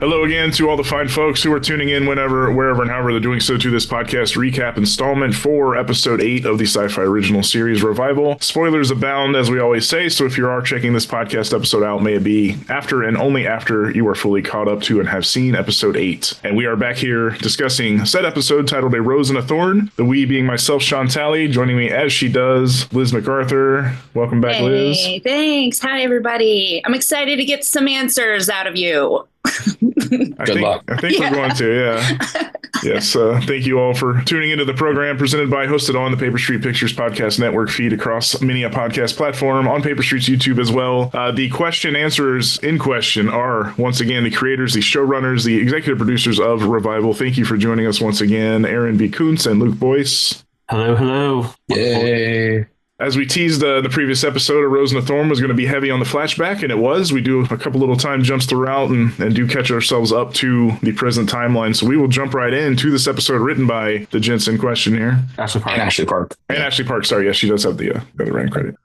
Hello again to all the fine folks who are tuning in whenever, wherever, and however they're doing so to this podcast recap installment for episode 8 of the sci-fi original series Revival. Spoilers abound, as we always say, so if you are checking this podcast episode out, may it be after and only after you are fully caught up to and have seen episode 8. And we are back here discussing said episode titled A Rose and a Thorn, the we being myself, Shawn Talley, joining me as she does, Liz MacArthur. Welcome back, Liz. Hey, thanks. Hi, everybody. I'm excited to get some answers out of you. Good luck. I think we're going to, yeah. Yes, thank you all for tuning into the program presented by, hosted on the Paper Street Pictures Podcast Network feed across many a podcast platform, on Paper Street's YouTube as well. The question answers in question are, once again, the creators, the showrunners, the executive producers of Revival. Thank you for joining us once again, Aaron B. Koontz and Luke Boyce. Hello, hello. Yay. As we teased the previous episode, A Rose and a Thorn was going to be heavy on the flashback, and it was. We do a couple little time jumps throughout and do catch ourselves up to the present timeline. So we will jump right into this episode written by the gents in question here. Ashley Park. And Ashley Park, sorry. Yes, she does have the writing credit.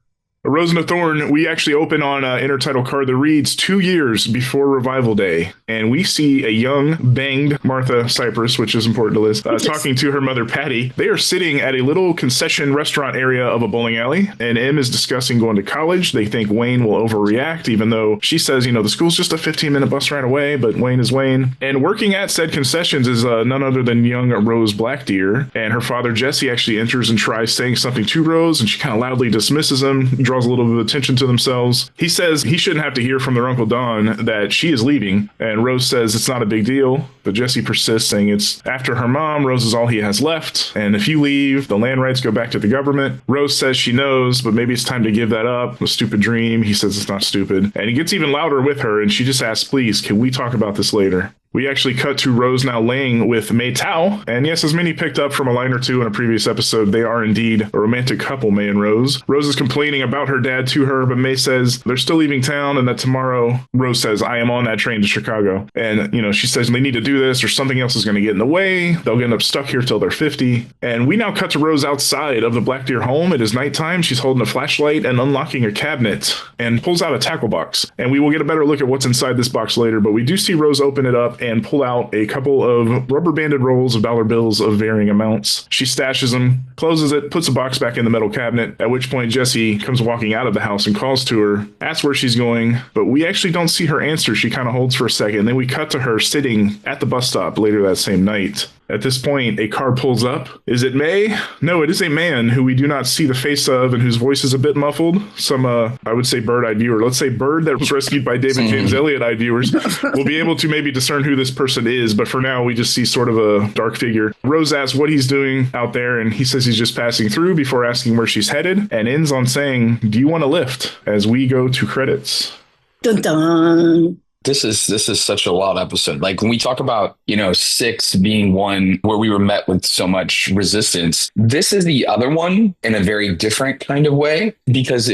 A Rose and a Thorn, we actually open on an intertitle card that reads 2 years before Revival Day. And we see a young, banged Martha Cypress, which is important to Liz, talking to her mother, Patty. They are sitting at a little concession restaurant area of a bowling alley. And Em is discussing going to college. They think Wayne will overreact, even though she says, the school's just a 15-minute bus ride away, but Wayne is Wayne. And working at said concessions is none other than young Rose Blackdeer. And her father, Jesse, actually enters and tries saying something to Rose, and she kind of loudly dismisses him, draws a little bit of attention to themselves. He says he shouldn't have to hear from their Uncle Don that she is leaving, and Rose says it's not a big deal, but Jesse persists, saying it's after her mom, Rose is all he has left, and if you leave, the land rights go back to the government. Rose says she knows, but maybe it's time to give that up. A stupid dream. He says it's not stupid, and he gets even louder with her, and she just asks, please, can we talk about this later? We actually cut to Rose now laying with May Tao. And yes, as many picked up from a line or two in a previous episode, they are indeed a romantic couple, May and Rose. Rose is complaining about her dad to her, but May says they're still leaving town and that tomorrow, Rose says, I am on that train to Chicago. And, she says they need to do this or something else is going to get in the way. They'll end up stuck here till they're 50. And we now cut to Rose outside of the Blackdeer home. It is nighttime. She's holding a flashlight and unlocking a cabinet and pulls out a tackle box. And we will get a better look at what's inside this box later, but we do see Rose open it up and pull out a couple of rubber banded rolls of dollar bills of varying amounts. She stashes them, closes it, puts the box back in the metal cabinet, at which point Jesse comes walking out of the house and calls to her, asks where she's going, but we actually don't see her answer. She kind of holds for a second, and then we cut to her sitting at the bus stop later that same night. At this point, a car pulls up. Is it May? No, it is a man who we do not see the face of and whose voice is a bit muffled. Some, I would say bird-eyed viewer. Let's say bird that was rescued by David James Elliott-eyed viewers will be able to maybe discern who this person is, but for now, we just see sort of a dark figure. Rose asks what he's doing out there, and he says he's just passing through before asking where she's headed, and ends on saying, do you want a lift? As we go to credits. Dun dun. This is such a wild episode. Like when we talk about, 6 being one where we were met with so much resistance, this is the other one in a very different kind of way, because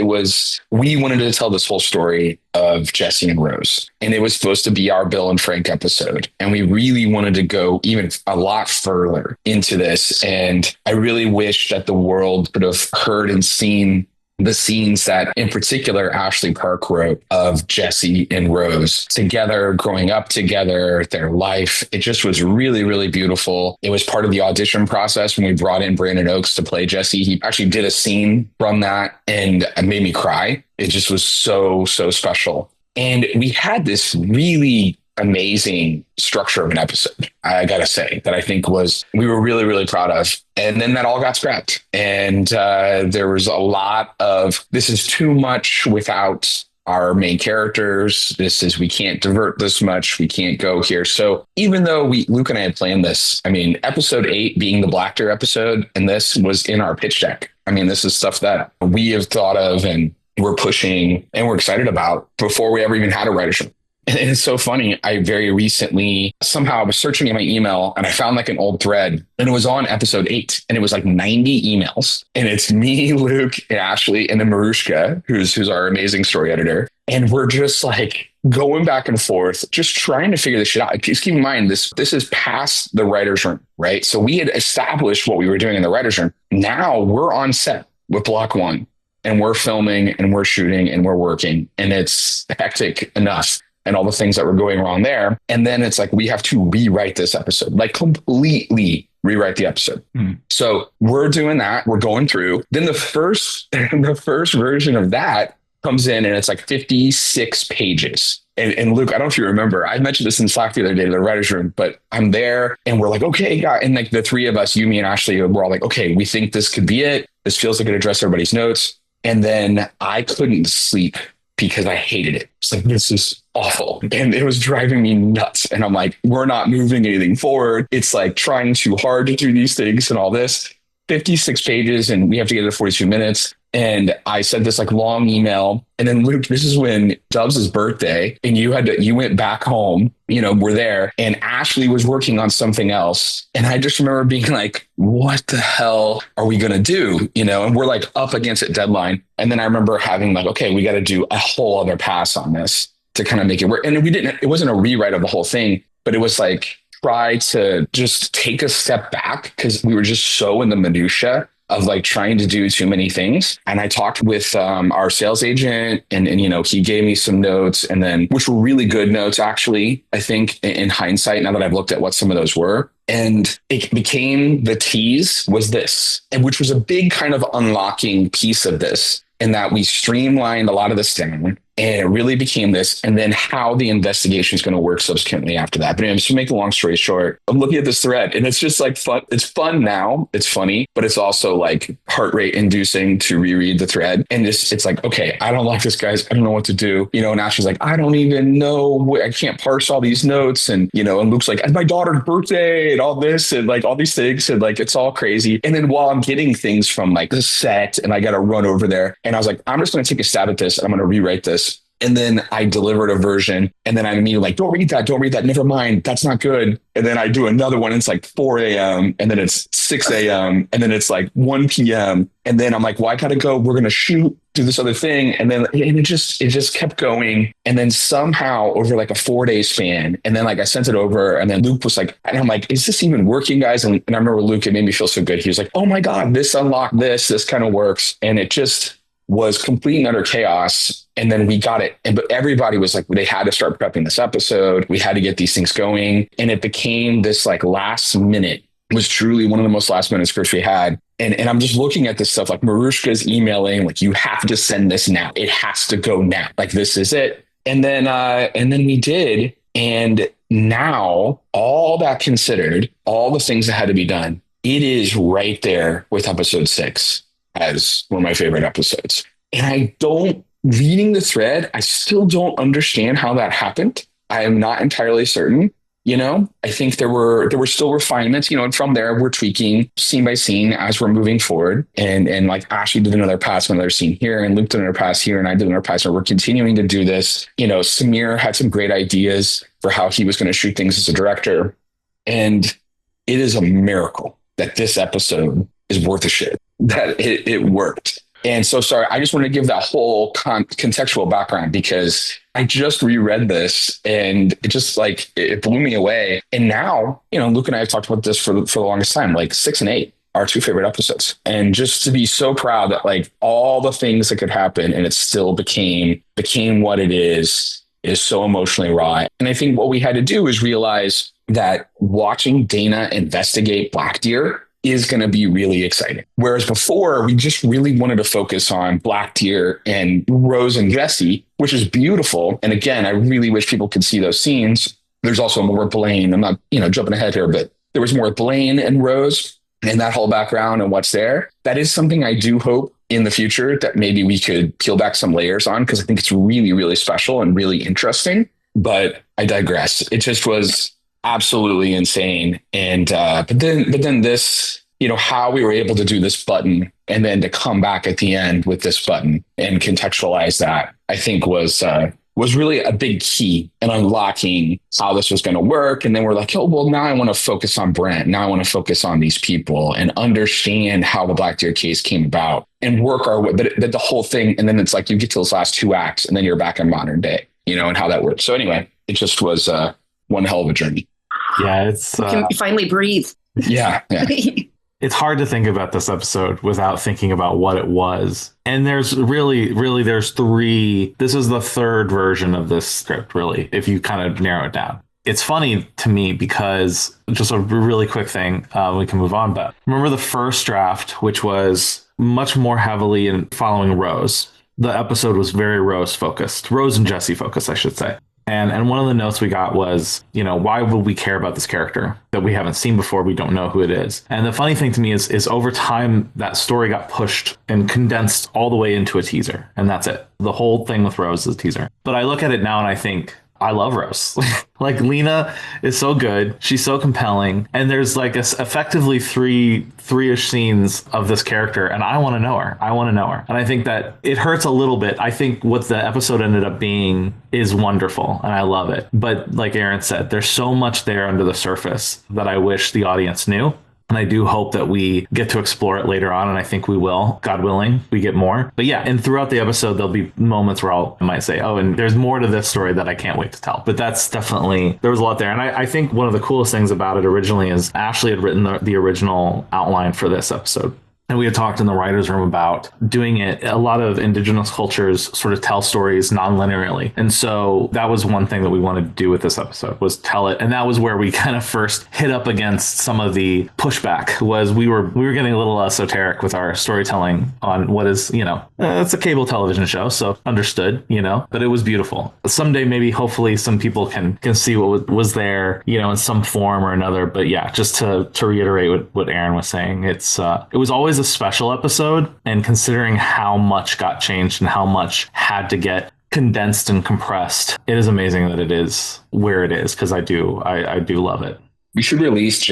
we wanted to tell this whole story of Jesse and Rose, and it was supposed to be our Bill and Frank episode. And we really wanted to go even a lot further into this. And I really wish that the world could have heard and seen the scenes that, in particular, Ashley Park wrote of Jesse and Rose together, growing up together, their life. It just was really, really beautiful. It was part of the audition process when we brought in Brandon Oakes to play Jesse. He actually did a scene from that, and it made me cry. It just was so, so special. And we had this really amazing structure of an episode, I gotta say, that I think we were really, really proud of. And then that all got scrapped. And there was a lot of, this is too much without our main characters. We can't divert this much. We can't go here. So even though Luke and I had planned this, episode 8 being the Blackdeer episode, and this was in our pitch deck. This is stuff that we have thought of and we're pushing and we're excited about before we ever even had a writer's room. And it's so funny. I very recently, somehow I was searching in my email and I found like an old thread, and it was on episode 8, and it was like 90 emails. And it's me, Luke, and Ashley, and then Marushka, who's our amazing story editor. And we're just like going back and forth, just trying to figure this shit out. Just keep in mind, this is past the writer's room, right? So we had established what we were doing in the writer's room. Now we're on set with Block 1, and we're filming and we're shooting and we're working, and it's hectic enough. and all the things that were going wrong there. And then it's like, we have to rewrite this episode, like completely rewrite the episode. So we're doing that. We're going through. Then the first version of that comes in and it's like 56 pages. And Luke, I don't know if you remember, I mentioned this in Slack the other day to the writer's room, but I'm there and we're like, okay, yeah. And like the three of us, you, me, and Ashley, we're all like, okay, we think this could be it. This feels like it addressed everybody's notes. And then I couldn't sleep because I hated it. It's like, this is awful. And it was driving me nuts. And I'm like, we're not moving anything forward. It's like trying too hard to do these things and all this. 56 pages and we have to get it to 42 minutes. And I sent this like long email. And then Luke, this is when Dubs' birthday and you went back home, we're there and Ashley was working on something else. And I just remember being like, what the hell are we going to do? And we're like up against a deadline. And then I remember having like, okay, we got to do a whole other pass on this to kind of make it work. And it wasn't a rewrite of the whole thing, but it was like, try to just take a step back because we were just so in the minutia of like trying to do too many things. And I talked with our sales agent and he gave me some notes and then, which were really good notes, actually, I think in hindsight, now that I've looked at what some of those were. And it became the tease was this, and which was a big kind of unlocking piece of this in that we streamlined a lot of this down. And it really became this, and then how the investigation is going to work subsequently after that. But anyway, just to make a long story short, I'm looking at this thread and it's just like fun. It's fun now. It's funny, but it's also like heart rate inducing to reread the thread. And it's like, okay, I don't like this, guys. I don't know what to do. And Ashley's like, I don't even know. I can't parse all these notes. And, and Luke's like, it's my daughter's birthday and all this and like all these things. And like, it's all crazy. And then while I'm getting things from like the set and I got to run over there and I was like, I'm just going to take a stab at this. And I'm going to rewrite this. And then I delivered a version and then I'm immediately like, don't read that. Never mind. That's not good. And then I do another one. And it's like 4 a.m. and then it's 6 a.m. and then it's like 1 p.m. And then I'm like, well, I got to go. We're going to shoot, do this other thing. And then it just kept going. And then somehow over like a 4-day span. And then like I sent it over and then Luke was like, and I'm like, is this even working, guys? And I remember Luke, it made me feel so good. He was like, oh my God, this unlocked this kind of works. And it just was complete and utter chaos. And then we got it. But everybody was like, they had to start prepping this episode. We had to get these things going. And it became this like last minute, was truly one of the most last minute scripts we had. And I'm just looking at this stuff like Marushka's emailing, like, you have to send this now. It has to go now. Like, this is it. And then we did. And now all that considered, all the things that had to be done, it is right there with episode 6 as one of my favorite episodes. And reading the thread, I still don't understand how that happened. I am not entirely certain. I think there were still refinements, and from there we're tweaking scene by scene as we're moving forward. And like Ashley did another pass on another scene here and Luke did another pass here and I did another pass. And we're continuing to do this. Samir had some great ideas for how he was going to shoot things as a director. And it is a miracle that this episode is worth a shit, that it worked. And so, sorry, I just want to give that whole contextual background because I just reread this and it just like, it blew me away. And now, Luke and I have talked about this for the longest time, like 6 and 8 are 2 favorite episodes. And just to be so proud that like all the things that could happen and it still became what it is so emotionally raw. And I think what we had to do is realize that watching Dana investigate Blackdeer is going to be really exciting. Whereas before, we just really wanted to focus on Blackdeer and Rose and Jesse, which is beautiful. And again, I really wish people could see those scenes. There's also more Blaine. I'm not, jumping ahead here, but there was more Blaine and Rose and that whole background and what's there. That is something I do hope in the future that maybe we could peel back some layers on, because I think it's really, really special and really interesting. But I digress. It just was absolutely insane. And but then this, how we were able to do this button and then to come back at the end with this button and contextualize that, I think was really a big key in unlocking how this was going to work. And then we're like, oh, well, now I want to focus on Brent. Now I want to focus on these people and understand how the Blackdeer case came about and work our way. But the whole thing, and then it's like you get to those last 2 acts and then you're back in modern day, and how that works. So anyway, it just was one hell of a journey. Yeah, it's you can finally breathe. Yeah. It's hard to think about this episode without thinking about what it was. And there's there's three. This is the third version of this script, really, if you kind of narrow it down. It's funny to me because just a really quick thing, we can move on. But remember the first draft, which was much more heavily in following Rose. The episode was very Rose focused, Rose and Jesse focused, I should say. And one of the notes we got was, why would we care about this character that we haven't seen before? We don't know who it is. And the funny thing to me is over time, that story got pushed and condensed all the way into a teaser. And that's it. The whole thing with Rose is a teaser. But I look at it now and I think, I love Rose. Like Lena is so good. She's so compelling. And there's like effectively three-ish scenes of this character. And I want to know her. And I think that it hurts a little bit. I think what the episode ended up being is wonderful. And I love it. But like Aaron said, there's so much there under the surface that I wish the audience knew. And I do hope that we get to explore it later on. And I think we will, God willing, we get more. But yeah, and throughout the episode, there'll be moments where I might say, oh, and there's more to this story that I can't wait to tell. But that's definitely, there was a lot there. And I think one of the coolest things about it originally is Ashley had written the original outline for this episode. And we had talked in the writer's room about doing it. A lot of indigenous cultures sort of tell stories non-linearly. And so that was one thing that we wanted to do with this episode, was tell it. And that was where we kind of first hit up against some of the pushback. Was we were getting a little esoteric with our storytelling on what is, it's a cable television show. So understood, but it was beautiful. Someday, maybe, hopefully some people can see what was there, in some form or another. But yeah, just to reiterate what Aaron was saying, it was always a special episode, and considering how much got changed and how much had to get condensed and compressed, it is amazing that it is where it is, because I do love it. We should release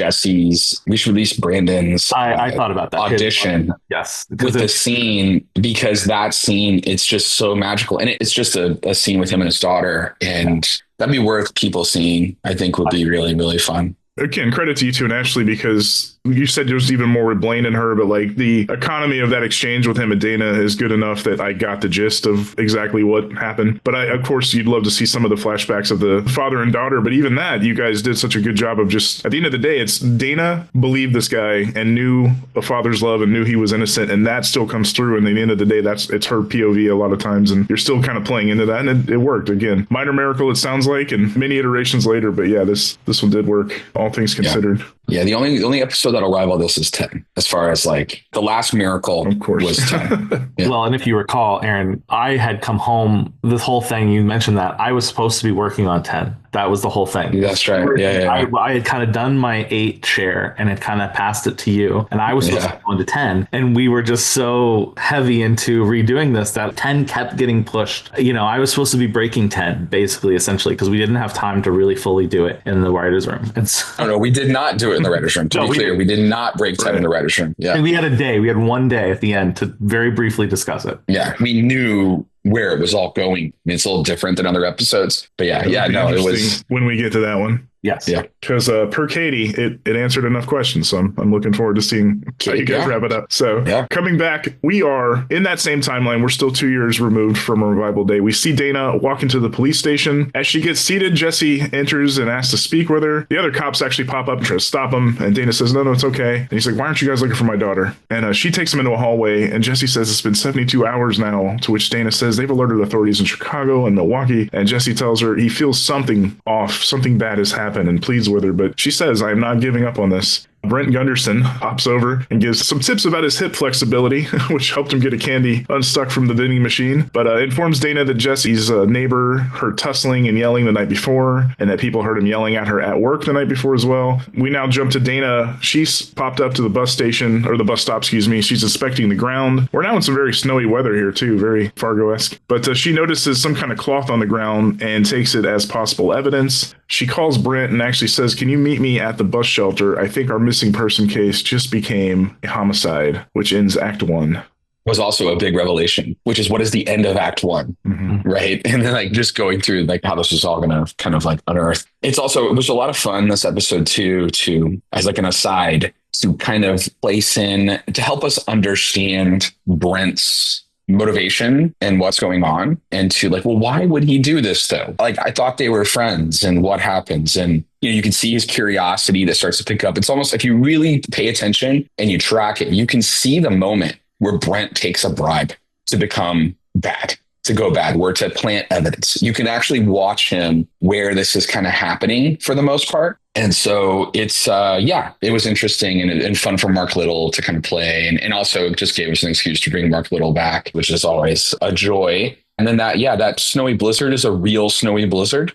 Brandon's I thought about that audition. Yes, with the scene, because that scene, it's just so magical, and it's just a scene with him and his daughter, and that'd be worth people seeing. I think would be really, really fun. Again, credit to you two and Ashley, because you said there's even more with Blaine and her, but like the economy of that exchange with him and Dana is good enough that I got the gist of exactly what happened. But of course, you'd love to see some of the flashbacks of the father and daughter. But even that, you guys did such a good job of just, at the end of the day, it's Dana believed this guy and knew a father's love and knew he was innocent. And that still comes through. And at the end of the day, it's her POV a lot of times. And you're still kind of playing into that. And it worked. Again, minor miracle, it sounds like, and many iterations later. But yeah, this one did work, all things considered. Yeah, the only episode that'll rival this is 10, as far as like the last miracle, of course, was 10. Yeah. Well, and if you recall, Aaron, I had come home, this whole thing, you mentioned that I was supposed to be working on 10. That was the whole thing. That's right. Yeah. I had kind of done my 8 share and had kind of passed it to you. And I was supposed to go into 10. And we were just so heavy into redoing this that 10 kept getting pushed. I was supposed to be breaking 10, basically, essentially, because we didn't have time to really fully do it in the writer's room. And so, no, we did not do it in the writer's room. To be clear, we did not break 10 in the writer's room. Yeah. And we had one day at the end to very briefly discuss it. Yeah. We knew where it was all going. I mean, it's a little different than other episodes, but it was when we get to that one. Yes. Yeah. Because per Katie, it answered enough questions. So I'm looking forward to seeing how you guys wrap it up. So coming back, we are in that same timeline. We're still 2 years removed from a revival day. We see Dana walk into the police station. As she gets seated, Jesse enters and asks to speak with her. The other cops actually pop up and try to stop him. And Dana says, no, it's okay. And he's like, why aren't you guys looking for my daughter? And she takes him into a hallway. And Jesse says it's been 72 hours now, to which Dana says they've alerted authorities in Chicago and Milwaukee. And Jesse tells her he feels something off, something bad has happened, and pleads with her. But she says, I am not giving up on this. Brent Gunderson hops over and gives some tips about his hip flexibility, which helped him get a candy unstuck from the vending machine, but informs Dana that Jesse's neighbor heard tussling and yelling the night before, and that people heard him yelling at her at work the night before as well. We now jump to Dana. She's popped up to the bus stop, She's inspecting the ground. We're now in some very snowy weather here too, very Fargo-esque. But she notices some kind of cloth on the ground and takes it as possible evidence. She calls Brent and actually says, can you meet me at the bus shelter? I think our missing person case just became a homicide, which ends Act 1. Was also a big revelation, which is what is the end of Act 1, right? And then like just going through like how this was all going to kind of like unearth. It was a lot of fun this episode too, as like an aside, to kind of place in to help us understand Brent's motivation and what's going on, and to like, well, why would he do this though? Like, I thought they were friends, and what happens? And you can see his curiosity that starts to pick up. It's almost, if you really pay attention and you track it, you can see the moment where Brent takes a bribe to become bad, to go bad, where to plant evidence. You can actually watch him where this is kind of happening for the most part. And so it's, it was interesting and fun for Mark Little to kind of play. And also it just gave us an excuse to bring Mark Little back, which is always a joy. And then that snowy blizzard is a real snowy blizzard.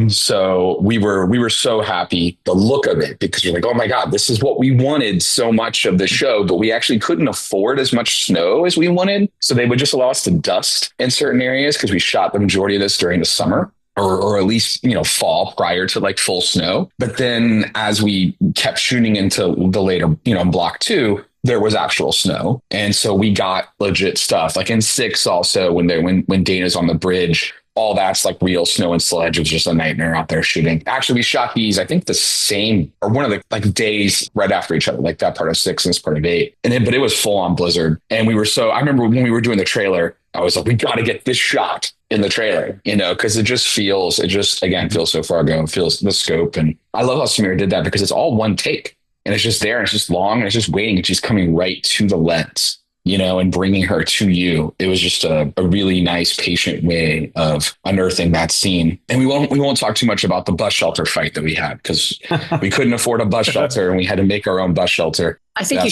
So we were so happy, the look of it, because we're like, oh my God, this is what we wanted so much of the show, but we actually couldn't afford as much snow as we wanted. So they would just allow us to dust in certain areas because we shot the majority of this during the summer. Or at least, fall prior to like full snow. But then as we kept shooting into the later, in block 2, there was actual snow. And so we got legit stuff. Like in 6 also, when Dana's on the bridge, all that's like real snow and sludge. It was just a nightmare out there shooting. Actually, we shot these, I think the same, or one of the like days right after each other, like that part of 6 and this part of 8. But it was full on blizzard. And I remember when we were doing the trailer, I was like, we got to get this shot in the trailer, because it just feels so far ago. It feels the scope. And I love how Samira did that because it's all one take and it's just there and it's just long and it's just waiting and she's coming right to the lens, and bringing her to you. It was just a really nice, patient way of unearthing that scene. And we won't talk too much about the bus shelter fight that we had because we couldn't afford a bus shelter and we had to make our own bus shelter. I think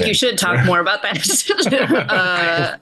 you should talk more about that.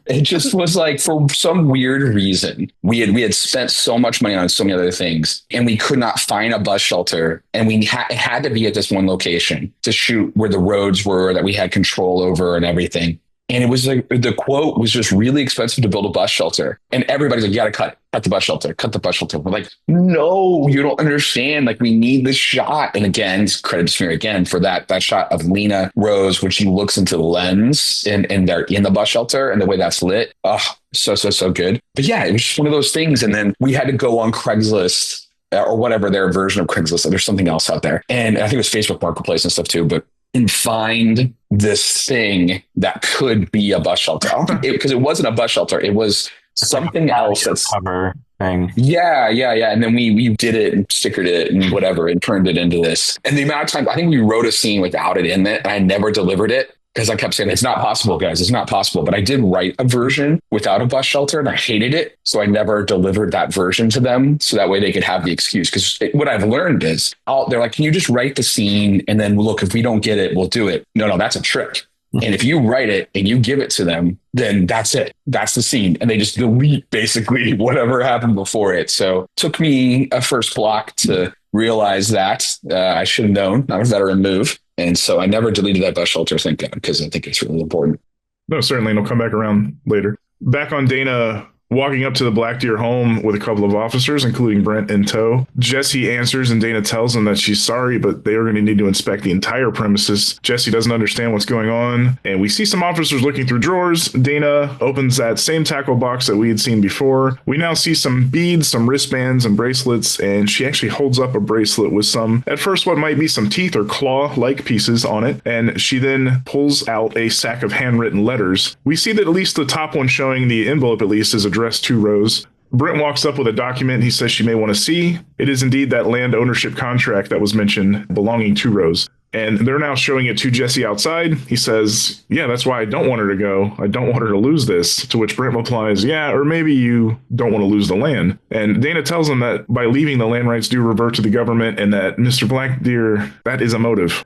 It just was like, for some weird reason, we had spent so much money on so many other things and we could not find a bus shelter. And it had to be at this one location to shoot where the roads were that we had control over and everything. And it was like, the quote was just really expensive to build a bus shelter. And everybody's like, you got to cut the bus shelter, cut the bus shelter. We're like, no, you don't understand. Like, we need this shot. And again, credit to Samir again for that shot of Lena Rose, when she looks into the lens and they're in the bus shelter and the way that's lit. Oh, so good. But yeah, it was just one of those things. And then we had to go on Craigslist or whatever their version of Craigslist. There's something else out there. And I think it was Facebook Marketplace and stuff too, and find this thing that could be a bus shelter. Because it wasn't a bus shelter. It was something else. That's cover thing. Yeah. And then we did it and stickered it and whatever and turned it into this. And the amount of time, I think we wrote a scene without it in it and I never delivered it. Because I kept saying, it's not possible, guys. It's not possible. But I did write a version without a bus shelter and I hated it. So I never delivered that version to them. So that way they could have the excuse. Because what I've learned is they're like, can you just write the scene? And then look, if we don't get it, we'll do it. No, that's a trick. And if you write it and you give it to them, then that's it. That's the scene. And they just delete basically whatever happened before it. So it took me a first block to realize that I should have known. I was better in move. And so I never deleted that bus shelter, thank God, because I think it's really important. No, certainly. And it'll come back around later. Back on Dana walking up to the Blackdeer home with a couple of officers, including Brent in tow. Jesse answers and Dana tells him that she's sorry, but they are going to need to inspect the entire premises. Jesse doesn't understand what's going on, and we see some officers looking through drawers. Dana opens that same tackle box that we had seen before. We now see some beads, some wristbands, and bracelets, and she actually holds up a bracelet with some, at first, what might be some teeth or claw-like pieces on it, and she then pulls out a sack of handwritten letters. We see that at least the top one showing the envelope at least is addressed to Rose. Brent walks up with a document he says she may want to see. It is indeed that land ownership contract that was mentioned belonging to Rose. And they're now showing it to Jesse outside. He says, yeah, that's why I don't want her to go. I don't want her to lose this. To which Brent replies, yeah, or maybe you don't want to lose the land. And Dana tells him that by leaving, the land rights do revert to the government and that Mr. Blackdeer, that is a motive.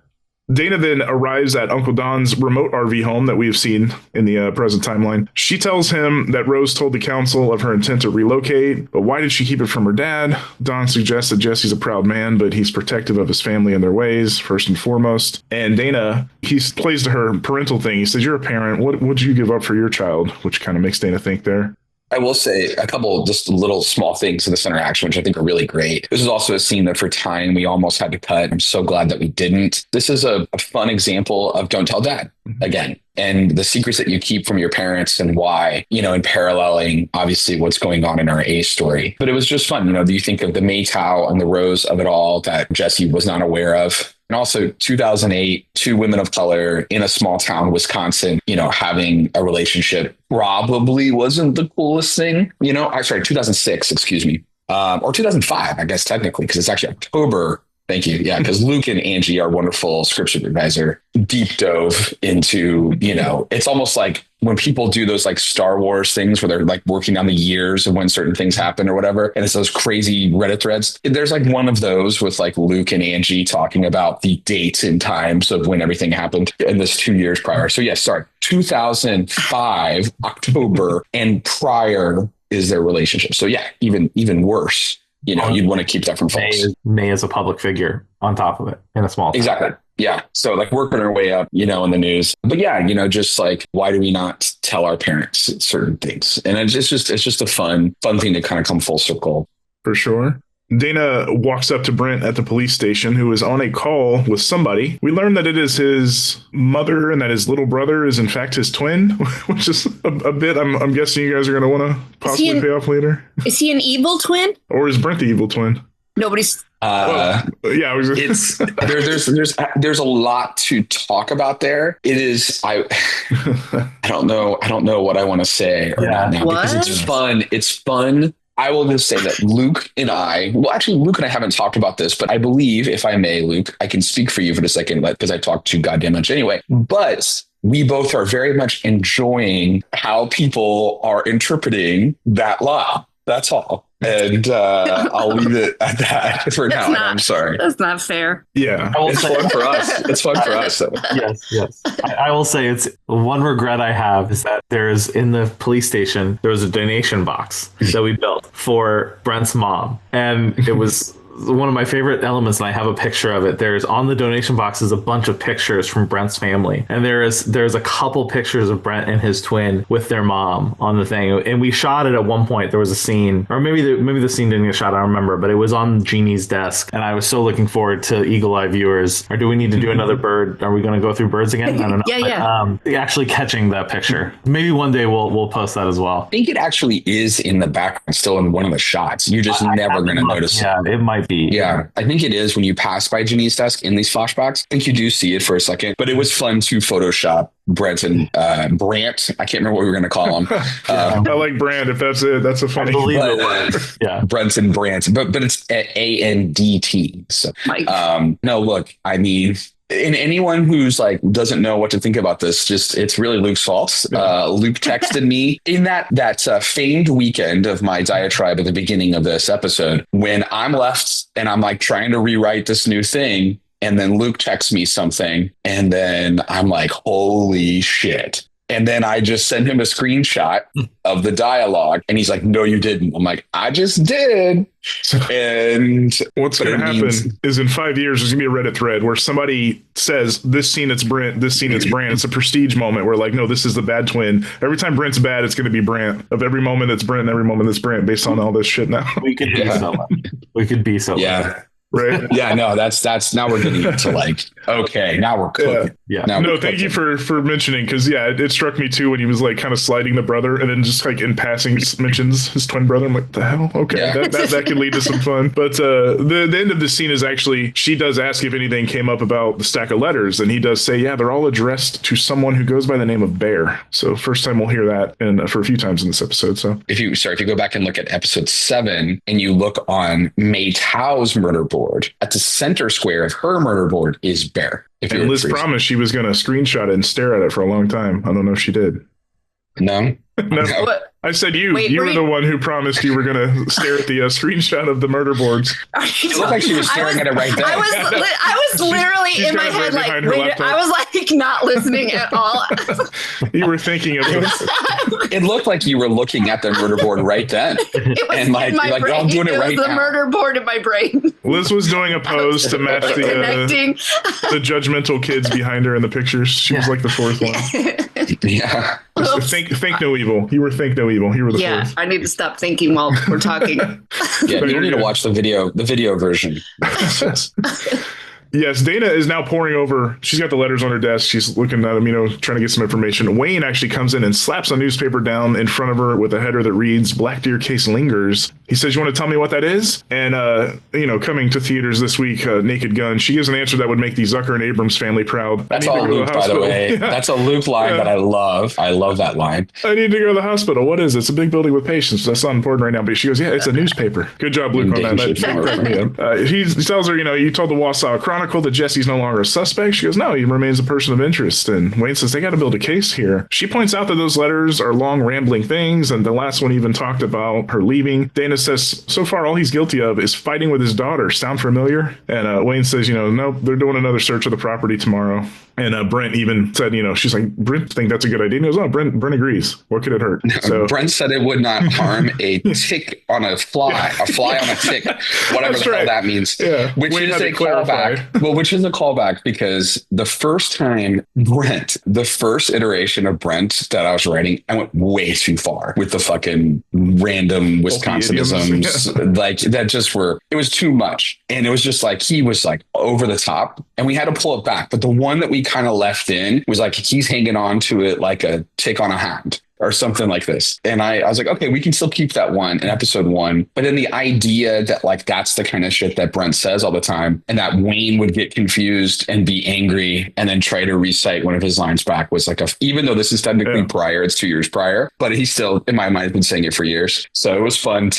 Dana then arrives at Uncle Don's remote RV home that we have seen in the present timeline. She tells him that Rose told the council of her intent to relocate, but why did she keep it from her dad? Don suggests that Jesse's a proud man, but he's protective of his family and their ways, first and foremost. And Dana, he plays to her parental thing. He says, you're a parent. What would you give up for your child? Which kind of makes Dana think there. I will say a couple just little small things in this interaction, which I think are really great. This is also a scene that for time we almost had to cut. I'm so glad that we didn't. This is a fun example of don't tell dad again. And the secrets that you keep from your parents and why, and paralleling obviously what's going on in our A story. But it was just fun. Do you think of the May Tao and the Rose of it all that Jesse was not aware of? And also 2008, two women of color in a small town, Wisconsin, having a relationship probably wasn't the coolest thing, I'm sorry, 2006, excuse me. Or 2005, I guess, technically, because it's actually October. Thank you. Yeah, because Luke and Angie, our wonderful script supervisor, deep dove into, it's almost like when people do those like Star Wars things where they're like working on the years of when certain things happen or whatever. And it's those crazy Reddit threads. There's like one of those with like Luke and Angie talking about the dates and times of when everything happened in this 2 years prior. So yes, sorry, 2005, October and prior is their relationship. So yeah, even worse. You'd want to keep that from folks. May is a public figure on top of it in a small town. Exactly. Yeah. So like working our way up, in the news. But yeah, just like, why do we not tell our parents certain things? And it's just a fun thing to kind of come full circle. For sure. Dana walks up to Brent at the police station, who is on a call with somebody. We learn that it is his mother and that his little brother is in fact his twin, which is a bit, I'm guessing you guys are going to want to possibly pay off later. Is he an evil twin? Or is Brent the evil twin? Nobody's... yeah, it's there's a lot to talk about there. It is I don't know what I want to say or not now because it's fun. It's fun. I will just say that Luke and I haven't talked about this, but I believe, if I may, Luke, I can speak for you for a second because I talk too goddamn much anyway. But we both are very much enjoying how people are interpreting that law. That's all. And I'll leave it at that for now. I'm sorry. That's not fair. Yeah. It's fun for us. It's fun for us. So. Yes. I will say it's one regret I have is that there's in the police station, there was a donation box that we built for Brent's mom. And it was one of my favorite elements, and I have a picture of it. There's on the donation box is a bunch of pictures from Brent's family, and there's a couple pictures of Brent and his twin with their mom on the thing. And we shot it at one point. There was a scene, or maybe the scene didn't get shot. I don't remember, but it was on Jeannie's desk, and I was so looking forward to Eagle Eye viewers. Or do we need to do another bird? Are we going to go through birds again? I don't know. Yeah. Actually catching that picture. Maybe one day we'll post that as well. I think it actually is in the background, still in one of the shots. You're just never going to notice. Yeah, it might be. Yeah, I think it is when you pass by Janine's desk in these flashbacks. I think you do see it for a second, but it was fun to Photoshop Brent and Brant. I can't remember what we were going to call him. I like Brand. If that's it, that's a funny. Yeah, Brent and Brant, but it's ANDT. So no, look, I mean. And anyone who's like doesn't know what to think about this, it's really Luke's fault. Luke texted me in that famed weekend of my diatribe at the beginning of this episode when I'm left and I'm like trying to rewrite this new thing. And then Luke texts me something and then I'm like, holy shit. And then I just send him a screenshot of the dialogue. And he's like, no, you didn't. I'm like, I just did. And what's going to happen is in 5 years, there's going to be a Reddit thread where somebody says, this scene, it's Brent. This scene, it's Brant. It's a prestige moment where like, no, this is the bad twin. Every time Brent's bad, it's going to be Brant. Of every moment that's Brent and every moment that's Brant based on all this shit now. We could be so lucky. We could be so lucky. Right. Yeah, no, that's now we're getting into like, okay, now we're cooking. Yeah. No, thank you for mentioning, because it struck me too when he was like kind of sliding the brother and then just like in passing mentions his twin brother. I'm like, the hell? Okay, that could lead to some fun. But the end of the scene is actually, she does ask if anything came up about the stack of letters, and he does say, yeah, they're all addressed to someone who goes by the name of Bear. So first time we'll hear that, and for a few times in this episode. So if you go back and look at episode 7 and you look on May Tao's murder board, at the center square of her murder board is Bear. And Liz promised she was going to screenshot it and stare at it for a long time. I don't know if she did. No. What? I said you were the one who promised you were going to stare at the screenshot of the murder boards. It looked like she was staring at it right there. I was literally in my head like, I was like not listening at all. You were thinking of it. It looked like you were looking at the murder board right then. It was and like, in my you're like, brain. I'm doing it right now. The murder board in my brain. Liz was doing a pose to match the judgmental kids behind her in the pictures. She was like the fourth one. Yeah. Think no evil. You were think no evil. You were the fourth. I need to stop thinking while we're talking. Yeah, you need to watch the video version. Yes, Dana is now poring over. She's got the letters on her desk. She's looking at them, trying to get some information. Wayne actually comes in and slaps a newspaper down in front of her with a header that reads, Blackdeer case lingers. He says, you want to tell me what that is? And, coming to theaters this week, Naked Gun, she gives an answer that would make the Zucker and Abrams family proud. That's all Luke, by the way. Yeah. That's a Luke line that I love. I love that line. I need to go to the hospital. What is it? It's a big building with patients. That's not important right now. But she goes, yeah, it's a newspaper. Good job, Luke, on that. That cracked me up. He tells her, you told the Wausau Chronicle that Jesse's no longer a suspect. She goes, no, he remains a person of interest. And Wayne says, they got to build a case here. She points out that those letters are long, rambling things. And the last one even talked about her leaving. Dana says, so far, all he's guilty of is fighting with his daughter. Sound familiar? And Wayne says, nope, they're doing another search of the property tomorrow. And Brent even said, she's like, Brent think that's a good idea. And he goes, oh, Brent agrees. What could it hurt? So Brent said it would not harm a tick on a fly on a tick, whatever that's the right. hell that means. Yeah. Which is a callback. Well, which is a callback because the first time the first iteration of Brent that I was writing, I went way too far with the fucking random Wisconsinisms. Like that it was too much. And it was just like, he was like over the top and we had to pull it back. But the one that we kind of left in was like, he's hanging on to it like a tick on a hand or something like this. And I was like, okay, we can still keep that one in episode 1. But then the idea that like, that's the kind of shit that Brent says all the time and that Wayne would get confused and be angry and then try to recite one of his lines back was like, even though this is technically prior, it's 2 years prior, but he still, in my mind, has been saying it for years. So it was fun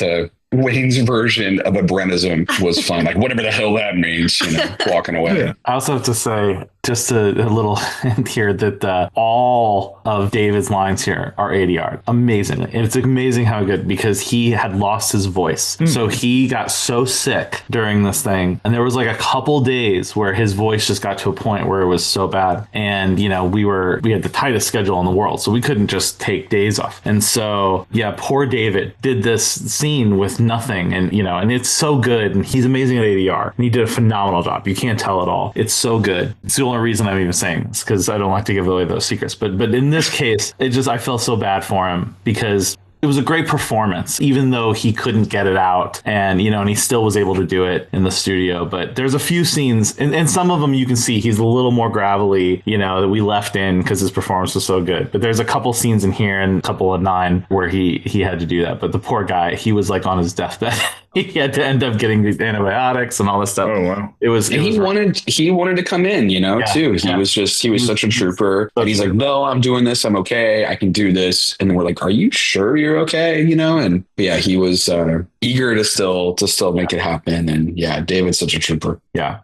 Wayne's version of a Brennism was fun. Like whatever the hell that means, walking away. Yeah. I also have to say, just a little hint here that all of David's lines here are ADR. Amazing. And it's amazing how good, because he had lost his voice. So he got so sick during this thing. And there was like a couple days where his voice just got to a point where it was so bad. And, we had the tightest schedule in the world. So we couldn't just take days off. And so, yeah, poor David did this scene with nothing. And, and it's so good. And he's amazing at ADR. And he did a phenomenal job. You can't tell at all. It's so good. It's the only reason I'm even saying this, because I don't like to give away those secrets. But in this case, I felt so bad for him because it was a great performance, even though he couldn't get it out and he still was able to do it in the studio. But there's a few scenes and some of them you can see he's a little more gravelly, that we left in because his performance was so good. But there's a couple scenes in here and a couple of 9 where he had to do that. But the poor guy, he was like on his deathbed. He had to end up getting these antibiotics and all this stuff. Oh, wow. He wanted to come in, too. He was such a trooper. But he's like, no, I'm doing this. I'm okay. I can do this. And then we're like, are you sure you're okay? And yeah, he was eager to still make it happen. And yeah, David's such a trooper. Yeah.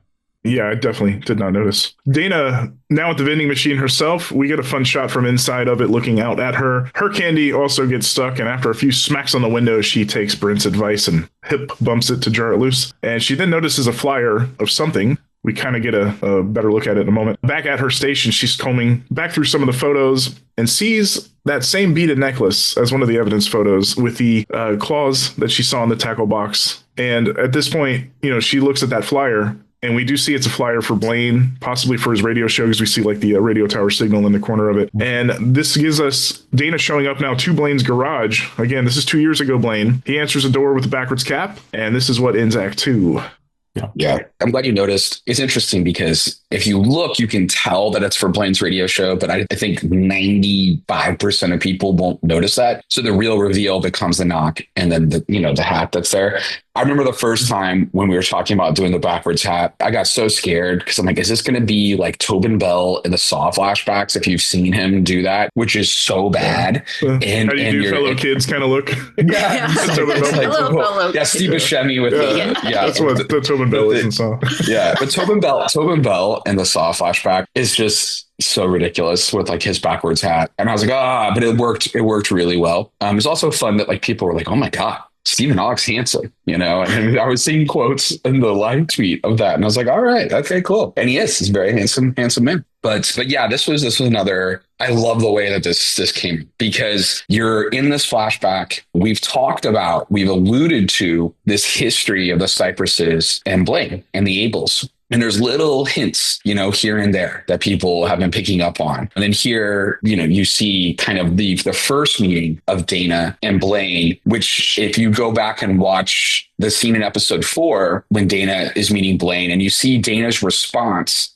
Yeah, I definitely did not notice. Dana, now at the vending machine herself, we get a fun shot from inside of it looking out at her. Her candy also gets stuck, and after a few smacks on the window, she takes Brent's advice and hip bumps it to jar it loose. And she then notices a flyer of something. We kind of get a better look at it in a moment. Back at her station, she's combing back through some of the photos and sees that same beaded necklace as one of the evidence photos with the claws that she saw in the tackle box. And at this point, she looks at that flyer. And we do see it's a flyer for Blaine, possibly for his radio show, because we see like the radio tower signal in the corner of it. And this gives us Dana showing up now to Blaine's garage. Again, this is 2 years ago, Blaine. He answers the door with a backwards cap. And this is what ends Act 2. Yeah. I'm glad you noticed. It's interesting because if you look, you can tell that it's for Blaine's radio show, but I think 95% of people won't notice that. So the real reveal becomes the knock and then the hat that's there. I remember the first time when we were talking about doing the backwards hat, I got so scared because I'm like, is this going to be like Tobin Bell in the Saw flashbacks if you've seen him do that, which is so bad. And how do you do fellow kids kind of look? Yeah. Steve Buscemi with that's what the Tobin Bell is in Saw. Yeah, but Tobin Bell and the Saw flashback is just so ridiculous with like his backwards hat. And I was like, but it worked really well. It's also fun that like people were like, oh my God, Stephen Hawke's handsome, and I was seeing quotes in the live tweet of that. And I was like, all right, okay, cool. And he's a very handsome man. But yeah, this was another, I love the way that this came because you're in this flashback. We've alluded to this history of the Cypresses and Blaine and the Abels. And there's little hints, here and there that people have been picking up on. And then here, you see kind of the first meeting of Dana and Blaine, which if you go back and watch the scene in episode 4, when Dana is meeting Blaine and you see Dana's response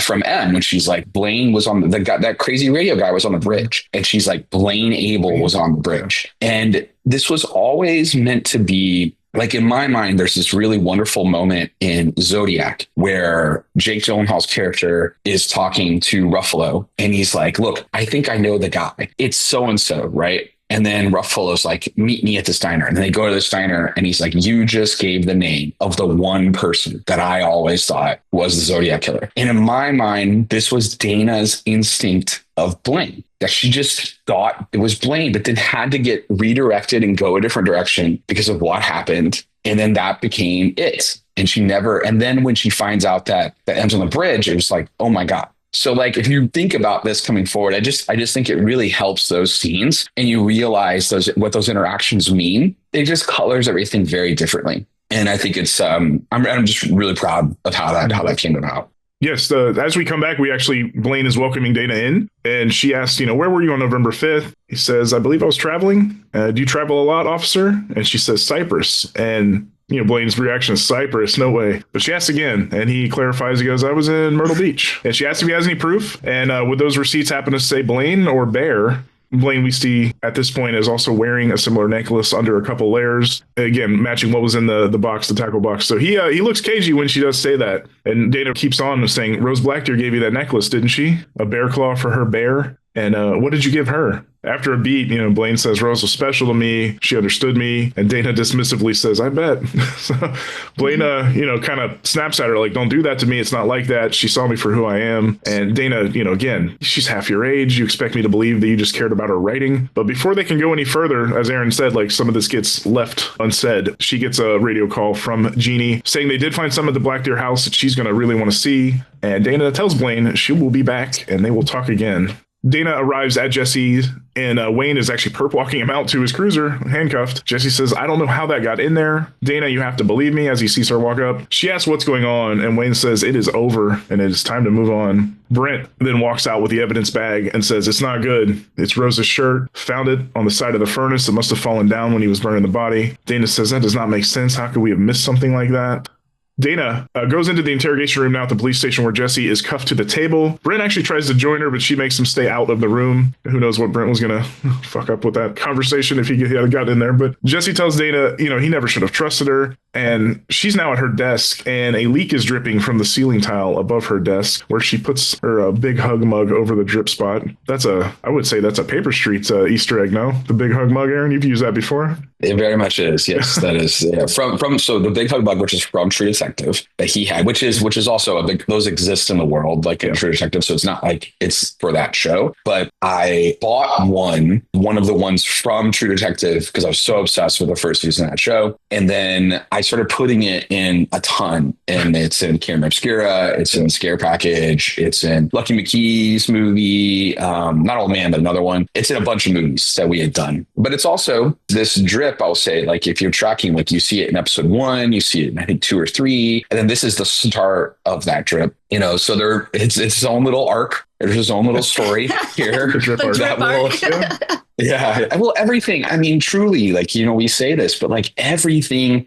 from M when she's like, Blaine was on the guy, that crazy radio guy was on the bridge. And she's like, Blaine Abel was on the bridge. And this was always meant to be, like, in my mind, there's this really wonderful moment in Zodiac where Jake Gyllenhaal's character is talking to Ruffalo and he's like, look, I think I know the guy. It's so-and-so, right? And then Ruffalo's like, meet me at this diner. And they go to this diner and he's like, you just gave the name of the one person that I always thought was the Zodiac killer. And in my mind, this was Dana's instinct of Blaine, that she just thought it was Blaine, but then had to get redirected and go a different direction because of what happened. And then that became it. And then when she finds out that M's on the bridge, it was like, oh my God. So like, if you think about this coming forward, I just think it really helps those scenes and you realize what those interactions mean. It just colors everything very differently. And I think it's, I'm just really proud of how that came about. Yes. As we come back, Blaine is welcoming Dana in and she asks, where were you on November 5th? He says, I believe I was traveling. Do you travel a lot, officer? And she says, Cyprus. And Blaine's reaction is Cyprus, no way. But she asks again, and he clarifies, he goes, I was in Myrtle Beach. And she asks if he has any proof. And would those receipts happen to say Blaine or Bear? Blaine, we see at this point, is also wearing a similar necklace under a couple layers. Again, matching what was in the box, the tackle box. So he looks cagey when she does say that. And Dana keeps on saying, Rose Blackdeer gave you that necklace, didn't she? A bear claw for her bear? And what did you give her? After a beat, Blaine says, Rose was special to me. She understood me. And Dana dismissively says, I bet. So Blaine, kind of snaps at her like, don't do that to me. It's not like that. She saw me for who I am. And Dana, again, she's half your age. You expect me to believe that you just cared about her writing. But before they can go any further, as Aaron said, like some of this gets left unsaid. She gets a radio call from Jeannie saying they did find some at the Blackdeer house that she's going to really want to see. And Dana tells Blaine she will be back and they will talk again. Dana arrives at Jesse, and Wayne is actually perp walking him out to his cruiser, handcuffed. Jesse says, I don't know how that got in there. Dana, you have to believe me, as he sees her walk up. She asks what's going on, and Wayne says it is over, and it is time to move on. Brent then walks out with the evidence bag and says, it's not good. It's Rose's shirt. Found it on the side of the furnace. It must have fallen down when he was burning the body. Dana says, that does not make sense. How could we have missed something like that? Dana goes into the interrogation room now at the police station where Jesse is cuffed to the table. Brent actually tries to join her, but she makes him stay out of the room. Who knows what Brent was going to fuck up with that conversation if he had got in there. But Jesse tells Dana, he never should have trusted her. And she's now at her desk, and a leak is dripping from the ceiling tile above her desk where she puts her big hug mug over the drip spot. I would say that's a Paper Street Easter egg, no? The big hug mug, Aaron, you've used that before? It very much is. Yes, that is. Yeah. So the big hug mug, which is from True Detective that he had, which is also those exist in the world, like in True Detective. So it's not like it's for that show, but I bought one of the ones from True Detective because I was so obsessed with the first season of that show. And then I started putting it in a ton, and it's in Camera Obscura, it's in Scare Package, it's in Lucky McKee's movie, not Old Man, but another one. It's in a bunch of movies that we had done. But it's also this drip, I'll say, like if you're tracking, like you see it in episode 1, you see it in I think 2 or 3, and then this is the start of that drip. So it's its own little arc. There's its own little story here. Yeah. Well, everything. I mean, truly, like, we say this, but like everything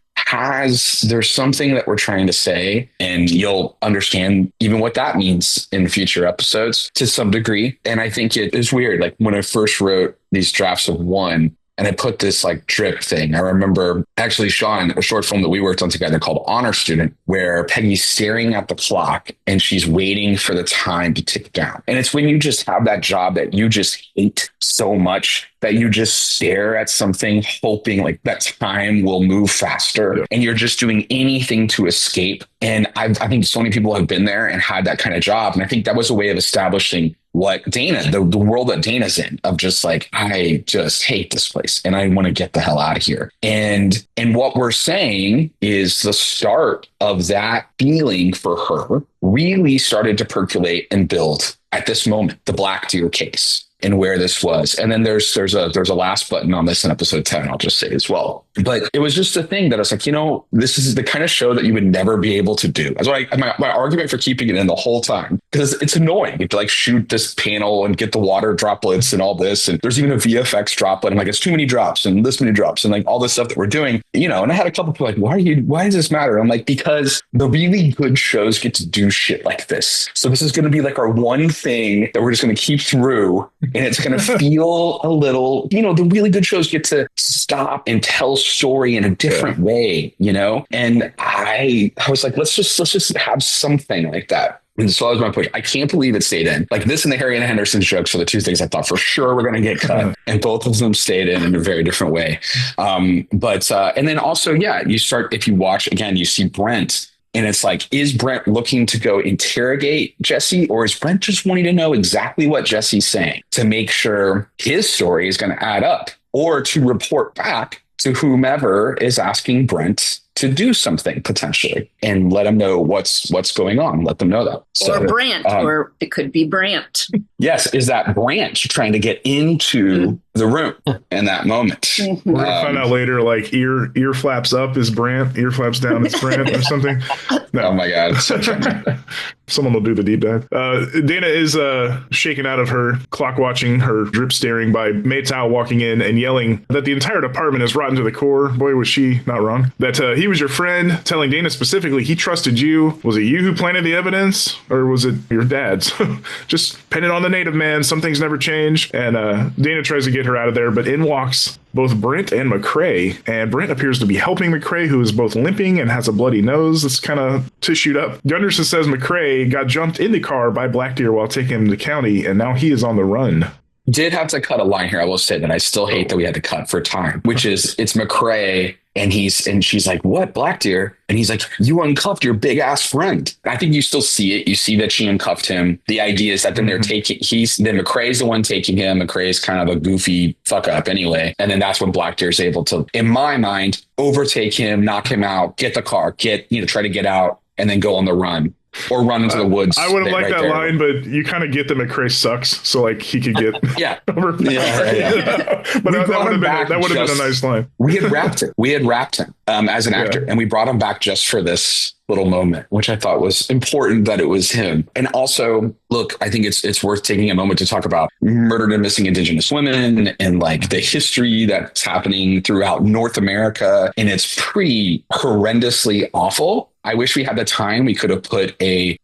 there's something that we're trying to say, and you'll understand even what that means in future episodes to some degree. And I think it is weird. Like when I first wrote these drafts of 1, and I put this like drip thing. I remember actually Shawn, a short film that we worked on together called Honor Student, where Peggy's staring at the clock and she's waiting for the time to tick down. And it's when you just have that job that you just hate so much that you just stare at something hoping like that time will move faster, and you're just doing anything to escape. And I think so many people have been there and had that kind of job. And I think that was a way of establishing what Dana, the world that Dana's in, of just like, I just hate this place and I want to get the hell out of here. And what we're saying is the start of that feeling for her really started to percolate and build at this moment, the Blackdeer case. and where this was. And then there's a last button on this in episode 10, I'll just say as well. But it was just a thing that I was like, this is the kind of show that you would never be able to do. That's why my argument for keeping it in the whole time, because it's annoying. You have to like shoot this panel and get the water droplets and all this. And there's even a VFX droplet. I'm like, it's too many drops and this many drops and like all this stuff that we're doing, and I had a couple people like, why does this matter? I'm like, because the really good shows get to do shit like this. So this is going to be like our one thing that we're just going to keep through. And it's going to feel a little, the really good shows get to stop and tell story in a different way, and I was like, let's just have something like that. And so that was my point. I can't believe it stayed in. Like this and the Harry and Henderson jokes are the two things I thought for sure were going to get cut. And both of them stayed in a very different way. And then also, you start, if you watch again, you see Brent. And it's like, is Brent looking to go interrogate Jesse, or is Brent just wanting to know exactly what Jesse's saying to make sure his story is going to add up, or to report back to whomever is asking Brent to do something potentially and let them know what's going on. Let them know that. Or Brant, or it could be Brant. Yes. Is that Brant trying to get into the room in that moment? We're going to find out later, like ear flaps up is Brant, ear flaps down is Brant or something. No. Oh my God. Someone will do the deep dive. Dana is shaken out of her clock watching, her drip staring by May Tao walking in and yelling that the entire department is rotten to the core. Boy, was she not wrong. That he was your friend, telling Dana specifically he trusted you. Was it you who planted the evidence, or was it your dad's? Just pin it on the native man. Some things never change. And Dana tries to get her out of there, but in walks both Brent and McCrae, and Brent appears to be helping McCrae, who is both limping and has a bloody nose that's kind of tissued up. Gunderson says McCrae got jumped in the car by Blackdeer while taking him to county, and now he is on the run. Did have to cut a line here. I will say that I still hate that we had to cut for time, which is it's McCrae and she's like, what, Blackdeer? And he's like, you uncuffed your big ass friend. I think you still see it. You see that she uncuffed him. The idea is that then McCrae's the one taking him. McCrae's kind of a goofy fuck up anyway. And then that's when Blackdeer's able to, in my mind, overtake him, knock him out, get the car, try to get out and then go on the run. Or run into the woods. I would have liked that line, but you kind of get that McCrae sucks, so like he could get over. But that would have been a nice line. We had wrapped him as an actor, and we brought him back just for this little moment, which I thought was important that it was him. And also, look, I think it's worth taking a moment to talk about murdered and missing Indigenous women and like the history that's happening throughout North America, and it's pretty horrendously awful. I wish we had the time. We could have put a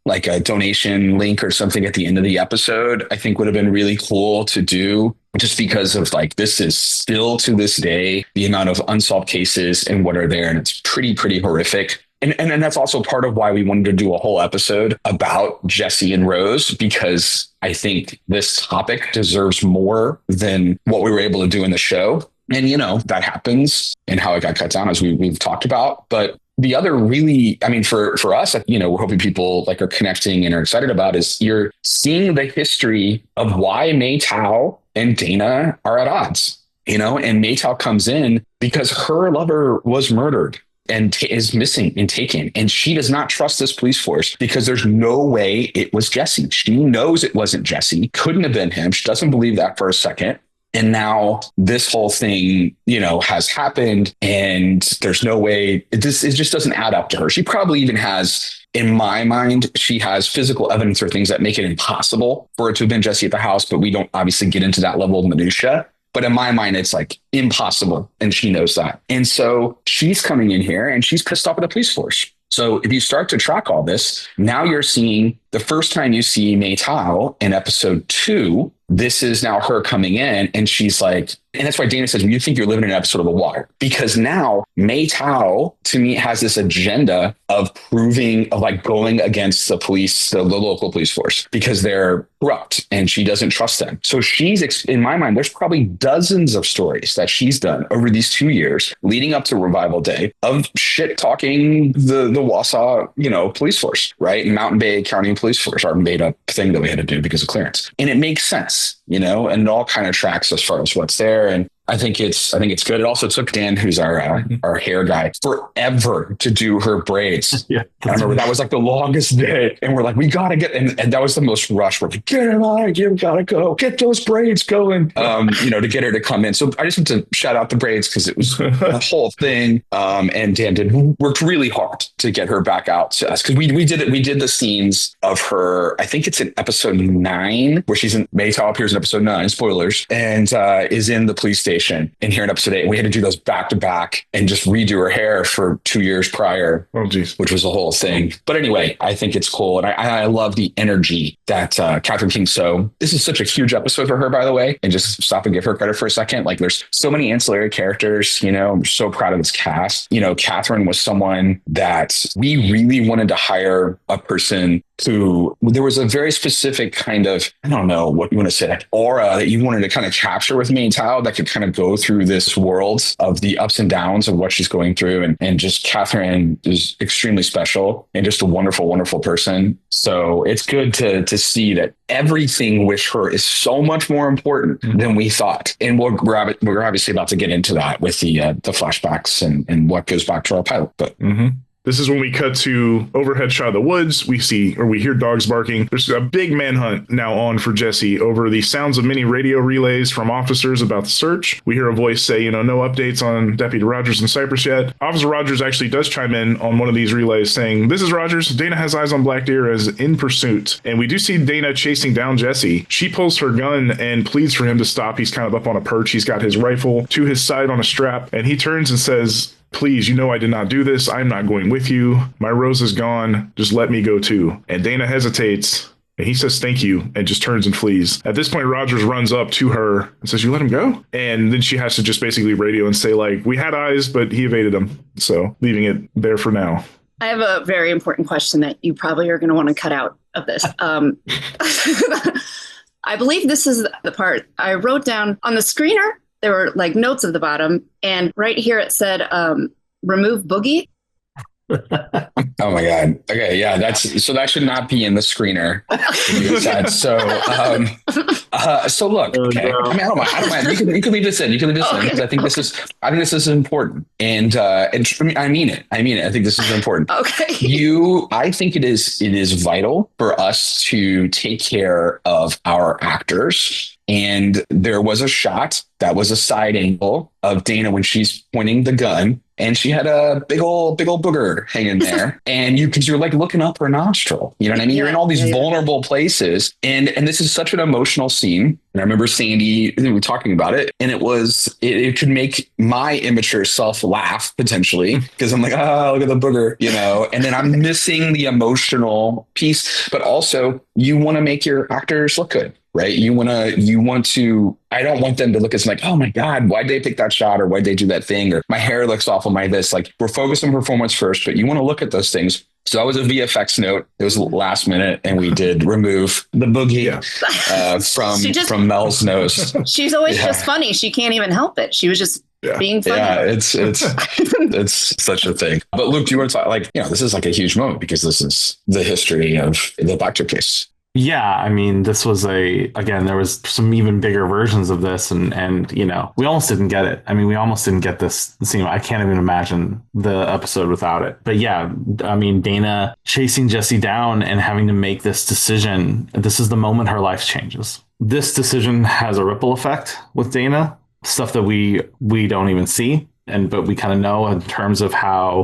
donation link or something at the end of the episode. I think would have been really cool to do, just because of like, this is still to this day, the amount of unsolved cases and what are there. And it's pretty horrific. And that's also part of why we wanted to do a whole episode about Jesse and Rose, because I think this topic deserves more than what we were able to do in the show. And, that happens and how it got cut down, as we've talked about. But the other really, for us, we're hoping people are connecting and are excited about is you're seeing the history of why May Tao and Dana are at odds, and May Tao comes in because her lover was murdered and is missing and taken. And she does not trust this police force because there's no way it was Jesse. She knows it wasn't Jesse. Couldn't have been him. She doesn't believe that for a second. And now this whole thing, has happened, and there's no way it just doesn't add up to her. She probably even has, in my mind, she has physical evidence or things that make it impossible for it to have been Jesse at the house, but we don't obviously get into that level of minutia. But in my mind, it's like impossible. And she knows that. And so she's coming in here and she's pissed off at the police force. So if you start to track all this, now you're seeing the first time you see May Tao in episode 2, this is now her coming in and she's like, and that's why Dana says, you think you're living in an episode of The Wire, because now May Tao to me has this agenda of going against the police, the local police force, because they're corrupt and she doesn't trust them. So she's, in my mind, there's probably dozens of stories that she's done over these 2 years leading up to Revival Day of shit talking the Wausau, police force, right? Mountain Bay County Police Force, our made up thing that we had to do because of clearance. And it makes sense, and it all kind of tracks as far as what's there. And I think it's good. It also took Dan, who's our hair guy, forever to do her braids. Yeah, I remember that was like the longest day, and we're like, we gotta get, and that was the most rush. We're like, get it on, you gotta go, get those braids going, to get her to come in. So I just want to shout out the braids because it was the whole thing. And Dan worked really hard to get her back out to us because we did it. We did the scenes of her. I think it's in episode 9 where May Tao appears in episode 9. Spoilers, and is in the police station. And here in episode 8, we had to do those back to back and just redo her hair for 2 years prior. Oh, geez. Which was the whole thing. But anyway, I think it's cool. And I love the energy that Katharine King. So this is such a huge episode for her, by the way, and just stop and give her credit for a second. Like there's so many ancillary characters, I'm so proud of this cast. Katharine was someone that we really wanted to hire a person who there was a very specific kind of, I don't know what you want to say, like aura that you wanted to kind of capture with May Tao that could kind of go through this world of the ups and downs of what she's going through. And just Katharine is extremely special and just a wonderful, wonderful person. So it's good to see that everything with her is so much more important than we thought. And we're obviously about to get into that with the flashbacks and what goes back to our pilot. But This is when we cut to overhead shot of the woods. We hear dogs barking. There's a big manhunt now on for Jesse over the sounds of many radio relays from officers about the search. We hear a voice say, no updates on Deputy Rogers in Cyprus yet. Officer Rogers actually does chime in on one of these relays saying, "This is Rogers. Dana has eyes on Blackdeer as in pursuit." And we do see Dana chasing down Jesse. She pulls her gun and pleads for him to stop. He's kind of up on a perch. He's got his rifle to his side on a strap, and he turns and says, "Please, I did not do this. I'm not going with you. My Rose is gone. Just let me go too." And Dana hesitates, and he says, "Thank you," and just turns and flees. At this point, Rogers runs up to her and says, "You let him go?" And then she has to just basically radio and say, like, we had eyes, but he evaded them. So leaving it there for now. I have a very important question that you probably are going to want to cut out of this. I believe this is the part I wrote down on the screener. There were like notes at the bottom, and right here it said, remove Boogie. Oh my God. Okay. Yeah. So that should not be in the screener. So look, okay. I mean, I don't mind. You can leave this in. Because I think this is important. And I mean it. I think this is important. Okay. I think it is vital for us to take care of our actors. And there was a shot that was a side angle of Dana when she's pointing the gun, and she had a big old booger hanging there. And because you're like looking up her nostril, you know what I mean? You're in all these vulnerable places. And this is such an emotional scene. And I remember Sandy, we were talking about it, and it could make my immature self laugh potentially, because I'm like, oh, look at the booger, and then I'm missing the emotional piece, but also you want to make your actors look good. Right. You want to, I don't want them to look at something like, oh my God, why'd they pick that shot? Or why'd they do that thing? Or my hair looks awful. Like, we're focused on performance first, but you want to look at those things. So that was a VFX note. It was last minute, and we did remove the boogie from Mel's nose. She's always just funny. She can't even help it. She was just being funny. Yeah, it's such a thing. But Luke, do you want to talk, this is like a huge moment because this is the history of the Blackdeer case. Yeah, this was there was some even bigger versions of this, and we almost didn't get it. We almost didn't get this scene. I can't even imagine the episode without it. But yeah, Dana chasing Jesse down and having to make this decision. This is the moment her life changes. This decision has a ripple effect with Dana, stuff that we don't even see. But we kind of know in terms of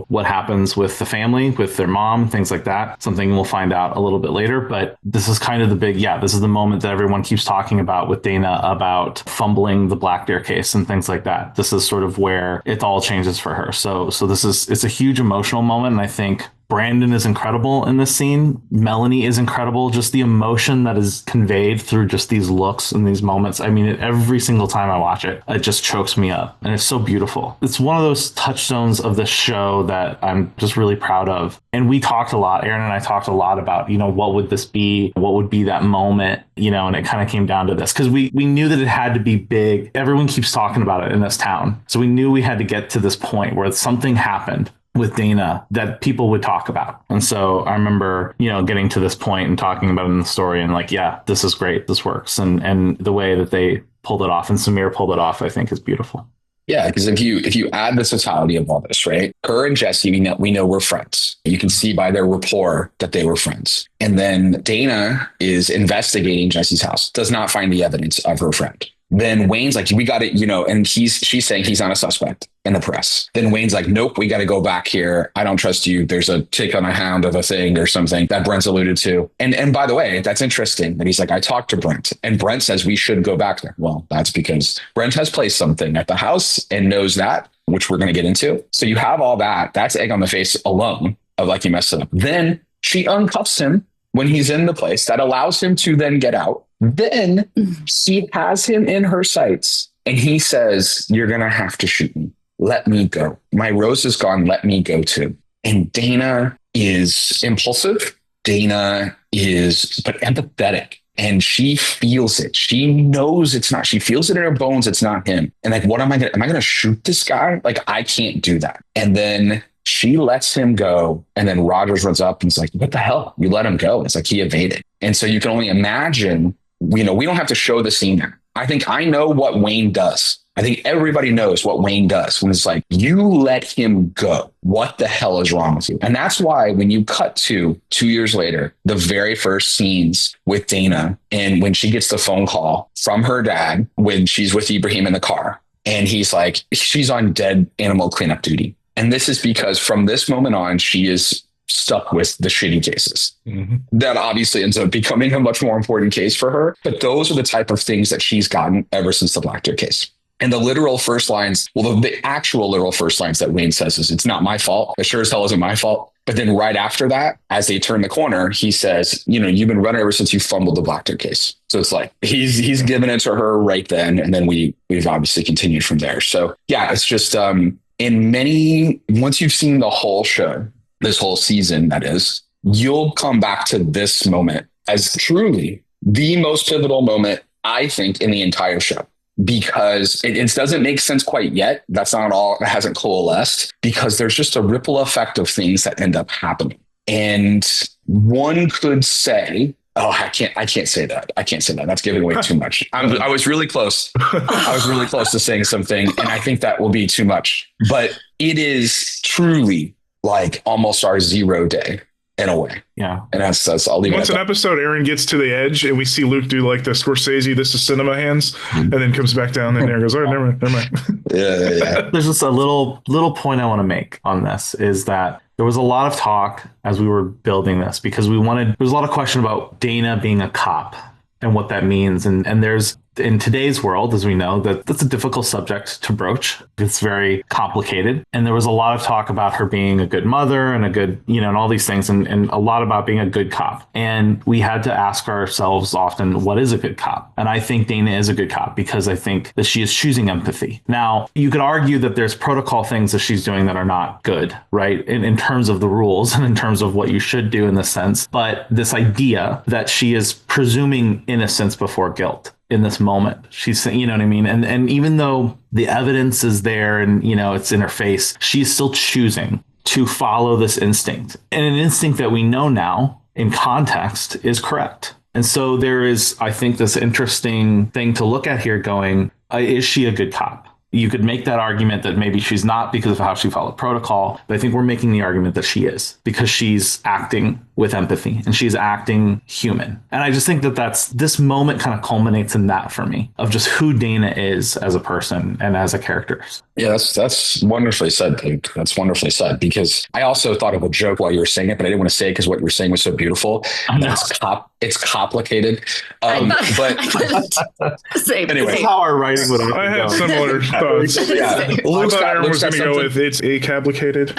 what happens with the family, with their mom, things like that. Something we'll find out a little bit later. But this is kind of this is the moment that everyone keeps talking about with Dana about fumbling the Blackdeer case and things like that. This is sort of where it all changes for her. So it's a huge emotional moment. And I think Brandon is incredible in this scene. Melanie is incredible. Just the emotion that is conveyed through just these looks and these moments. Every single time I watch it, it just chokes me up. And it's so beautiful. It's one of those touchstones of the show that I'm just really proud of. And we talked a lot, Aaron and I talked a lot about, what would this be? What would be that moment? And it kind of came down to this because we knew that it had to be big. Everyone keeps talking about it in this town. So we knew we had to get to this point where something happened with Dana that people would talk about. And so I remember, getting to this point and talking about it in the story and this is great. This works. And the way that they pulled it off, and Samir pulled it off, I think is beautiful. Yeah, because if you add the totality of all this, right? Her and Jesse, we know were friends. You can see by their rapport that they were friends. And then Dana is investigating Jesse's house, does not find the evidence of her friend. Then Wayne's like, we got it, and she's saying he's not a suspect in the press. Then Wayne's like, nope, we got to go back here. I don't trust you. There's a tick on a hound of a thing or something that Brent's alluded to. And by the way, that's interesting that he's like, I talked to Brent and Brent says we should go back there. Well, that's because Brent has placed something at the house and knows that, which we're going to get into. So you have all that. That's egg on the face alone of like, you messed it up. Then she uncuffs him when he's in the place. That allows him to then get out. Then she has him in her sights and he says, you're going to have to shoot me. Let me go. My Rose is gone. Let me go too. And Dana is impulsive. Dana is but empathetic. And she feels it. She knows it's not. She feels it in her bones. It's not him. And like, what am I going to shoot this guy? Like, I can't do that. And then she lets him go. And then Rogers runs up and is like, what the hell? You let him go. It's like he evaded. And so you can only imagine, we don't have to show the scene there. I think I know what Wayne does. I think everybody knows what Wayne does when it's like, you let him go. What the hell is wrong with you? And that's why when you cut to 2 years later, the very first scenes with Dana, and when she gets the phone call from her dad, when she's with Ibrahim in the car, and he's like, she's on dead animal cleanup duty. And this is because from this moment on, she is stuck with the shitty cases. Mm-hmm. That obviously ends up becoming a much more important case for her. But those are the type of things that she's gotten ever since the Blackdeer case. And the literal first lines, well, the actual literal first lines that Wayne says is, it's not my fault. It sure as hell isn't my fault. But then right after that, as they turn the corner, he says, you've been running ever since you fumbled the Blackdeer case. So it's like, he's given it to her right then. And then we've obviously continued from there. So yeah, it's just, once you've seen the whole show, this whole season, that is, you'll come back to this moment as truly the most pivotal moment, I think, in the entire show. Because it doesn't make sense quite yet. That's not all. It hasn't coalesced because there's just a ripple effect of things that end up happening. And one could say, oh, I can't say that. I can't say that. That's giving away too much. I was really close. I was really close to saying something. And I think that will be too much. But it is truly like almost our 0 day. In a way. Yeah. And that's I'll leave Once it an episode, Aaron gets to the edge and we see Luke do like the Scorsese, this is cinema hands, and then comes back down and Aaron goes, all right, never mind. Yeah. There's just a little point I want to make on this is that there was a lot of talk as we were building this because there was a lot of question about Dana being a cop and what that means. And there's, in today's world, as we know, that's a difficult subject to broach. It's very complicated. And there was a lot of talk about her being a good mother and a good, and all these things, and a lot about being a good cop. And we had to ask ourselves often, what is a good cop? And I think Dana is a good cop because I think that she is choosing empathy. Now, you could argue that there's protocol things that she's doing that are not good, right? In terms of the rules and in terms of what you should do in this sense. But this idea that she is presuming innocence before guilt in this moment, she's saying, you know what I mean? And even though the evidence is there and, it's in her face, she's still choosing to follow this instinct, and an instinct that we know now in context is correct. And so there is, I think, this interesting thing to look at here going, is she a good cop? You could make that argument that maybe she's not because of how she followed protocol, but I think we're making the argument that she is because she's acting with empathy and she's acting human. And I just think that this moment kind of culminates in that for me of just who Dana is as a person and as a character. Yeah, that's wonderfully said, Luke. That's wonderfully said, because I also thought of a joke while you were saying it, but I didn't want to say it because what you were saying was so beautiful. It's complicated. But same. Anyway, this is how our writing would I had similar thoughts. Yeah, I thought Aaron was going to go with it's acomplicated.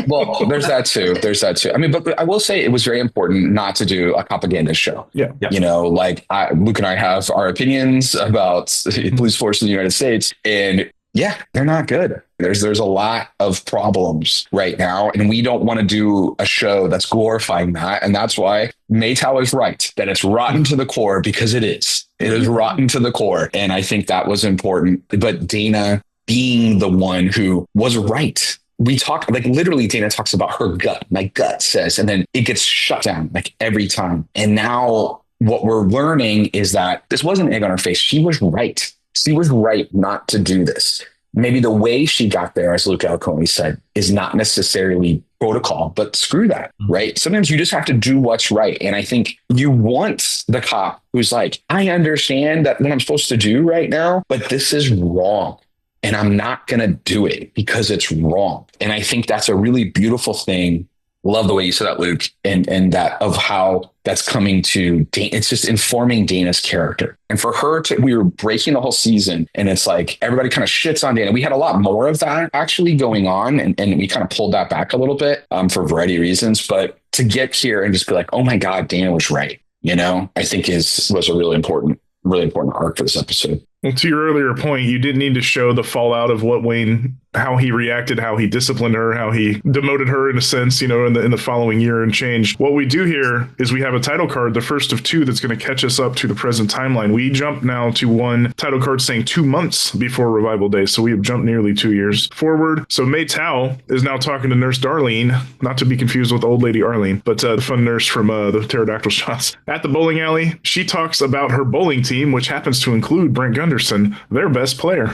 Well, there's that too. I mean, but I will say it was very important not to do a propaganda show. Yeah. Luke and I have our opinions about the police force in the United States, and yeah, they're not good. There's a lot of problems right now, and we don't want to do a show that's glorifying that. And that's why May Tao is right, that it's rotten to the core, because it is. It is rotten to the core. And I think that was important. But Dana being the one who was right. We talk, like, literally Dana talks about her gut. My gut says, and then it gets shut down like every time. And now what we're learning is that this wasn't egg on her face. She was right. She was right not to do this. Maybe the way she got there, as Luke Alcone said, is not necessarily protocol, but screw that, right? Sometimes you just have to do what's right. And I think you want the cop who's like, I understand that what I'm supposed to do right now, but this is wrong. And I'm not going to do it because it's wrong. And I think that's a really beautiful thing. Love the way you said that, Luke, and that of how that's coming to Dana. It's just informing Dana's character. And for her to, we were breaking the whole season and it's like everybody kind of shits on Dana. We had a lot more of that actually going on. And we kind of pulled that back a little bit for a variety of reasons. But to get here and just be like, oh my God, Dana was right. I think was a really important arc for this episode. Well, to your earlier point, you didn't need to show the fallout of what Wayne, how he reacted, how he disciplined her, how he demoted her in a sense, in the following year and change. What we do here is we have a title card, the first of two that's going to catch us up to the present timeline. We jump now to one title card saying 2 months before Revival Day. So we have jumped nearly 2 years forward. So May Tao is now talking to Nurse Darlene, not to be confused with Old Lady Arlene, but the fun nurse from the Pterodactyl Shots. At the bowling alley, she talks about her bowling team, which happens to include Brent Gunderson, their best player.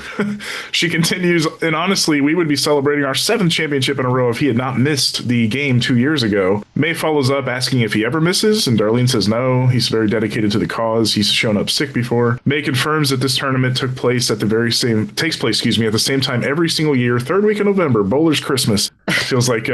She continues, and honestly, we would be celebrating our 7th championship in a row if he had not missed the game 2 years ago. May follows up asking if he ever misses, and Darlene says no, he's very dedicated to the cause. He's shown up sick before. May confirms that this tournament takes place at the same time every single year, 3rd week of November, Bowler's Christmas. Feels like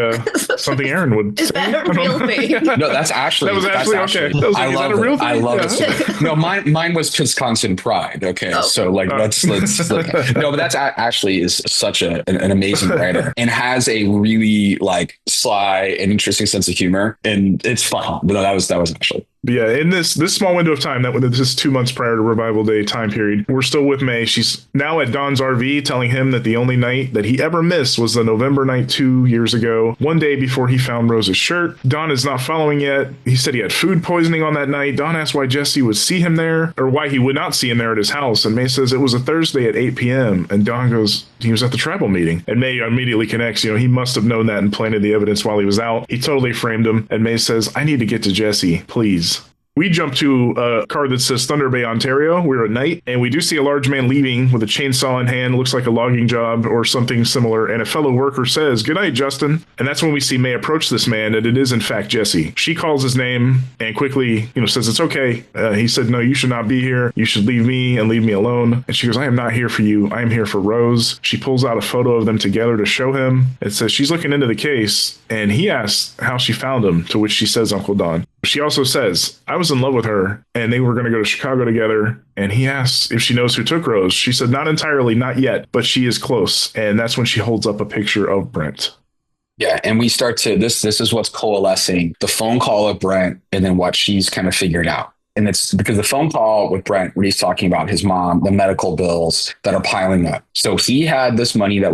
something Aaron would say. Is that a real thing? No, that's actually okay. I love it. No, mine was Wisconsin Pride. Okay, so let's no, but that's actually is such an amazing writer and has a really sly and interesting sense of humor, and it's fun. But that was actually. But yeah, in this small window of time, this is 2 months prior to Revival Day time period, we're still with May. She's now at Don's RV telling him that the only night that he ever missed was the November night 2 years ago, one day before he found Rose's shirt. Don is not following yet. He said he had food poisoning on that night. Don asked why Jesse would see him there, or why he would not see him there at his house. And May says it was a Thursday at 8 p.m. And Don goes, he was at the tribal meeting. And May immediately connects, he must have known that and planted the evidence while he was out. He totally framed him. And May says, I need to get to Jesse, please. We jump to a card that says Thunder Bay, Ontario. We're at night, and we do see a large man leaving with a chainsaw in hand. Looks like a logging job or something similar. And a fellow worker says, "Good night, Justin." And that's when we see May approach this man, and it is in fact Jesse. She calls his name and quickly, says it's okay. He said, "No, you should not be here. You should leave me and leave me alone." And she goes, "I am not here for you. I am here for Rose." She pulls out a photo of them together to show him. It says she's looking into the case, and he asks how she found him, to which she says Uncle Don. She also says, "I was in love with her and they were going to go to Chicago together." And he asks if she knows who took Rose. She said, "Not entirely, not yet, but she is close." And that's when she holds up a picture of Brent. Yeah. And we start to, this is what's coalescing, the phone call of Brent and then what she's kind of figured out. And it's because the phone call with Brent, when he's talking about his mom, the medical bills that are piling up. So he had this money that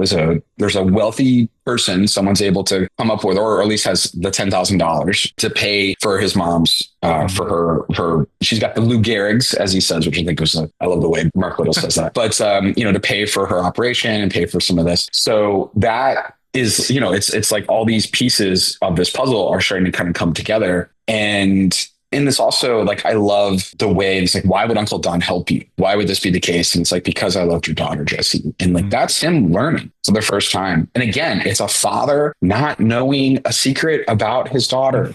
there's a wealthy person, someone's able to come up with, or at least has the $10,000 to pay for his mom's, for her, she's got the Lou Gehrig's, as he says, which I think was, I love the way Mark Little says that, but, to pay for her operation and pay for some of this. So that is, it's like all these pieces of this puzzle are starting to kind of come together. And this also, I love the way it's why would Uncle Don help you? Why would this be the case? And it's because I loved your daughter, Jesse. And that's him learning for the first time. And again, it's a father not knowing a secret about his daughter,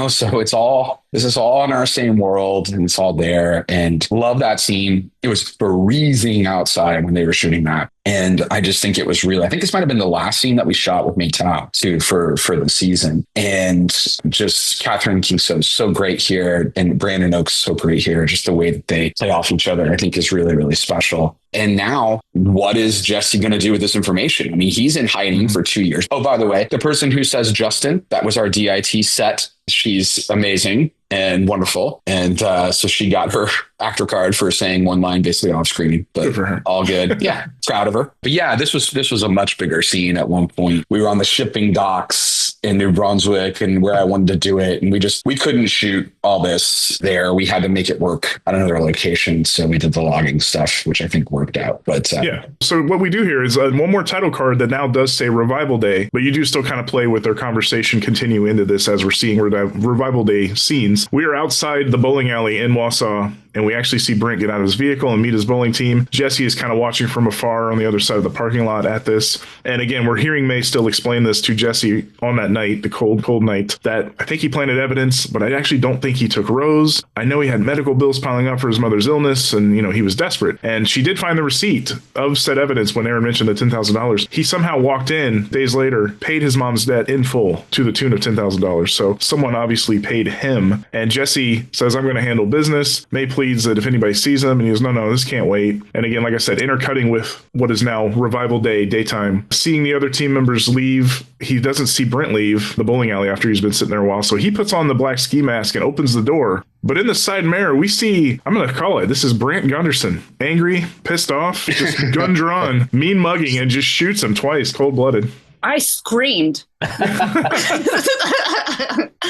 so this is all in our same world and it's all there. And love that scene. It was freezing outside when they were shooting that. And I just think it was really, I think this might've been the last scene that we shot with May Tao too for the season. And just Katharine King's so great here. And Brandon Oak's so great here. Just the way that they play off each other, I think is really, really special. And now what is Jesse going to do with this information? I mean, he's in hiding for 2 years. Oh, by the way, the person who says Justin, that was our DIT set. She's amazing and wonderful. And so she got her actor card for saying one line basically off screen, but all good. Yeah. Proud of her. But yeah, this was a much bigger scene at one point. We were on the shipping docks in New Brunswick and where I wanted to do it. And we couldn't shoot all this there. We had to make it work at another location. So we did the logging stuff, which I think worked out. But yeah. So what we do here is one more title card that now does say Revival Day, but you do still kind of play with their conversation, continue into this as we're seeing Revival Day scenes. We are outside the bowling alley in Wausau, and we actually see Brent get out of his vehicle and meet his bowling team. Jesse is kind of watching from afar on the other side of the parking lot at this. And again, we're hearing May still explain this to Jesse on that night, the cold, cold night, that I think he planted evidence, but I actually don't think he took Rose. I know he had medical bills piling up for his mother's illness, and, he was desperate. And she did find the receipt of said evidence when Aaron mentioned the $10,000. He somehow walked in days later, paid his mom's debt in full to the tune of $10,000. So someone obviously paid him. And Jesse says, I'm going to handle business. May pleads that if anybody sees him, and he goes, no, this can't wait. And again, like I said, intercutting with what is now Revival Day, daytime. Seeing the other team members leave, he doesn't see Brent leave the bowling alley after he's been sitting there a while. So he puts on the black ski mask and opens the door. But in the side mirror, we see, I'm going to call it, this is Brant Gunderson. Angry, pissed off, just gun drawn, mean mugging, and just shoots him twice, cold-blooded. I screamed.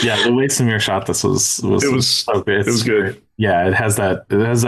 Yeah, the way Samir shot this was so good. It was good. Yeah, it has that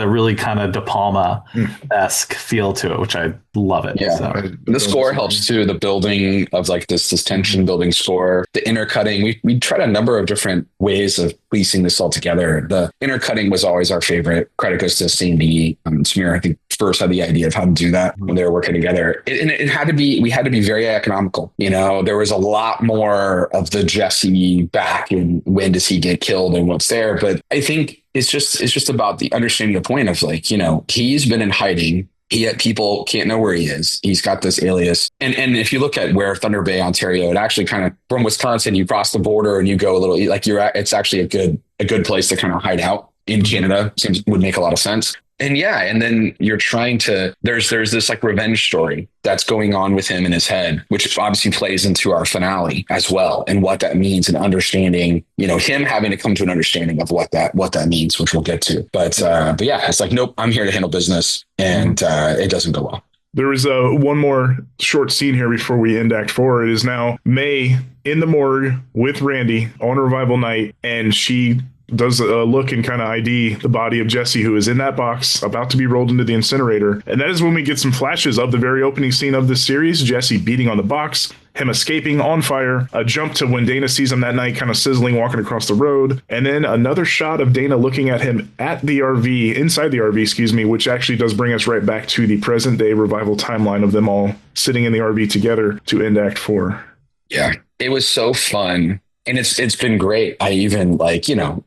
really kind of De Palma-esque feel to it, which I love it. Yeah, so. The score helps too. The building of like this tension building score, the intercutting. We tried a number of different ways of piecing this all together. The intercutting was always our favorite. Credit goes to C&D. Samir, I think, first had the idea of how to do that when they were working together. It had to be, we had to be very economical. There was a lot more of the Jesse back and when does he get killed and what's there. But I think it's just about the understanding the point of like, he's been in hiding. Yet people can't know where he is. He's got this alias. And if you look at where Thunder Bay, Ontario, it actually kind of from Wisconsin, you cross the border and you go a little like it's actually a good place to kind of hide out in Canada. Would make a lot of sense. And yeah, and then you're trying to, there's this like revenge story that's going on with him in his head, which obviously plays into our finale as well. And what that means and understanding, him having to come to an understanding of what that means, which we'll get to. But yeah, it's like, nope, I'm here to handle business. And it doesn't go well. There is one more short scene here before we end Act 4. It is now May in the morgue with Randy on Revival Night, and she does a look and kind of ID the body of Jesse, who is in that box about to be rolled into the incinerator. And that is when we get some flashes of the very opening scene of this series, Jesse beating on the box, him escaping on fire, a jump to when Dana sees him that night kind of sizzling walking across the road, and then another shot of Dana looking at him at the RV, inside the RV, which actually does bring us right back to the present day Revival timeline of them all sitting in the RV together to end Act 4. Yeah, it was so fun. And it's been great. I even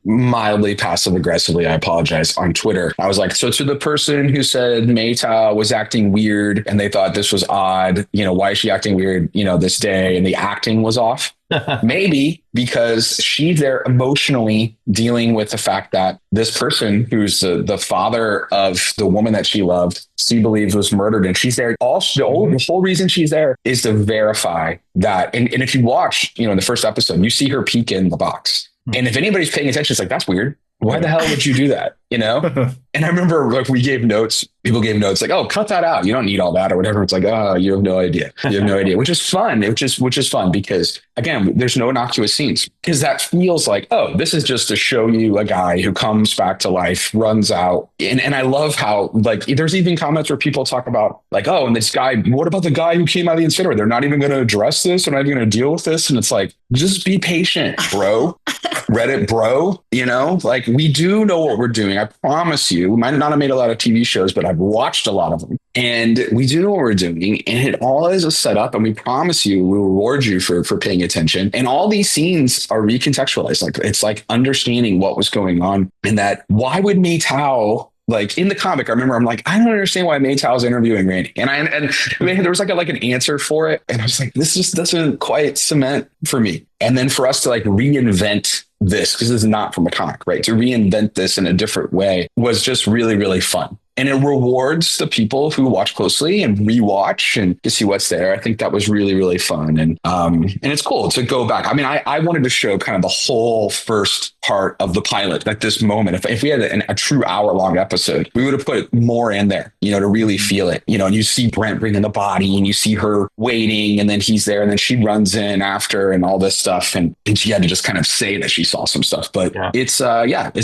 mildly passive aggressively, I apologize, on Twitter. I was like, so to the person who said May Tao was acting weird and they thought this was odd, why is she acting weird, this day, and the acting was off? Maybe because she's there emotionally dealing with the fact that this person who's the father of the woman that she loved, she believes was murdered, and she's there. The whole reason she's there is to verify that. And if you watch, in the first episode, you see her peek in the box. And if anybody's paying attention, it's like, that's weird. Why the hell would you do that? And I remember like people gave notes like, oh, cut that out. You don't need all that or whatever. It's like, oh, you have no idea. Which is fun. Which is fun because again, there's no innocuous scenes because that feels like, oh, this is just to show you a guy who comes back to life, runs out. And I love how like, there's even comments where people talk about like, oh, and this guy, what about the guy who came out of the incinerator? They're not even going to address this. They're not even going to deal with this. And it's like, just be patient, bro. Reddit, bro, like we do know what we're doing. I promise you, we might not have made a lot of TV shows, but I've watched a lot of them and we do know what we're doing. And it all is a setup. And we promise you, we reward you for paying attention. And all these scenes are recontextualized. Like it's like understanding what was going on and that why would May Tao, like in the comic, I remember I'm like, I don't understand why May Tao is interviewing Randy. And there was like an answer for it. And I was like, this just doesn't quite cement for me. And then for us to like reinvent this, because this is not from a comic, right? To reinvent this in a different way was just really, really fun. And it rewards the people who watch closely and rewatch and to see what's there. I think that was really, really fun. And it's cool to go back. I mean, I wanted to show kind of the whole first part of the pilot at this moment. If we had a true hour-long episode, we would have put more in there, to really feel it, and you see Brent bringing the body and you see her waiting and then he's there and then she runs in after and all this stuff. And she had to just kind of say that she saw some stuff, but it's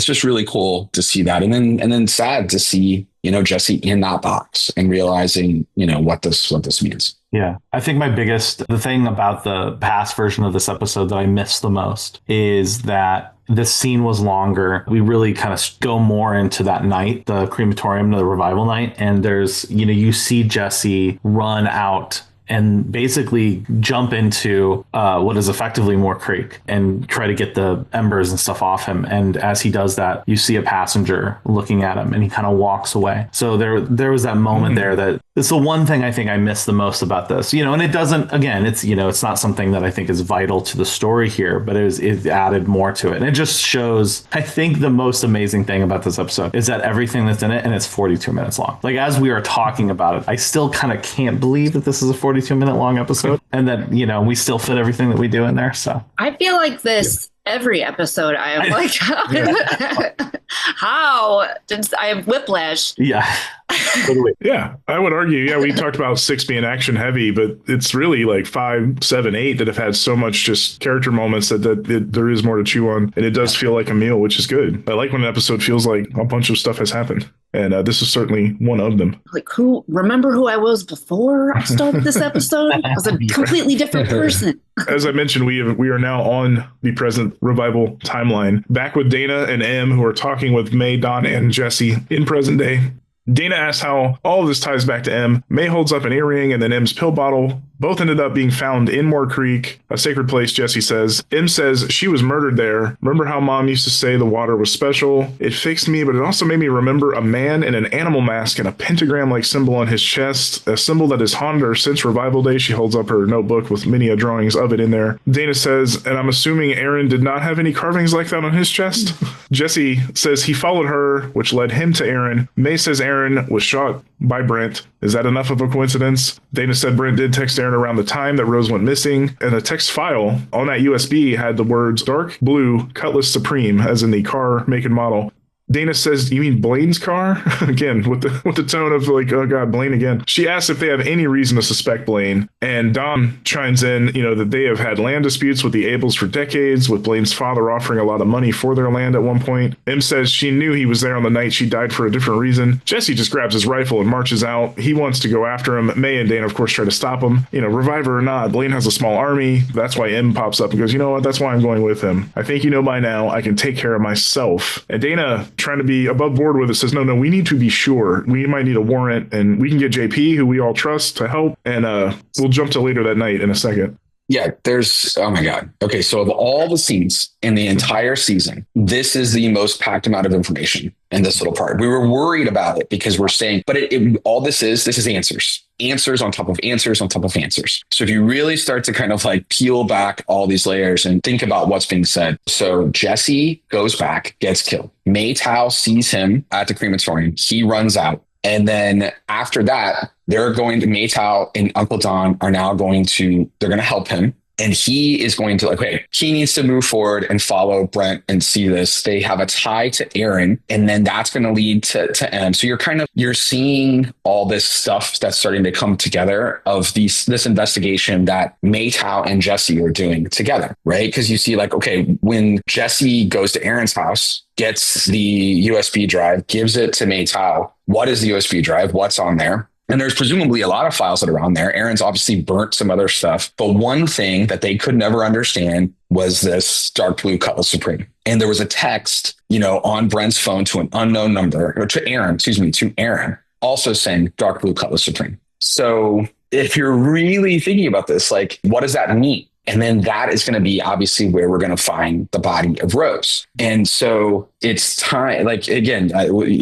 just really cool to see that. And then sad to see, Jesse in that box and realizing, what this means. Yeah. I think the thing about the past version of this episode that I missed the most is that this scene was longer. We really kind of go more into that night, the crematorium, the revival night. And there's, you see Jesse run out and basically jump into what is effectively Moore Creek and try to get the embers and stuff off him. And as he does that, you see a passenger looking at him and he kind of walks away. So there was that moment there that it's the one thing I think I miss the most about this, and it doesn't, again, it's, it's not something that I think is vital to the story here, but it added more to it. And it just shows, I think the most amazing thing about this episode is that everything that's in it, and it's 42 minutes long. Like, as we are talking about it, I still kind of can't believe that this is a 42-minute long episode and that, we still fit everything that we do in there. So I feel like this every episode. I am like, how did I have whiplash? Yeah. Yeah, I would argue. Yeah, we talked about 6 being action heavy, but it's really like 5, 7, 8 that have had so much just character moments that there is more to chew on, and it does feel like a meal, which is good. I like when an episode feels like a bunch of stuff has happened, and this is certainly one of them. Like, remember who I was before I started this episode? I was a completely different person. As I mentioned, we are now on the present revival timeline, back with Dana and Em, who are talking with May, Don, and Jesse in present day. Dana asks how all of this ties back to Em. May holds up an earring and then Em's pill bottle. Both ended up being found in Moore Creek, a sacred place, Jesse says. Em says she was murdered there. Remember how Mom used to say the water was special? It fixed me, but it also made me remember a man in an animal mask and a pentagram-like symbol on his chest, a symbol that has haunted her since Revival Day. She holds up her notebook with many drawings of it in there. Dana says, and I'm assuming Aaron did not have any carvings like that on his chest? Jesse says he followed her, which led him to Aaron. May says Aaron was shot by Brent. Is that enough of a coincidence? Dana said Brent did text Aaron around the time that Rose went missing, and the text file on that USB had the words dark blue Cutlass Supreme, as in the car make and model. Dana says, you mean Blaine's car? Again, with the tone of like, oh God, Blaine again. She asks if they have any reason to suspect Blaine. And Dom chimes in, that they have had land disputes with the Abels for decades, with Blaine's father offering a lot of money for their land at one point. Em says she knew he was there on the night she died for a different reason. Jesse just grabs his rifle and marches out. He wants to go after him. May and Dana, of course, try to stop him. Reviver or not, Blaine has a small army. That's why Em pops up and goes, you know what? That's why I'm going with him. I think by now I can take care of myself. And Dana, trying to be above board with it, says, no, we need to be sure. We might need a warrant, and we can get JP, who we all trust, to help. And we'll jump to later that night in a second. Yeah, oh my God. Okay, so of all the scenes in the entire season, this is the most packed amount of information in this little part. We were worried about it because we're saying, but all this is answers. Answers on top of answers on top of answers. So if you really start to kind of like peel back all these layers and think about what's being said. So Jesse goes back, gets killed. May Tao sees him at the crematorium. He runs out. And then after that, May Tao and Uncle Don are now they're going to help him. And he is going to he needs to move forward and follow Brent and see this. They have a tie to Aaron, and then that's going to lead to Em. So you're seeing all this stuff that's starting to come together of this investigation that May Tao and Jesse are doing together, right? Because you see when Jesse goes to Aaron's house, gets the USB drive, gives it to May Tao. What is the USB drive? What's on there? And there's presumably a lot of files that are on there. Aaron's obviously burnt some other stuff. But one thing that they could never understand was this dark blue Cutlass Supreme. And there was a text, on Brent's phone to an unknown number, or to Aaron, also saying dark blue Cutlass Supreme. So if you're really thinking about this, what does that mean? And then that is going to be obviously where we're going to find the body of Rose. And so it's time, again,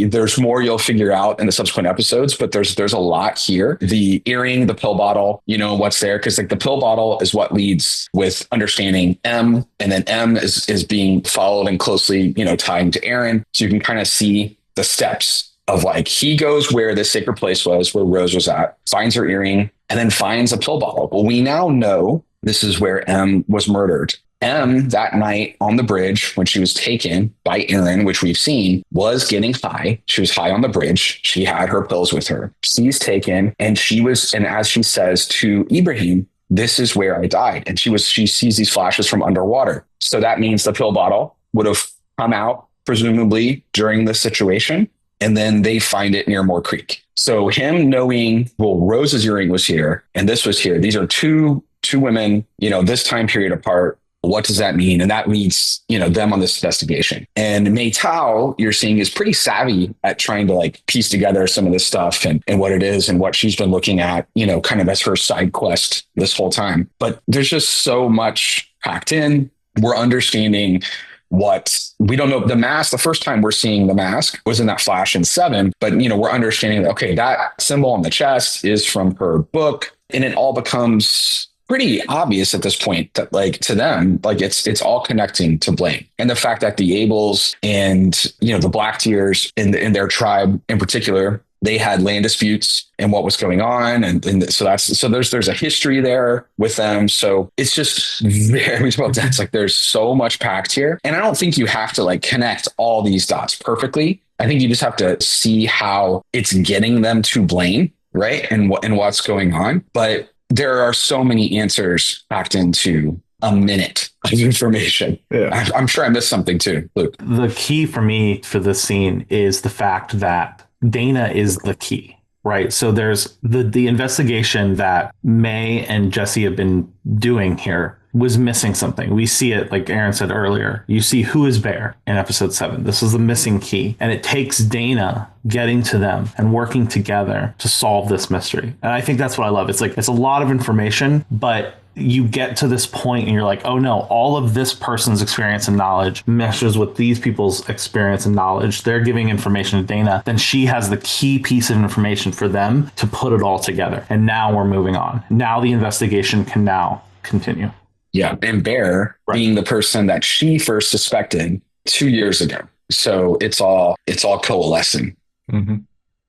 there's more you'll figure out in the subsequent episodes, but there's a lot here. The earring, the pill bottle, what's there. Cause the pill bottle is what leads with understanding Em. And then Em is being followed and closely, tied to Aaron. So you can kind of see the steps of like, he goes where the sacred place was, where Rose was at, finds her earring, and then finds a pill bottle. Well, we now know this is where M was murdered. M, that night on the bridge, when she was taken by Aaron, which we've seen, was getting high. She was high on the bridge. She had her pills with her. She's taken, and as she says to Ibrahim, this is where I died. And she sees these flashes from underwater. So that means the pill bottle would have come out, presumably during this situation. And then they find it near Moore Creek. So him knowing, well, Rose's earring was here and this was here. These are two women, this time period apart. What does that mean? And that leads, them on this investigation. And May Tao, you're seeing, is pretty savvy at trying to like piece together some of this stuff and what it is and what she's been looking at, kind of as her side quest this whole time. But there's just so much packed in. We're understanding what we don't know. The mask, the first time we're seeing the mask was in that flash in 7, but we're understanding that, okay, that symbol on the chest is from her book. And it all becomes pretty obvious at this point that like to them, like it's all connecting to Blaine. And the fact that the Abels and, the Blackdeers in their tribe in particular, they had land disputes and what was going on. And so there's a history there with them. So it's just very well dense. Like there's so much packed here. And I don't think you have to like connect all these dots perfectly. I think you just have to see how it's getting them to Blaine, right? And what's going on. But there are so many answers packed into a minute of information. Yeah. I'm sure I missed something too, Luke. The key for me for this scene is the fact that Dana is the key, right? So there's the investigation that May and Jesse have been doing here was missing something. We see it, like Aaron said earlier, you see who is Bear in episode 7. This is the missing key. And it takes Dana getting to them and working together to solve this mystery. And I think that's what I love. It's like, it's a lot of information, but you get to this point and you're like, oh no, all of this person's experience and knowledge meshes with these people's experience and knowledge. They're giving information to Dana. Then she has the key piece of information for them to put it all together. And now we're moving on. Now the investigation can now continue. Yeah. And Bear being the person that she first suspected 2 years ago. So it's all coalescing. Mm-hmm.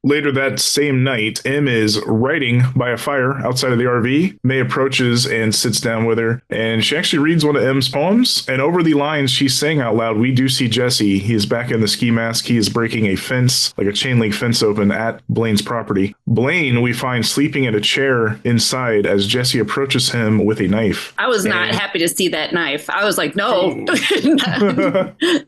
Later that same night, M is writing by a fire outside of the RV. May approaches and sits down with her, and she actually reads one of M's poems. And over the lines she's saying out loud, we do see Jesse. He is back in the ski mask. He is breaking a fence, like a chain link fence open at Blaine's property. Blaine, we find sleeping in a chair inside as Jesse approaches him with a knife. I was not happy to see that knife. I was like, no,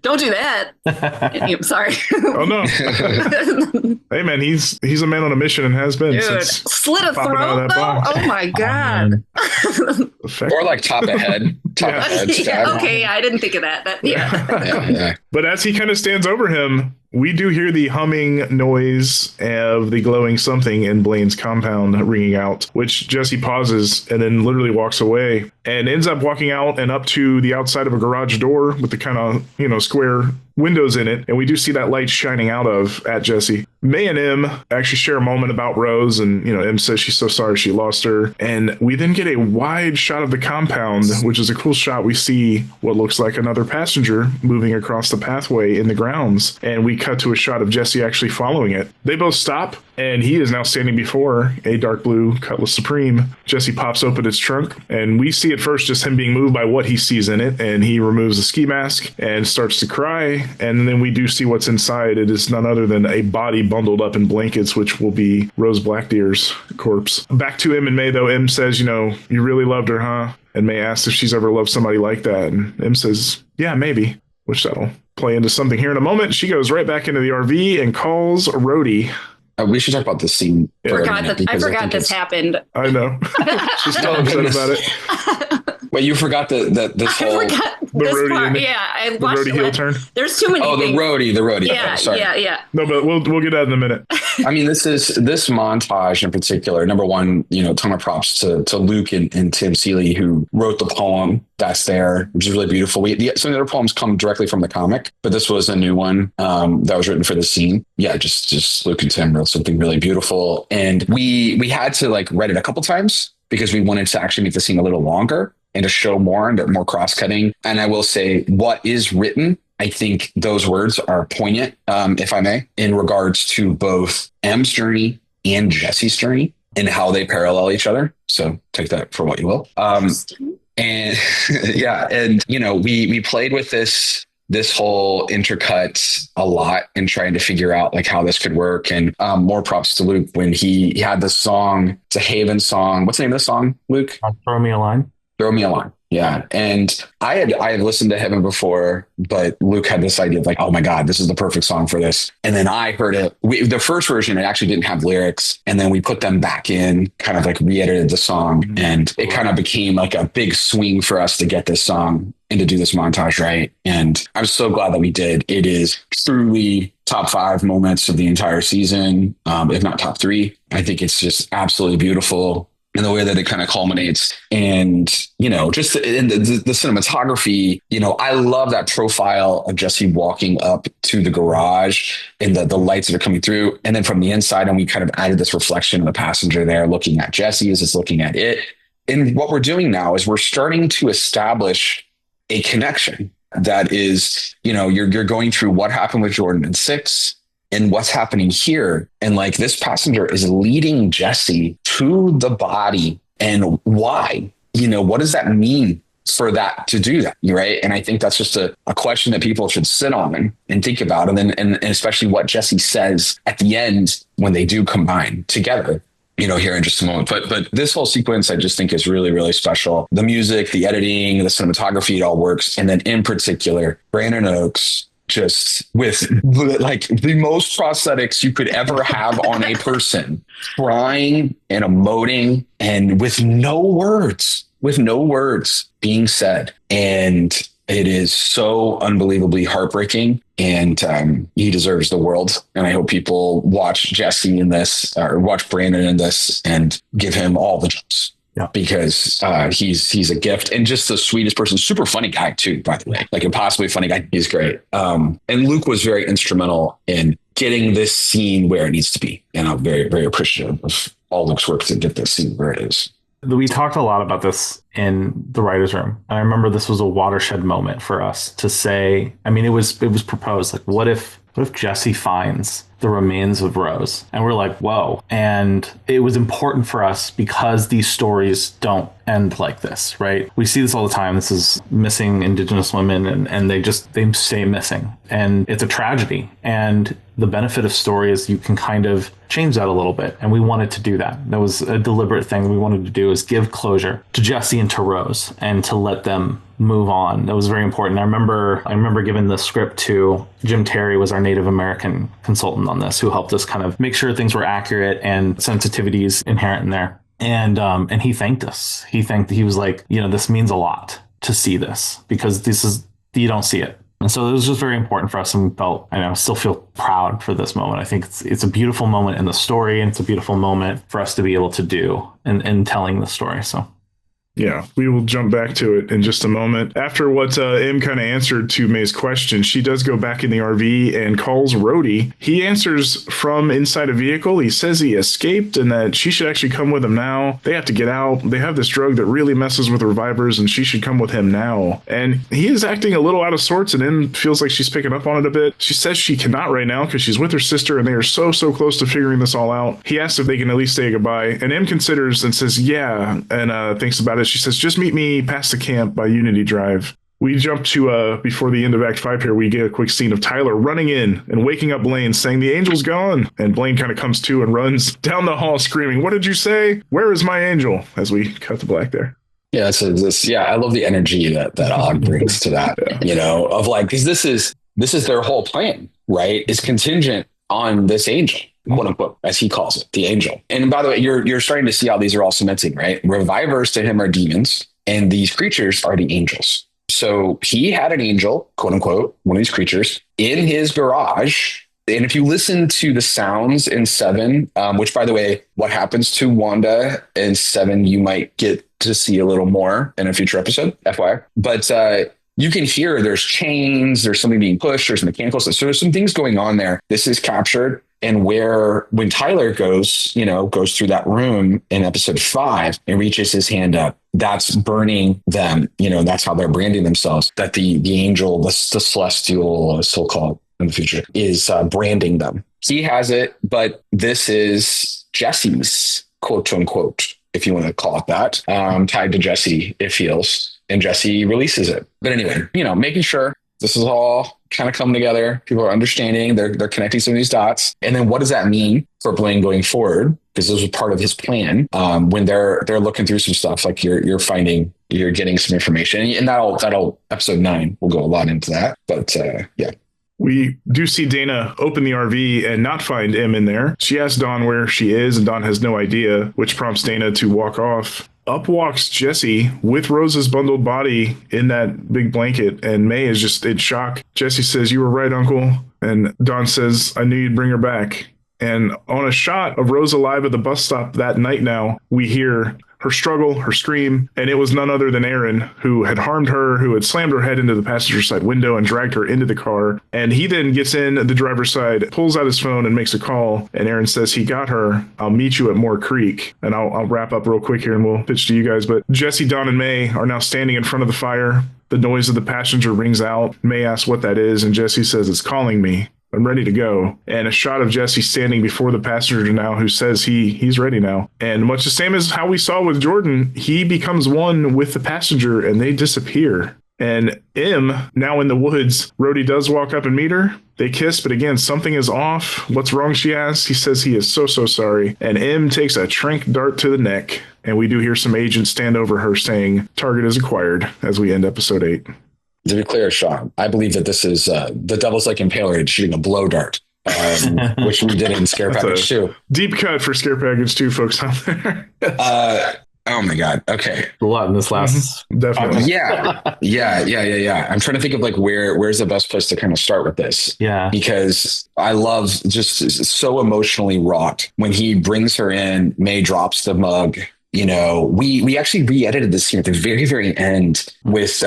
don't do that. I'm sorry. Oh, no. Hey, man, he's a man on a mission and has been. Dude, since slit a throat, though? Oh, my God. Or like top of head. Okay, I didn't think of that. Yeah. But as he kind of stands over him, we do hear the humming noise of the glowing something in Blaine's compound ringing out, which Jesse pauses and then literally walks away and ends up walking out and up to the outside of a garage door with the kind of, square windows in it. And we do see that light shining out at Jesse. May and M actually share a moment about Rose, and, M says she's so sorry she lost her. And we then get a wide shot of the compound, which is a cool shot. We see what looks like another passenger moving across the pathway in the grounds. And we cut to a shot of Jesse actually following it. They both stop, and he is now standing before a dark blue Cutlass Supreme. Jesse pops open its trunk, and we see at first just him being moved by what he sees in it, and he removes the ski mask and starts to cry. And then we do see what's inside. It is none other than a body bundled up in blankets, which will be Rose Blackdeer's corpse. Back to M and May, though. M says, you really loved her, huh? And May asks if she's ever loved somebody like that. And M says, yeah, maybe, which that'll play into something here in a moment. She goes right back into the RV and calls Rhodey. We should talk about this scene. I forgot this happened. I know. She's still upset about it. Wait, you forgot this whole... I forgot this part. Yeah, I watched the roadie heel turn. There's too many things. The roadie. Yeah, okay, sorry. yeah. No, but we'll get that in a minute. I mean, this montage in particular, number one, ton of props to Luke and Tim Seeley, who wrote the poem that's there, which is really beautiful. Some of the other poems come directly from the comic, but this was a new one that was written for the scene. Yeah, just Luke and Tim wrote something really beautiful. And we had to read it a couple times because we wanted to actually make the scene a little longer and to show more and more cross-cutting. And I will say what is written I think those words are poignant, if I may, in regards to both M's journey and Jesse's journey and how they parallel each other. So take that for what you will. And yeah, and we played with this whole intercut a lot and trying to figure out like how this could work. And more props to Luke when he had this song. It's a Haven song. What's the name of the song, Luke? Throw Me a Line. Throw Me a Line. Yeah. And I had listened to Heaven before, but Luke had this idea of like, oh my God, this is the perfect song for this. And then I heard it. The first version, it actually didn't have lyrics. And then we put them back in, kind of like re-edited the song. And it kind of became like a big swing for us to get this song and to do this montage right. And I'm so glad that we did. It is truly top 5 moments of the entire season, if not top 3. I think it's just absolutely beautiful. And the way that it kind of culminates and, just in the cinematography, I love that profile of Jesse walking up to the garage and the lights that are coming through. And then from the inside, and we kind of added this reflection of the passenger there looking at Jesse as it's looking at it. And what we're doing now is we're starting to establish a connection that is, you're going through what happened with Jordan in 6. And what's happening here. And like this passenger is leading Jesse to the body. And why? What does that mean for that to do that? Right. And I think that's just a question that people should sit on and think about. And then and especially what Jesse says at the end when they do combine together. Here in just a moment. But this whole sequence, I just think is really, really special. The music, the editing, the cinematography, it all works. And then in particular, Brandon Oakes, just with like the most prosthetics you could ever have on a person, crying and emoting and with no words being said. And it is so unbelievably heartbreaking, and he deserves the world. And I hope people watch Jesse in this or watch Brandon in this and give him all the jumps. Yeah, because he's a gift and just the sweetest person, super funny guy too, by the way, like impossibly funny guy. He's great. And Luke was very instrumental in getting this scene where it needs to be. And I'm very, very appreciative of all Luke's work to get this scene where it is. We talked a lot about this in the writer's room. And I remember this was a watershed moment for us to say, it was proposed, like, what if Jesse finds the remains of Rose? And we're like, whoa. And it was important for us because these stories don't end like this, right? We see this all the time. This is missing Indigenous women and they stay missing. And it's a tragedy. And the benefit of story is you can kind of change that a little bit. And we wanted to do that. That was a deliberate thing we wanted to do, is give closure to Jesse and to Rose and to let them move on. That was very important. I remember giving the script to Jim Terry, was our Native American consultant on this, who helped us kind of make sure things were accurate and sensitivities inherent in there. And he thanked us. He was like, this means a lot to see this, because you don't see it. And so it was just very important for us, and we felt, still feel proud for this moment. I think it's a beautiful moment in the story, and it's a beautiful moment for us to be able to do in telling the story. So. Yeah, we will jump back to it in just a moment. After what M kind of answered to May's question, she does go back in the RV and calls Rhodey. He answers from inside a vehicle. He says he escaped and that she should actually come with him now. They have to get out. They have this drug that really messes with revivers, and she should come with him now. And he is acting a little out of sorts, and M feels like she's picking up on it a bit. She says she cannot right now because she's with her sister, and they are so close to figuring this all out. He asks if they can at least say goodbye, and M considers and says yeah, and thinks about it. She says, just meet me past the camp by Unity Drive. We jump to, before the end of Act 5 here, we get a quick scene of Tyler running in and waking up Blaine, saying the angel's gone. And Blaine kind of comes to and runs down the hall screaming, "What did you say? Where is my angel?" As we cut to black there. Yeah, I love the energy that Og brings to that, of like, because this is their whole plan, right? Is contingent on this angel, quote unquote, as he calls it, the angel. And by the way, you're starting to see how these are all cementing, right? Revivers to him are demons, and these creatures are the angels. So he had an angel, quote unquote, one of these creatures in his garage. And if you listen to the sounds in 7, which, by the way, what happens to Wanda in 7, you might get to see a little more in a future episode, FYI. But you can hear there's chains, there's something being pushed, there's mechanical stuff. So there's some things going on there. This is captured. And when Tyler goes through that room in episode 5 and reaches his hand up, that's burning them. That's how they're branding themselves. That the angel, the celestial, still called in the future, is branding them. He has it, but this is Jesse's, quote unquote, if you want to call it that, tied to Jesse, it feels, and Jesse releases it. But anyway, making sure this is all kind of coming together. People are understanding. They're connecting some of these dots. And then what does that mean for Blaine going forward? Because this was part of his plan. When they're looking through some stuff, like you're getting some information, and that'll episode 9 will go a lot into that. But yeah. We do see Dana open the RV and not find Em in there. She asks Dawn where she is, and Dawn has no idea, which prompts Dana to walk off. Up walks Jesse with Rose's bundled body in that big blanket, and May is just in shock. Jesse says, "You were right, Uncle." And Dawn says, "I knew you'd bring her back." And on a shot of Rose alive at the bus stop that night now, we hear her struggle, her scream, and it was none other than Aaron, who had harmed her, who had slammed her head into the passenger side window and dragged her into the car. And he then gets in the driver's side, pulls out his phone and makes a call. And Aaron says, "He got her. I'll meet you at Moore Creek." And I'll wrap up real quick here and we'll pitch to you guys. But Jesse, Dawn, and May are now standing in front of the fire. The noise of the passenger rings out. May asks what that is, and Jesse says, "It's calling me. I'm ready to go." And a shot of Jesse standing before the passenger now, who says he's ready now. And much the same as how we saw with Jordan, he becomes one with the passenger and they disappear. And Em, now in the woods, Rhodey does walk up and meet her. They kiss, but again, something is off. "What's wrong?" she asks. He says he is so sorry. And Em takes a trank dart to the neck. And we do hear some agents stand over her saying, "Target is acquired," as we end episode 8. To be clear, Shawn, I believe that this is the Devil's Lake Impaler shooting a blow dart, which we did in Scare Package 2. Deep cut for Scare Package 2, folks out there. Oh my God. Okay. A lot in this last. Definitely. Yeah. I'm trying to think of like where's the best place to kind of start with this. Yeah. Because I love just so emotionally wrought when he brings her in. May drops the mug. We actually re-edited this here at the very, very end with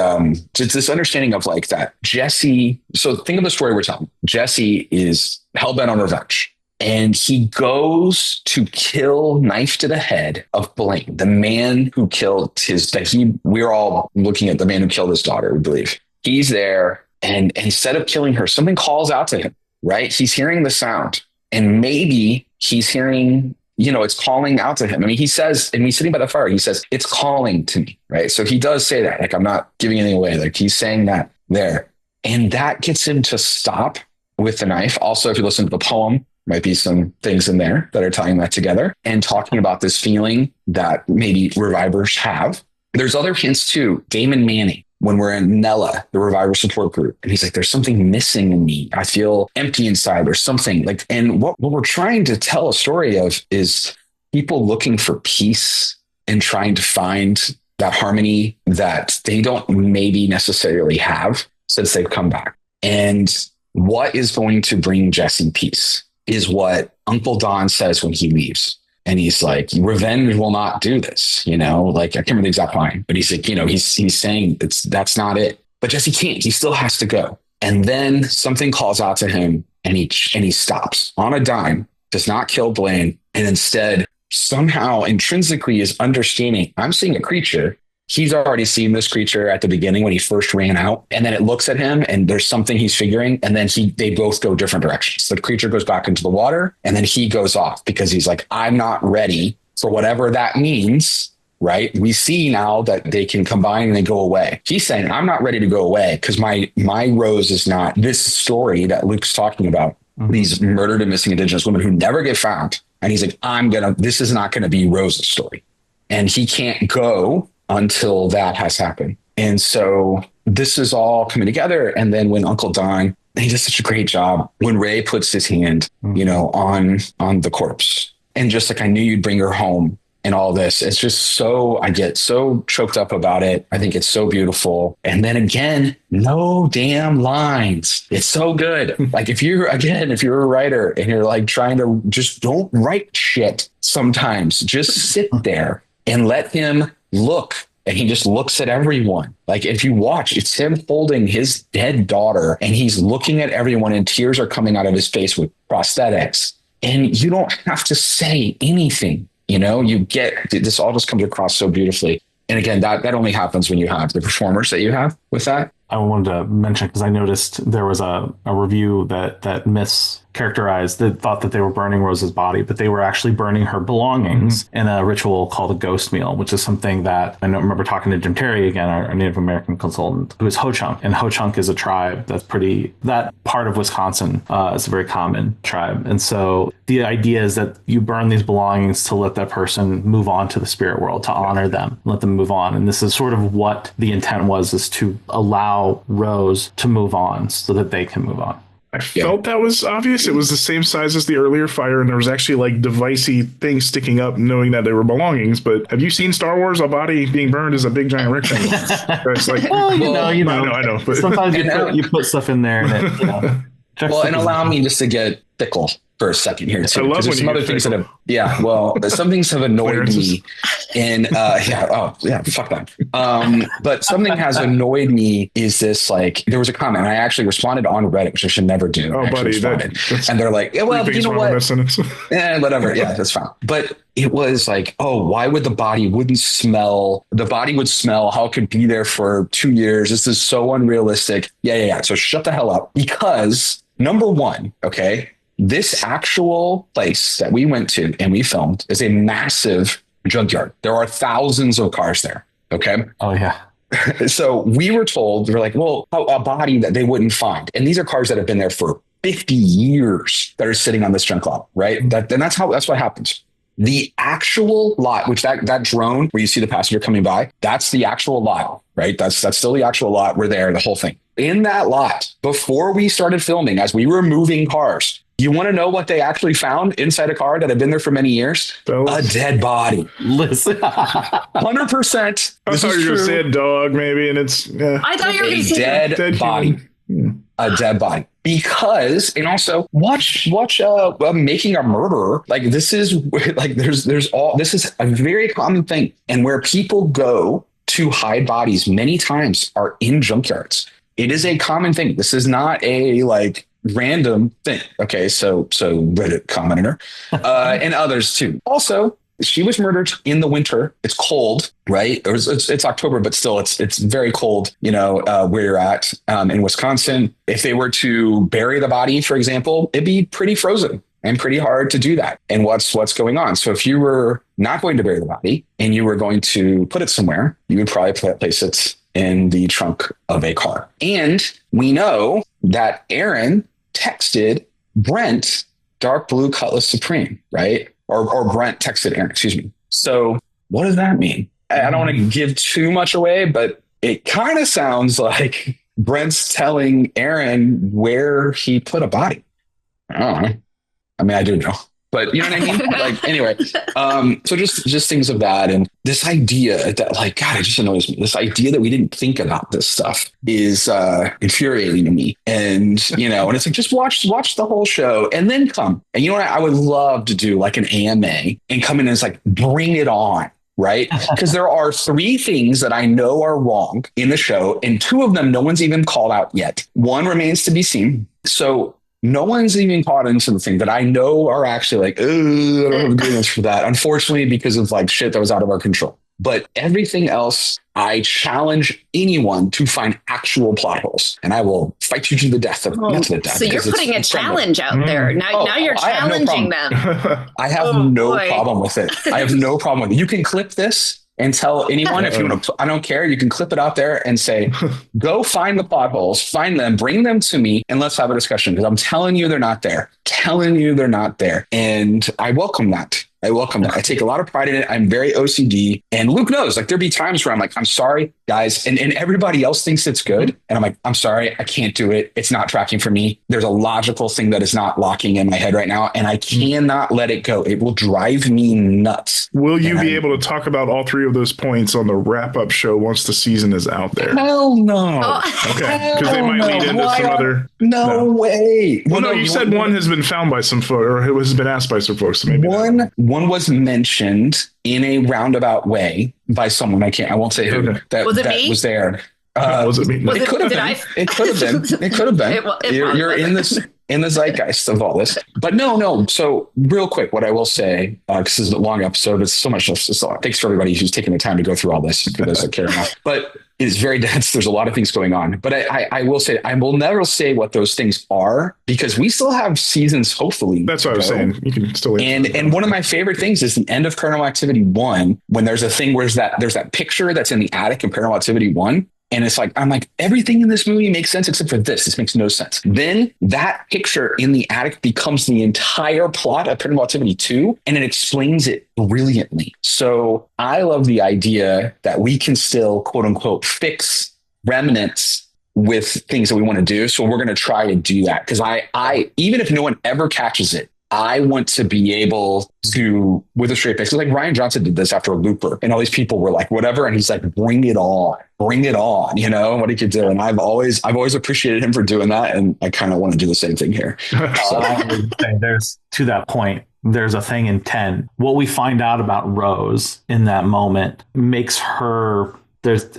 just this understanding of like that Jesse. So think of the story we're telling. Jesse is hell-bent on revenge. And he goes to kill, knife to the head of Blaine, the man who killed we're all looking at the man who killed his daughter, we believe. He's there. And instead of killing her, something calls out to him, right? He's hearing the sound, and maybe he's hearing, it's calling out to him. I mean, he says, and he's sitting by the fire, he says, "It's calling to me," right? So he does say that, like, I'm not giving anything away. Like, he's saying that there. And that gets him to stop with the knife. Also, if you listen to the poem, might be some things in there that are tying that together and talking about this feeling that maybe revivers have. There's other hints too. Damon Manning, when we're in Nella, the reviver support group, and he's like, "There's something missing in me. I feel empty inside," or something like. And what we're trying to tell a story of is people looking for peace and trying to find that harmony that they don't maybe necessarily have since they've come back. And what is going to bring Jesse peace is what Uncle Don says when he leaves. And he's like, "Revenge will not do this," like, I can't remember the exact line, but he's like, he's saying that's not it. But Jesse can't, he still has to go. And then something calls out to him and he stops on a dime, does not kill Blaine. And instead somehow intrinsically is understanding, I'm seeing a creature. He's already seen this creature at the beginning when he first ran out. And then it looks at him and there's something he's figuring. And then they both go different directions. The creature goes back into the water and then he goes off because he's like, "I'm not ready for whatever that means." Right. We see now that they can combine and they go away. He's saying, "I'm not ready to go away because my Rose is not this story that Luke's talking about. Mm-hmm. These murdered and missing Indigenous women who never get found." And he's like, this is not going to be Rose's story. And he can't go until that has happened. And so this is all coming together. And then when Uncle Don, he does such a great job when Ray puts his hand, on the corpse and just like, "I knew you'd bring her home," and all this. It's just I get so choked up about it. I think it's so beautiful. And then again, no damn lines. It's so good. Like if you're a writer and you're like trying to just don't write shit sometimes, just sit there and let him look and he just looks at everyone. Like if you watch, it's him holding his dead daughter and he's looking at everyone and tears are coming out of his face with prosthetics. And you don't have to say anything. You get this all just comes across so beautifully. And again, that only happens when you have the performers that you have with that. I wanted to mention, because I noticed there was a review that mischaracterized, that thought that they were burning Rose's body, but they were actually burning her belongings in a ritual called a ghost meal, which is something that I remember talking to Jim Terry, again, our Native American consultant, who is Ho-Chunk. And Ho-Chunk is a tribe that part of Wisconsin is a very common tribe. And so the idea is that you burn these belongings to let that person move on to the spirit world, to honor them, let them move on. And this is sort of what the intent was, is to allow Rose to move on so that they can move on. I felt that was obvious. It was the same size as the earlier fire, and there was actually like devicey things sticking up, knowing that they were belongings. But have you seen Star Wars? A body being burned is a big giant rectangle. It's like, I know. But sometimes you put stuff in there, and it, and allow me just to get fickle for a second here too. I love when some other things that have, some things have annoyed me, and fuck that. But something has annoyed me is this, like, there was a comment, and I actually responded on Reddit, which I should never do. Oh, buddy, and they're like, well, you know what? Whatever. Yeah, that's fine. But it was like, oh, why would the body smell? The body would smell. How it could be there for 2 years? This is so unrealistic. Yeah. So shut the hell up. Because number one, okay, this actual place that we went to and we filmed is a massive junkyard. There are thousands of cars there. Okay. Oh, yeah. So we were told, we're like, well, a body that they wouldn't find. And these are cars that have been there for 50 years that are sitting on this junk lot, right? That's what happens. The actual lot, which that drone where you see the passenger coming by, that's the actual lot, right? That's still the actual lot. We're there, the whole thing. In that lot, before we started filming, as we were moving cars, you want to know what they actually found inside a car that had been there for many years? A dead body. Listen, 100%. I thought you were going to say a dog, maybe, and it's... Yeah. I thought you were going to say dead body. A dead body. Because, and also watch Making a Murderer. Like, this is like, this is a very common thing. And where people go to hide bodies many times are in junkyards. It is a common thing. This is not a random thing. Okay, so Reddit commenter and others too. Also, she was murdered in the winter. It's cold, right? It's October, but still, it's very cold. Where you're at in Wisconsin. If they were to bury the body, for example, it'd be pretty frozen and pretty hard to do that. And what's going on? So if you were not going to bury the body and you were going to put it somewhere, you would probably place it in the trunk of a car. And we know that Aaron texted Brent dark blue Cutlass Supreme, right? Or Brent texted Aaron, excuse me. So what does that mean? I don't want to give too much away, but it kind of sounds like Brent's telling Aaron where he put a body. I don't know. I mean, I do know. But you know what I mean? Like, anyway, so just things of that. And this idea that, like, God, it just annoys me. This idea that we didn't think about this stuff is infuriating to me. And, and it's like, just watch the whole show and then come. And you know what? I would love to do like an AMA and come in and it's like, bring it on. Right? Because there are 3 things that I know are wrong in the show. And 2 of them, no one's even called out yet. 1 remains to be seen. So no one's even caught into the thing that I know are actually like, I don't have agreements for that. Unfortunately, because of like shit that was out of our control. But everything else, I challenge anyone to find actual plot holes, and I will fight you to the death. Not to the death. So you're putting a challenge out there. Now you're challenging them. I have no problem with it. I have no problem with it. You can clip this and tell anyone if you want to. I don't care. You can clip it out there and say, go find the plot holes, find them, bring them to me, and let's have a discussion. Because I'm telling you, they're not there. And I welcome that. I take a lot of pride in it. I'm very OCD. And Luke knows, like, there'll be times where I'm like, I'm sorry, guys. And everybody else thinks it's good. And I'm like, I'm sorry, I can't do it. It's not tracking for me. There's a logical thing that is not locking in my head right now. And I cannot let it go. It will drive me nuts. Will you be able to talk about all 3 of those points on the wrap-up show once the season is out there? Hell no. Okay. Because they might lead into some other... No way. Well, no, you said one has been found by some folks, or has been asked by some folks. So maybe one was mentioned in a roundabout way by someone. I won't say who that was there. Was it me? It could have been. It could have been. It could have been. You're in the zeitgeist of all this. But no. So real quick, what I will say, because this is a long episode, it's so much. Thanks for everybody who's taking the time to go through all this, for those that care enough. But it's very dense. There's a lot of things going on. But I will say, I will never say what those things are, because we still have seasons, hopefully. That's what I was saying. You can still. And one of my favorite things is the end of Paranormal Activity 1, when there's a thing where there's that picture that's in the attic in Paranormal Activity 1. And it's like, I'm like, everything in this movie makes sense except for this. This makes no sense. Then that picture in the attic becomes the entire plot of Paranormal Activity 2, and it explains it brilliantly. So I love the idea that we can still, quote unquote, fix remnants with things that we want to do. So we're going to try to do that. Because I, even if no one ever catches it, I want to be able to, with a straight face, like Ryan Johnson did this after Looper, and all these people were like, whatever. And he's like, bring it on, what he could do. And I've always appreciated him for doing that. And I kind of want to do the same thing here. So there's, to that point, there's a thing in 10. What we find out about Rose in that moment makes her,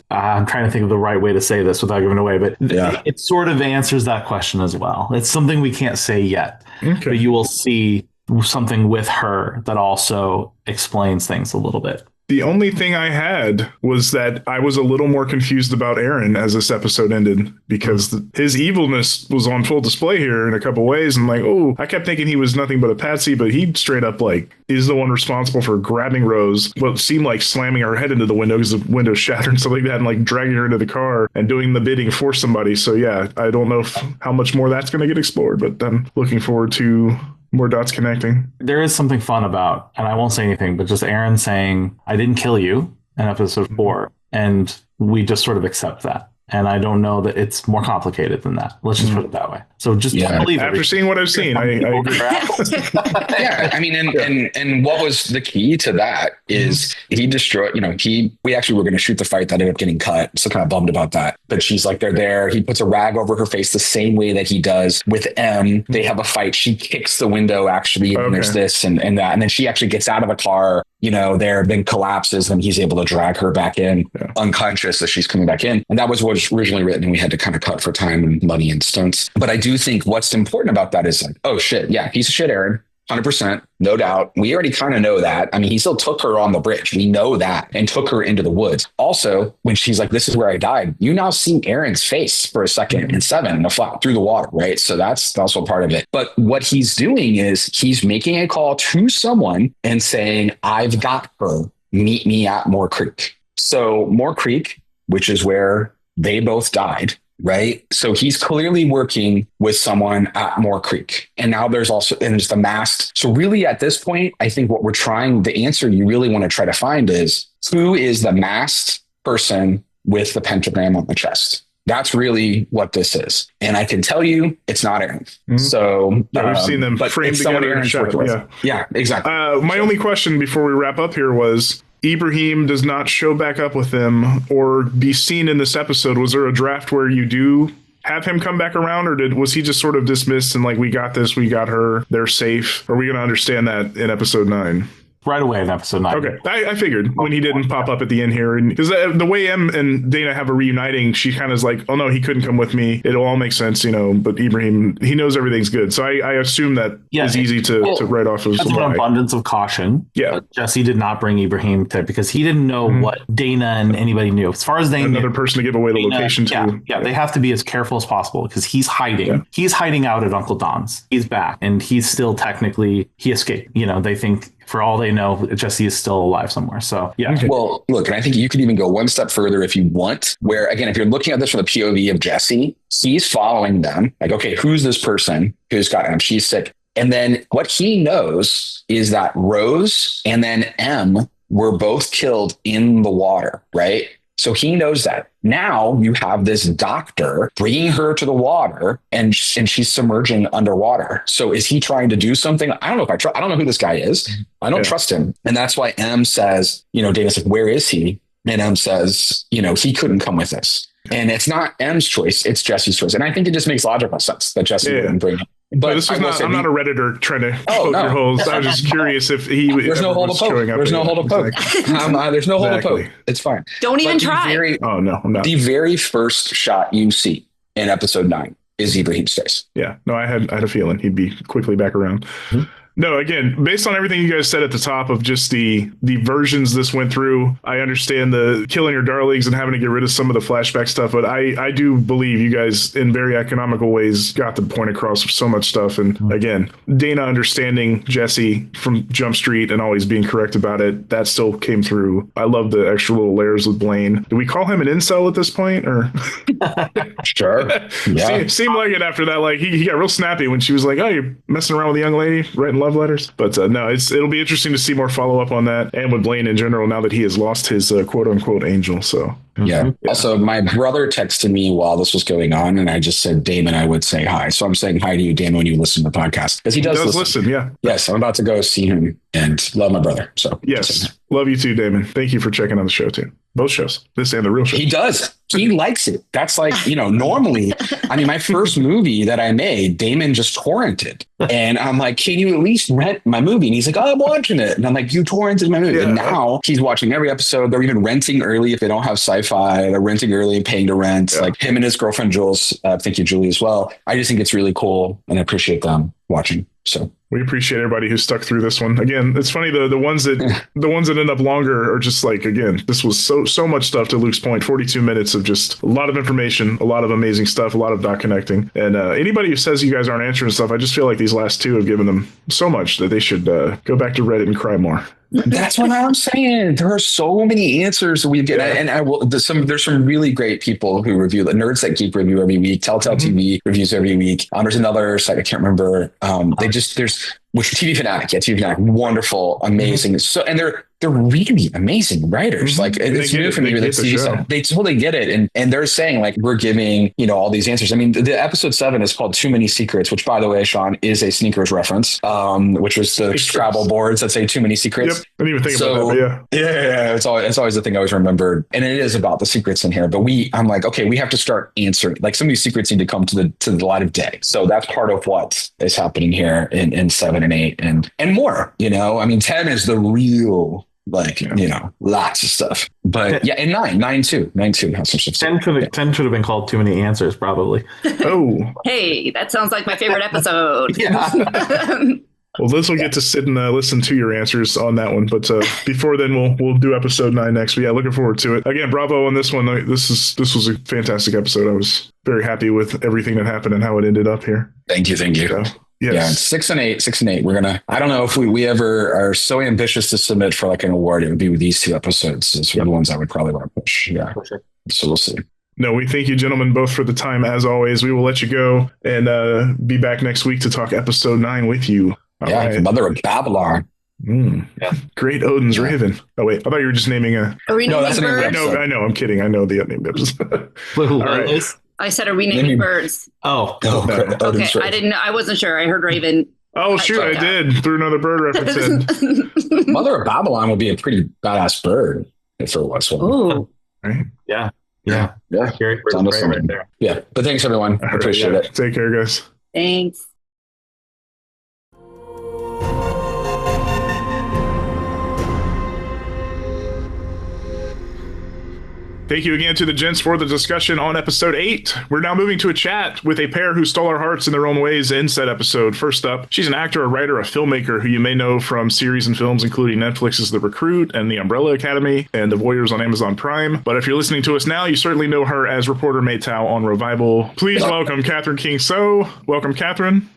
I'm trying to think of the right way to say this without giving away, but it sort of answers that question as well. It's something we can't say yet, but you will see something with her that also explains things a little bit. The only thing I had was that I was a little more confused about Aaron as this episode ended, because his evilness was on full display here in a couple ways. And like, I kept thinking he was nothing but a patsy, but he straight up is the one responsible for grabbing Rose, what seemed like slamming her head into the window because the window shattered and stuff like that, and like dragging her into the car and doing the bidding for somebody. So yeah, I don't know how much more that's going to get explored, but I'm looking forward to more dots connecting. There is something fun about, and I won't say anything, but just Aaron saying, I didn't kill you in episode 4. And we just sort of accept that. And I don't know that it's more complicated than that. Let's just put it that way. So just believe after seeing what I've seen, I agree. Yeah, I mean, and what was the key to that is he destroyed, we actually were going to shoot the fight that ended up getting cut. So kind of bummed about that. But she's like, they're there. He puts a rag over her face the same way that he does with M. They have a fight. She kicks the window actually, and there's this and that. And then she actually gets out of a car, then collapses, and he's able to drag her back in unconscious as she's coming back in. And that was what was originally written, and we had to kind of cut for time and money and stunts. But I do think what's important about that is like, oh shit, yeah, piece of shit, Aaron. 100%, no doubt. We already kind of know that. I mean, he still took her on the bridge. We know that, and took her into the woods. Also, when she's like, this is where I died, you now see Aaron's face for a second in 7 through the water, right? So that's also part of it. But what he's doing is he's making a call to someone and saying, I've got her. Meet me at Moore Creek. So Moore Creek, which is where they both died, right? So he's clearly working with someone at Moore Creek. And now there's the masked. So really at this point, I think what the answer you really want to try to find is, who is the masked person with the pentagram on the chest? That's really what this is. And I can tell you it's not Aaron. So we've seen them framed together in shadow. Yeah, exactly. My only question before we wrap up here was, Ibrahim does not show back up with them or be seen in this episode. Was there a draft where you do have him come back around, or was he just sort of dismissed and like, we got this, we got her, they're safe? Are we going to understand that in episode 9? Right away in episode 9. Okay. I figured when he didn't pop up at the end here, and because the way Em and Dana have a reuniting, she kind of is like, oh no, he couldn't come with me. It'll all make sense, but Ibrahim, he knows everything's good. So I assume that is easy to write off as an abundance of caution. Yeah. Jesse did not bring Ibrahim because he didn't know what Dana and anybody knew. As far as they knew, another person to give away the location to. Yeah, they have to be as careful as possible because he's hiding. Yeah. He's hiding out at Uncle Don's. He's back, and he's still technically, he escaped. They think, for all they know, Jesse is still alive somewhere. So, yeah. Okay. Well, look, and I think you could even go one step further if you want, where, again, if you're looking at this from the POV of Jesse, he's following them. Like, okay, who's this person who's got him? She's sick. And then what he knows is that Rose and then M were both killed in the water, right? So he knows that. Now you have this doctor bringing her to the water, and she's submerging underwater. So is he trying to do something? I don't know I don't know who this guy is. I don't trust him. And that's why M says, Dana's like, where is he? And M says, he couldn't come with us. And it's not M's choice. It's Jesse's choice. And I think it just makes logical sense that Jesse wouldn't bring him. But this is not. I'm not a Redditor trying to poke your holes. I was just curious if he. There's no hole to poke. There's no hole to poke. There's no hole to poke. It's fine. Don't even try. Oh no, I'm not. The very first shot you see in episode 9 is Ibrahim's face. Yeah. No, I had a feeling he'd be quickly back around. Mm-hmm. No, again, based on everything you guys said at the top of just the versions this went through, I understand the killing your darlings and having to get rid of some of the flashback stuff, but I do believe you guys, in very economical ways, got the point across of so much stuff. And again, Dana understanding Jesse from Jump Street and always being correct about it, that still came through. I love the extra little layers with Blaine. Do we call him an incel at this point, or? Sure. Yeah. Seemed like it after that. Like he got real snappy when she was like, "Oh, you're messing around with a young lady, writing love letters." But no, it'll be interesting to see more follow up on that, and with Blaine in general now that he has lost his quote unquote angel. So yeah. Also, my brother texted me while this was going on, and I just said, Damon, I would say hi. So I'm saying hi to you, Damon, when you listen to the podcast, because he does listen. Yeah. Yes, I'm about to go see him and love my brother. So yes, love you too, Damon. Thank you for checking on the show too. Both shows, this and the real show. He does. He likes it. That's like, normally, I mean, my first movie that I made, Damon just torrented. And I'm like, can you at least rent my movie? And he's like, oh, I'm watching it. And I'm like, you torrented my movie. Yeah. And now he's watching every episode. They're even renting early if they don't have sci-fi. They're renting early and paying to rent. Yeah. Like him and his girlfriend, Jules. Thank you, Julie, as well. I just think it's really cool. And I appreciate them watching. So we appreciate everybody who stuck through this one. Again, it's funny, the ones that end up longer are just like, again, this was so much stuff, to Luke's point, 42 minutes of just a lot of information, a lot of amazing stuff, a lot of dot connecting. And anybody who says you guys aren't answering stuff, I just feel like these last two have given them so much that they should go back to Reddit and cry more. That's what I'm saying. There are so many answers that we get, and there's some really great people who review, the Nerds That Geek review every week. Telltale TV reviews every week. There's another site I can't remember. TV Fanatic, wonderful, amazing. So, and they're really amazing writers. Like it's new for me with the TV stuff. They totally get it, and they're saying like we're giving all these answers. I mean, the episode 7 is called Too Many Secrets, which by the way, Shawn, is a sneakers reference, which was the Scrabble boards that say Too Many Secrets. Yep, I didn't even think about that. But yeah. It's always the thing I always remembered, and it is about the secrets in here. But I'm like, okay, we have to start answering. Like some of these secrets need to come to the light of day. So that's part of what is happening here in 7 and 8 and more. I mean, 10 is the real. Lots of stuff. But yeah, and 9 too has some stuff. 10 should have been called Too Many Answers, probably. Oh. Hey, that sounds like my favorite episode. Yeah. Well, Liz will get to sit and listen to your answers on that one. But before then, we'll do episode 9 next. But yeah, looking forward to it. Again, bravo on this one. This was a fantastic episode. I was very happy with everything that happened and how it ended up here. Thank you. So, yes. Yeah, 6 and 8. We're gonna. I don't know if we ever are so ambitious to submit for like an award. It would be with these 2 episodes. It's the ones I would probably want to push. Yeah, sure. So we'll see. No, we thank you, gentlemen, both for the time. As always, we will let you go and be back next week to talk episode 9 with you. All right. Mother of Babylon. Yeah. Great Odin's Raven. Oh wait, I thought you were just naming a. Are we naming birds? I know. I'm kidding. I know the name episode. All right. I said, are we naming birds? Oh, no. Okay. I didn't know. I wasn't sure. I heard Raven. Oh, shoot. I did. Threw another bird reference in. Mother of Babylon would be a pretty badass bird if there was one. Oh. Right. Yeah. Right there. Yeah. But thanks, everyone. I appreciate it. Take care, guys. Thanks. Thank you again to the gents for the discussion on episode 8. We're now moving to a chat with a pair who stole our hearts in their own ways in said episode. First up, she's an actor, a writer, a filmmaker who you may know from series and films including Netflix's The Recruit and The Umbrella Academy and The Voyeurs on Amazon Prime. But if you're listening to us now, you certainly know her as reporter May Tao on Revival. Please welcome Katharine King-So. Welcome, Katharine.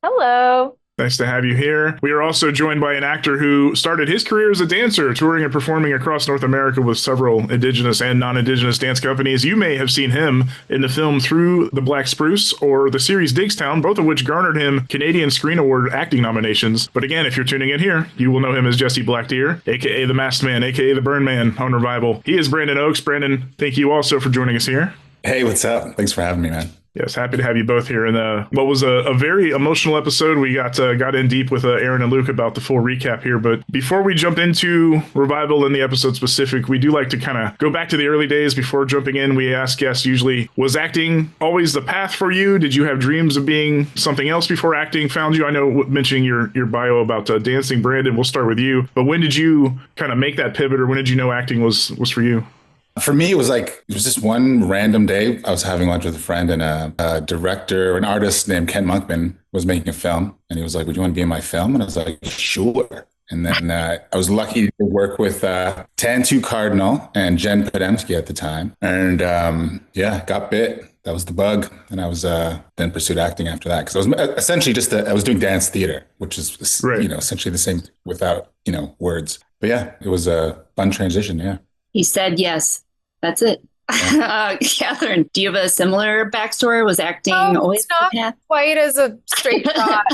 Hello. Nice to have you here. We are also joined by an actor who started his career as a dancer, touring and performing across North America with several indigenous and non-indigenous dance companies. You may have seen him in the film Through the Black Spruce or the series Digstown, both of which garnered him Canadian Screen Award acting nominations. But again, if you're tuning in here, you will know him as Jesse Blackdeer, aka the Masked Man, aka the Burn Man on Revival. He is Brandon Oakes. Brandon, thank you also for joining us here. Hey, what's up? Thanks for having me, man. Yes, happy to have you both here. And what was a very emotional episode. We got in deep with Aaron and Luke about the full recap here. But before we jump into Revival and the episode specific, we do like to kind of go back to the early days before jumping in. We ask guests usually, was acting always the path for you? Did you have dreams of being something else before acting found you? I know mentioning your bio about dancing, Brandon, we'll start with you. But when did you kind of make that pivot, or when did you know acting was for you? For me, it was just one random day. I was having lunch with a friend, and a director, an artist named Ken Monkman was making a film. And he was like, would you want to be in my film? And I was like, sure. And then I was lucky to work with Tantu Cardinal and Jen Podemsky at the time. And got bit. That was the bug. And I was then pursued acting after that. Because I was essentially I was doing dance theater, which is, essentially the same without, words. But yeah, it was a fun transition. Yeah. He said yes. That's it. Katharine, do you have a similar backstory? Was acting always not quite as a straight shot?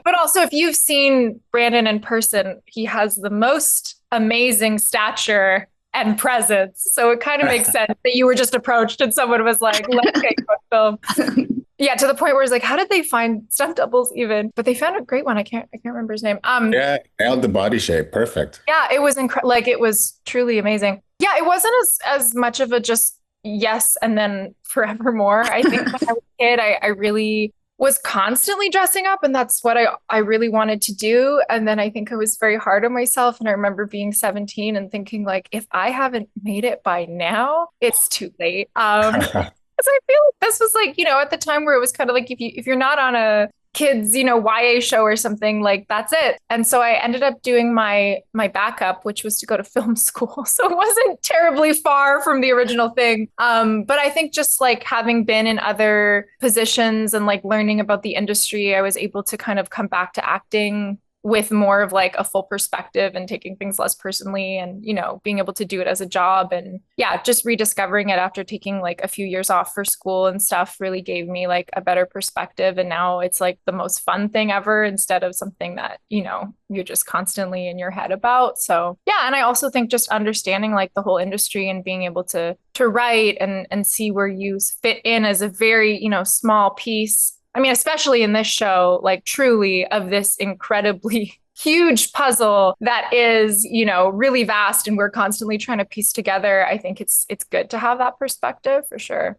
But also, if you've seen Brandon in person, he has the most amazing stature and presence. So it kind of makes sense that you were just approached and someone was like, let's get you a film. Yeah, to the point where it's like, how did they find stunt doubles even? But they found a great one. I can't remember his name. Nailed the body shape. Perfect. Yeah, it was it was truly amazing. Yeah, it wasn't as much of a just yes and then forevermore. I think when I was a kid, I really was constantly dressing up, and that's what I really wanted to do. And then I think I was very hard on myself. And I remember being 17 and thinking, like, if I haven't made it by now, it's too late. Because I feel like this was like, at the time where it was kind of like, if you're not on a kids, YA show or something, like, that's it. And so I ended up doing my backup, which was to go to film school. So it wasn't terribly far from the original thing. But I think just like having been in other positions and like learning about the industry, I was able to kind of come back to acting with more of like a full perspective and taking things less personally and, being able to do it as a job. And yeah, just rediscovering it after taking like a few years off for school and stuff really gave me like a better perspective. And now it's like the most fun thing ever instead of something that, you're just constantly in your head about. So yeah. And I also think just understanding like the whole industry and being able to write and see where you fit in as a very, small piece. I mean, especially in this show, like truly of this incredibly huge puzzle that is, really vast and we're constantly trying to piece together. I think it's good to have that perspective for sure.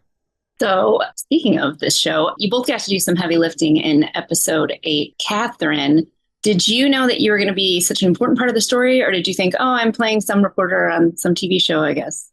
So speaking of this show, you both got to do some heavy lifting in episode 8. Katharine, did you know that you were going to be such an important part of the story? Or did you think, I'm playing some reporter on some TV show, I guess?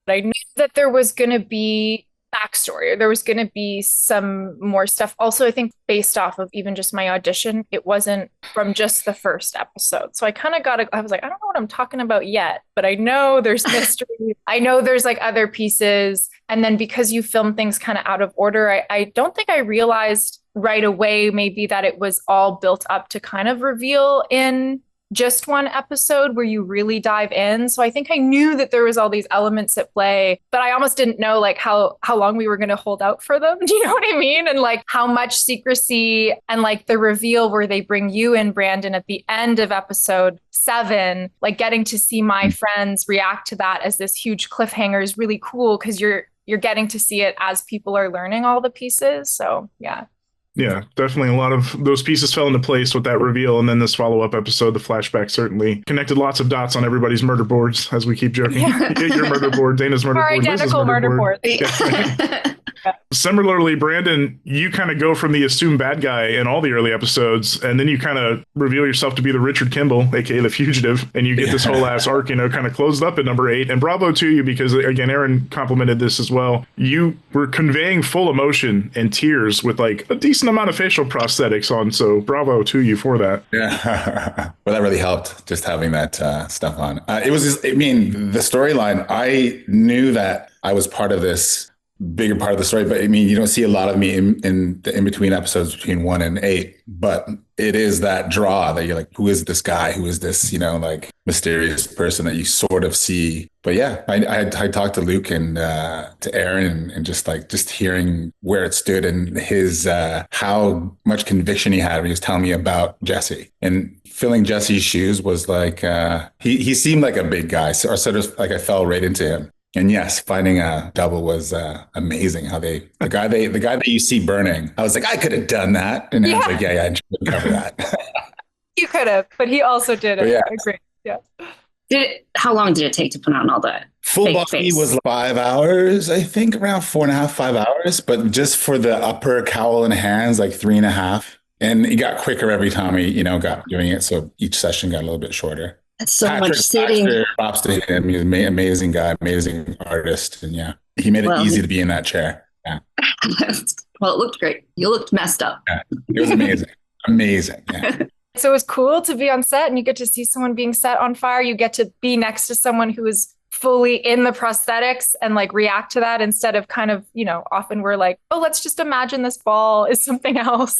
I knew that there was going to be backstory, or there was going to be some more stuff. Also, I think based off of even just my audition, it wasn't from just the first episode. So I kind of I was like, I don't know what I'm talking about yet, but I know there's mystery. I know there's like other pieces. And then because you film things kind of out of order, I don't think I realized right away maybe that it was all built up to kind of reveal in just one episode where you really dive in. So I think I knew that there was all these elements at play, but I almost didn't know like how long we were going to hold out for them. Do you know what I mean? And like how much secrecy and like the reveal where they bring you in, Brandon, at the end of episode 7, like getting to see my friends react to that as this huge cliffhanger is really cool because you're getting to see it as people are learning all the pieces. So yeah. Yeah, definitely a lot of those pieces fell into place with that reveal. And then this follow-up episode, the flashback, certainly connected lots of dots on everybody's murder boards, as we keep joking. Yeah. Your murder board, Dana's murder board, identical murder board. Yeah. Similarly, Brandon, you kind of go from the assumed bad guy in all the early episodes, and then you kind of reveal yourself to be the Richard Kimball, aka the fugitive, and you get this whole ass arc, kind of closed up at number 8. And bravo to you, because again, Aaron complimented this as well. You were conveying full emotion and tears with like a decent amount of facial prosthetics on, so bravo to you for that. Yeah. Well, that really helped, just having that stuff on. It was just, the storyline, I knew that I was part of this bigger part of the story, but you don't see a lot of me in the in-between episodes between 1 and 8, but it is that draw that you're like, who is this guy? Who is this, like mysterious person that you sort of see? But yeah, I talked to Luke and to Aaron and just hearing where it stood and his, how much conviction he had when he was telling me about Jesse, and filling Jesse's shoes was like, he seemed like a big guy. So, or sort of like I fell right into him. And yes, finding a double was amazing. How the guy that you see burning, I was like, I could have done that, and I was like, yeah, I should cover that. You could have, but he also did it. Yeah. Great. Yeah. How long did it take to put on all that? Full body was 5 hours, I think, around 4.5, 5 hours. But just for the upper cowl and hands, like 3.5. And it got quicker every time he, got doing it. So each session got a little bit shorter. That's so much sitting. Props to him. He's an amazing guy, amazing artist. And yeah, he made it easy to be in that chair. Yeah. Well, it looked great. You looked messed up. Yeah, it was amazing. Amazing. Yeah. So it was cool to be on set and you get to see someone being set on fire. You get to be next to someone who is fully in the prosthetics and like react to that instead of kind of, often we're like, oh, let's just imagine this ball is something else.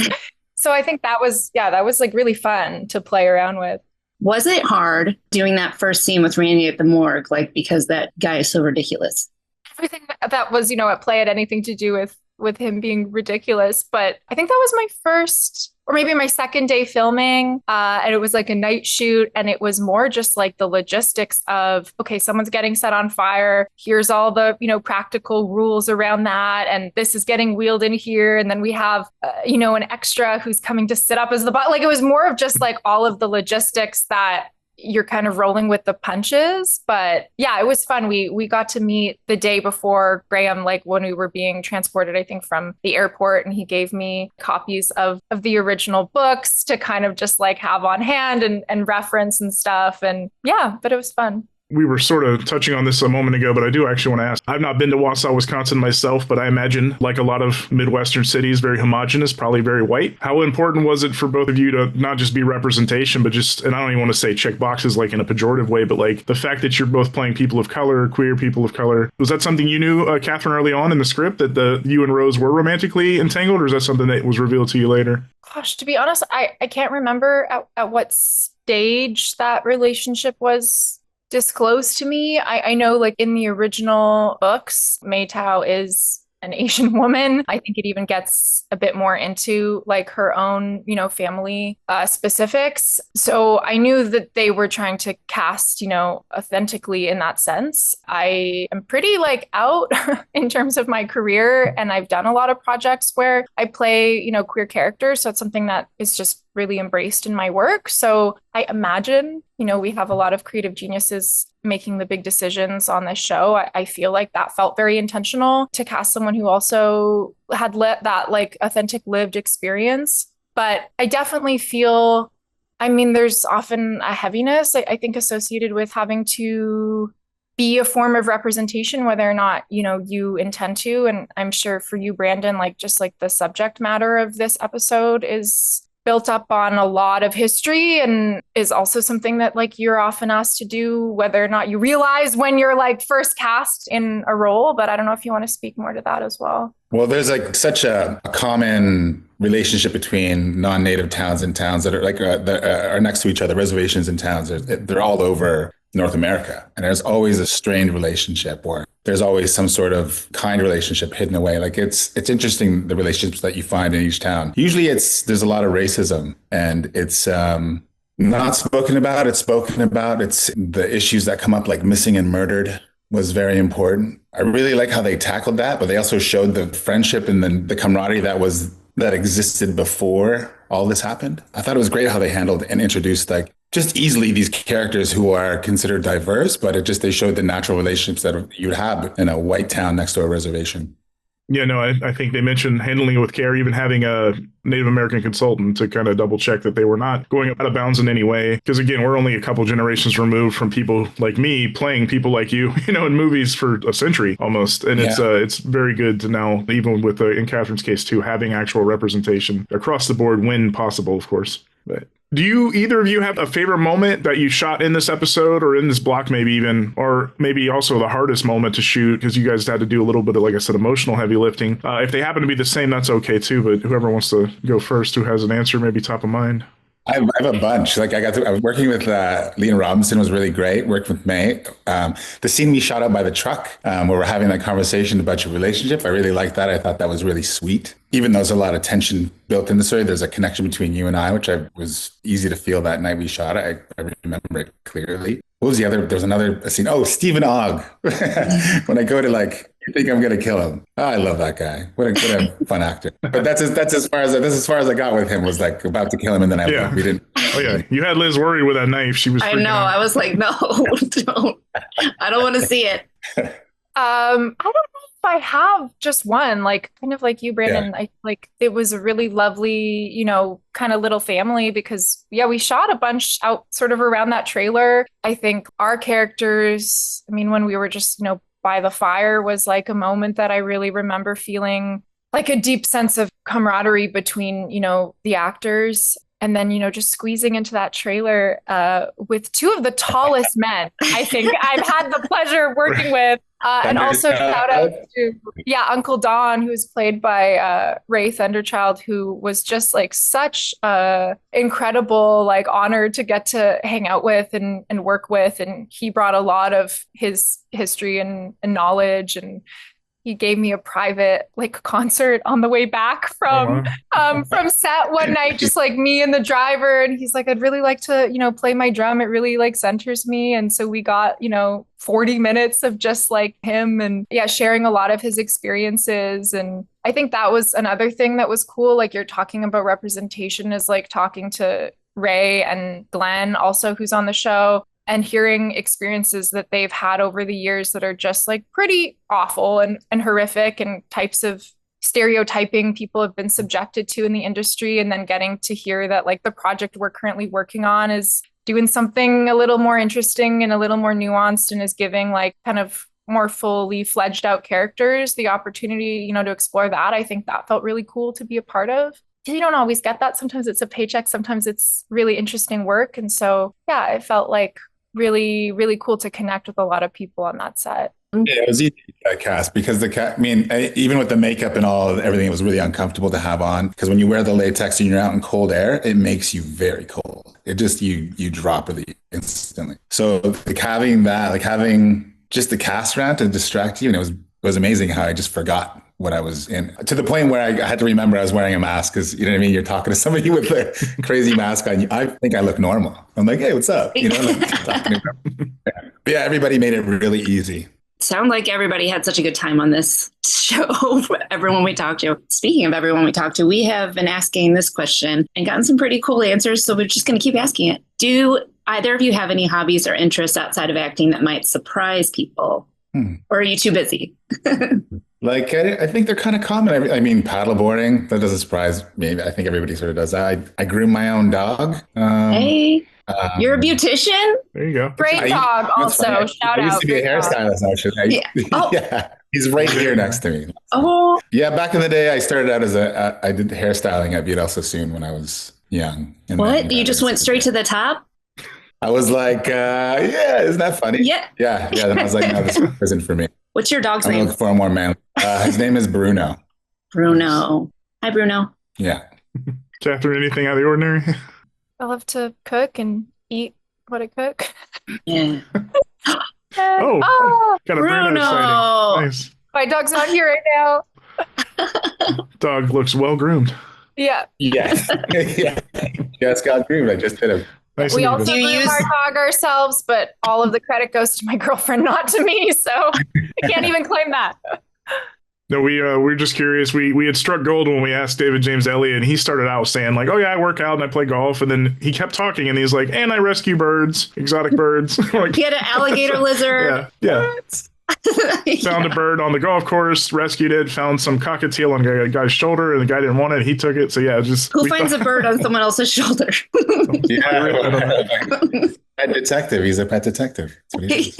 So I think that was like really fun to play around with. Was it hard doing that first scene with Randy at the morgue, like because that guy is so ridiculous? Everything that was, at play had anything to do with him being ridiculous. But I think that was my first or maybe my second day filming. And it was like a night shoot. And it was more just like the logistics of, okay, someone's getting set on fire. Here's all the, practical rules around that. And this is getting wheeled in here. And then we have, an extra who's coming to sit up as the butt. Like it was more of just like all of the logistics that you're kind of rolling with the punches. But yeah, it was fun. We got to meet the day before Graham, like when we were being transported, I think from the airport, and he gave me copies of the original books to kind of just like have on hand and reference and stuff. And yeah, but it was fun. We were sort of touching on this a moment ago, but I do actually want to ask. I've not been to Wausau, Wisconsin myself, but I imagine, like a lot of Midwestern cities, very homogenous, probably very white. How important was it for both of you to not just be representation, but just, and I don't even want to say check boxes like in a pejorative way, but like the fact that you're both playing people of color, queer people of color. Was that something you knew, Katharine, early on in the script, that you and Rose were romantically entangled, or is that something that was revealed to you later? Gosh, to be honest, I can't remember at what stage that relationship was disclosed to me. I know like in the original books, May Tao is an Asian woman. I think it even gets a bit more into like her own, family specifics. So I knew that they were trying to cast, authentically in that sense. I am pretty like out in terms of my career, and I've done a lot of projects where I play, queer characters. So it's something that is just really embraced in my work. So I imagine, we have a lot of creative geniuses making the big decisions on this show. I feel like that felt very intentional to cast someone who also had that like authentic lived experience. But I definitely feel, there's often a heaviness, I think, associated with having to be a form of representation, whether or not, you intend to. And I'm sure for you, Brandon, like just like the subject matter of this episode is built up on a lot of history and is also something that like you're often asked to do, whether or not you realize when you're like first cast in a role. But I don't know if you want to speak more to that as well. Well, there's like such a common relationship between non-native towns and towns that are like that are next to each other, reservations and towns. They're all over North America. And there's always a strained relationship, or there's always some sort of kind relationship hidden away. Like it's interesting, the relationships that you find in each town. Usually there's a lot of racism, and it's not spoken about. It's spoken about. It's the issues that come up, like missing and murdered was very important. I really like how they tackled that, but they also showed the friendship and the camaraderie that existed before all this happened. I thought it was great how they handled and introduced like just easily these characters who are considered diverse, but they showed the natural relationships that you'd have in a white town next to a reservation. Yeah, no, I think they mentioned handling it with care, even having a Native American consultant to kind of double check that they were not going out of bounds in any way. Because again, we're only a couple generations removed from people like me playing people like you, in movies for a century almost. And it's very good to now, even with in Katharine's case too, having actual representation across the board when possible, of course. But do you, either of you, have a favorite moment that you shot in this episode or in this block maybe even, or maybe also the hardest moment to shoot because you guys had to do a little bit of, like I said, emotional heavy lifting? If they happen to be the same, that's okay too, but whoever wants to go first, who has an answer maybe top of mind? I have a bunch. Like I was working with Leon Robinson was really great. Worked with May. The scene we shot out by the truck where we're having that conversation about your relationship, I really liked that. I thought that was really sweet. Even though there's a lot of tension built in the story, there's a connection between you and I, which was easy to feel that night we shot it. I remember it clearly. what was the other? There's another scene. Oh, Stephen Ogg. When I go to like, you think I'm gonna kill him? Oh, I love that guy. What a fun actor. But that's as far as I got with him. Was like about to kill him, and then we didn't. Oh yeah, you had Liz worried with that knife. She was. I know. Out. I was like, no, don't. I don't want to see it. I don't know if I have just one, like kind of like you, Brandon. I like it was a really lovely, kind of little family because we shot a bunch out sort of around that trailer. I think our characters, I mean, when we were just, by the fire was like a moment that I really remember feeling like a deep sense of camaraderie between, the actors. And then, just squeezing into that trailer with two of the tallest men I think I've had the pleasure of working with. And also shout out to, Uncle Don, who's played by Ray Thunderchild, who was just like such a incredible, like honor to get to hang out with and work with. And he brought a lot of his history and knowledge, and he gave me a private like concert on the way back from set one night, just like me and the driver. And he's like, I'd really like to, play my drum. It really like centers me. And so we got, 40 minutes of just like him and sharing a lot of his experiences. And I think that was another thing that was cool. Like you're talking about representation, is like talking to Ray and Glenn also, who's on the show, and hearing experiences that they've had over the years that are just like pretty awful and horrific, and types of stereotyping people have been subjected to in the industry. And then getting to hear that like the project we're currently working on is doing something a little more interesting and a little more nuanced, and is giving like kind of more fully fledged out characters the opportunity, to explore that. I think that felt really cool to be a part of. You don't always get that. Sometimes it's a paycheck. Sometimes it's really interesting work. And so, it felt like really, really cool to connect with a lot of people on that set. Yeah, it was easy to cast because even with the makeup and everything, it was really uncomfortable to have on, because when you wear the latex and you're out in cold air, it makes you very cold. It just, you drop really instantly. So having just the cast around to distract you, and it was amazing how I just forgot what I was in, to the point where I had to remember I was wearing a mask, because you know what I mean? You're talking to somebody with a crazy mask on. I think I look normal. I'm like, hey, what's up? But everybody made it really easy. Sound like everybody had such a good time on this show. Everyone we talked to. Speaking of everyone we talked to, we have been asking this question and gotten some pretty cool answers. So we're just going to keep asking it. Do either of you have any hobbies or interests outside of acting that might surprise people? Or are you too busy? Like, I think they're kind of common. I mean, paddleboarding, that doesn't surprise me. I think everybody sort of does that. I groom my own dog. Hey, you're a beautician? There you go. Great dog also. Shout out. I used to be a hairstylist, actually. Yeah. He's right here next to me. Oh. Yeah, back in the day, I started out I did hairstyling at Viet El Sassoon when I was young. What? You just went straight to the top? I was like, isn't that funny? Yeah. Yeah. Then I was like, no, this isn't for me. What's your dog's I'm name? looking for a more man. His name is Bruno. Bruno. Hi, Bruno. Yeah. Katharine, anything out of the ordinary? I love to cook and eat what I cook. Yeah. Got a Bruno sighting. Nice. My dog's not here right now. Dog looks well groomed. Yeah. Yes. Yeah. Just got groomed. I just did him. Nice. We also groom our dog ourselves, but all of the credit goes to my girlfriend, not to me. So I can't even claim that. No, we were just curious. We had struck gold when we asked David James Elliott, and he started out saying like, "Oh yeah, I work out and I play golf," and then he kept talking, and he's like, "And I rescue birds, exotic birds." Like, he had an alligator lizard. Yeah. Found a bird on the golf course, rescued it, found some cockatiel on a guy's shoulder, and the guy didn't want it. He took it. So yeah, just who finds a bird on someone else's shoulder? Pet detective. He's a pet detective. That's what he is.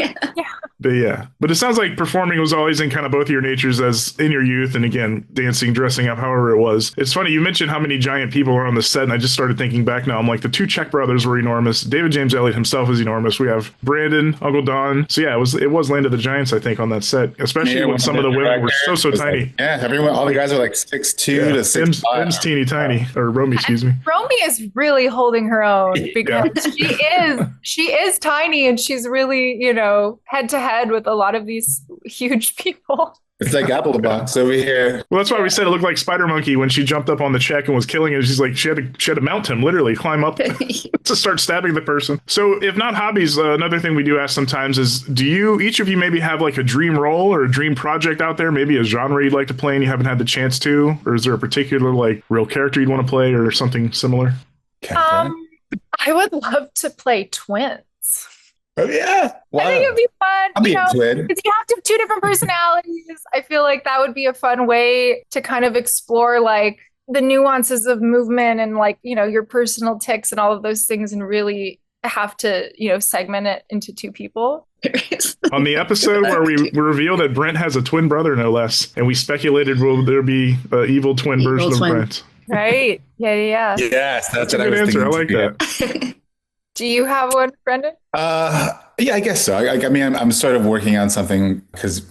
But it sounds like performing was always in kind of both your natures, as in your youth, and again, dancing, dressing up, however it was. It's funny, you mentioned how many giant people were on the set, and I just started thinking back now. I'm like, the two Czech brothers were enormous. David James Elliott himself is enormous. We have Brandon, Uncle Don. So yeah, it was Land of the Giants, I think, on that set, especially when some of the women were so tiny. Like, everyone, all the guys are like 6'2" to 6'5". Ben's teeny tiny, or Romy, excuse me. Romy is really holding her own because she is tiny, and she's really, head to head with a lot of these huge people. It's like Apple Box over here. Well, that's why we said it looked like Spider Monkey when she jumped up on the check and was killing it. She's like, she had to mount him, literally climb up to start stabbing the person. So if not hobbies, another thing we do ask sometimes is, do you, each of you maybe have like a dream role or a dream project out there? Maybe a genre you'd like to play and you haven't had the chance to? Or is there a particular like real character you'd want to play or something similar? I would love to play twins. Oh, yeah. Wow. I think it'd be fun. I'll be a twin. Because you have to have two different personalities. I feel like that would be a fun way to kind of explore like the nuances of movement and like, you know, your personal tics and all of those things and really have to, you know, segment it into two people. On the episode where we reveal that Brent has a twin brother, no less, and we speculated will there be an evil twin version of Brent. Right. Yeah. Yes, that's a what good I was answer. I thinking. like that. Do you have one, Brendan? Yeah, I guess so. I mean, I'm sort of working on something because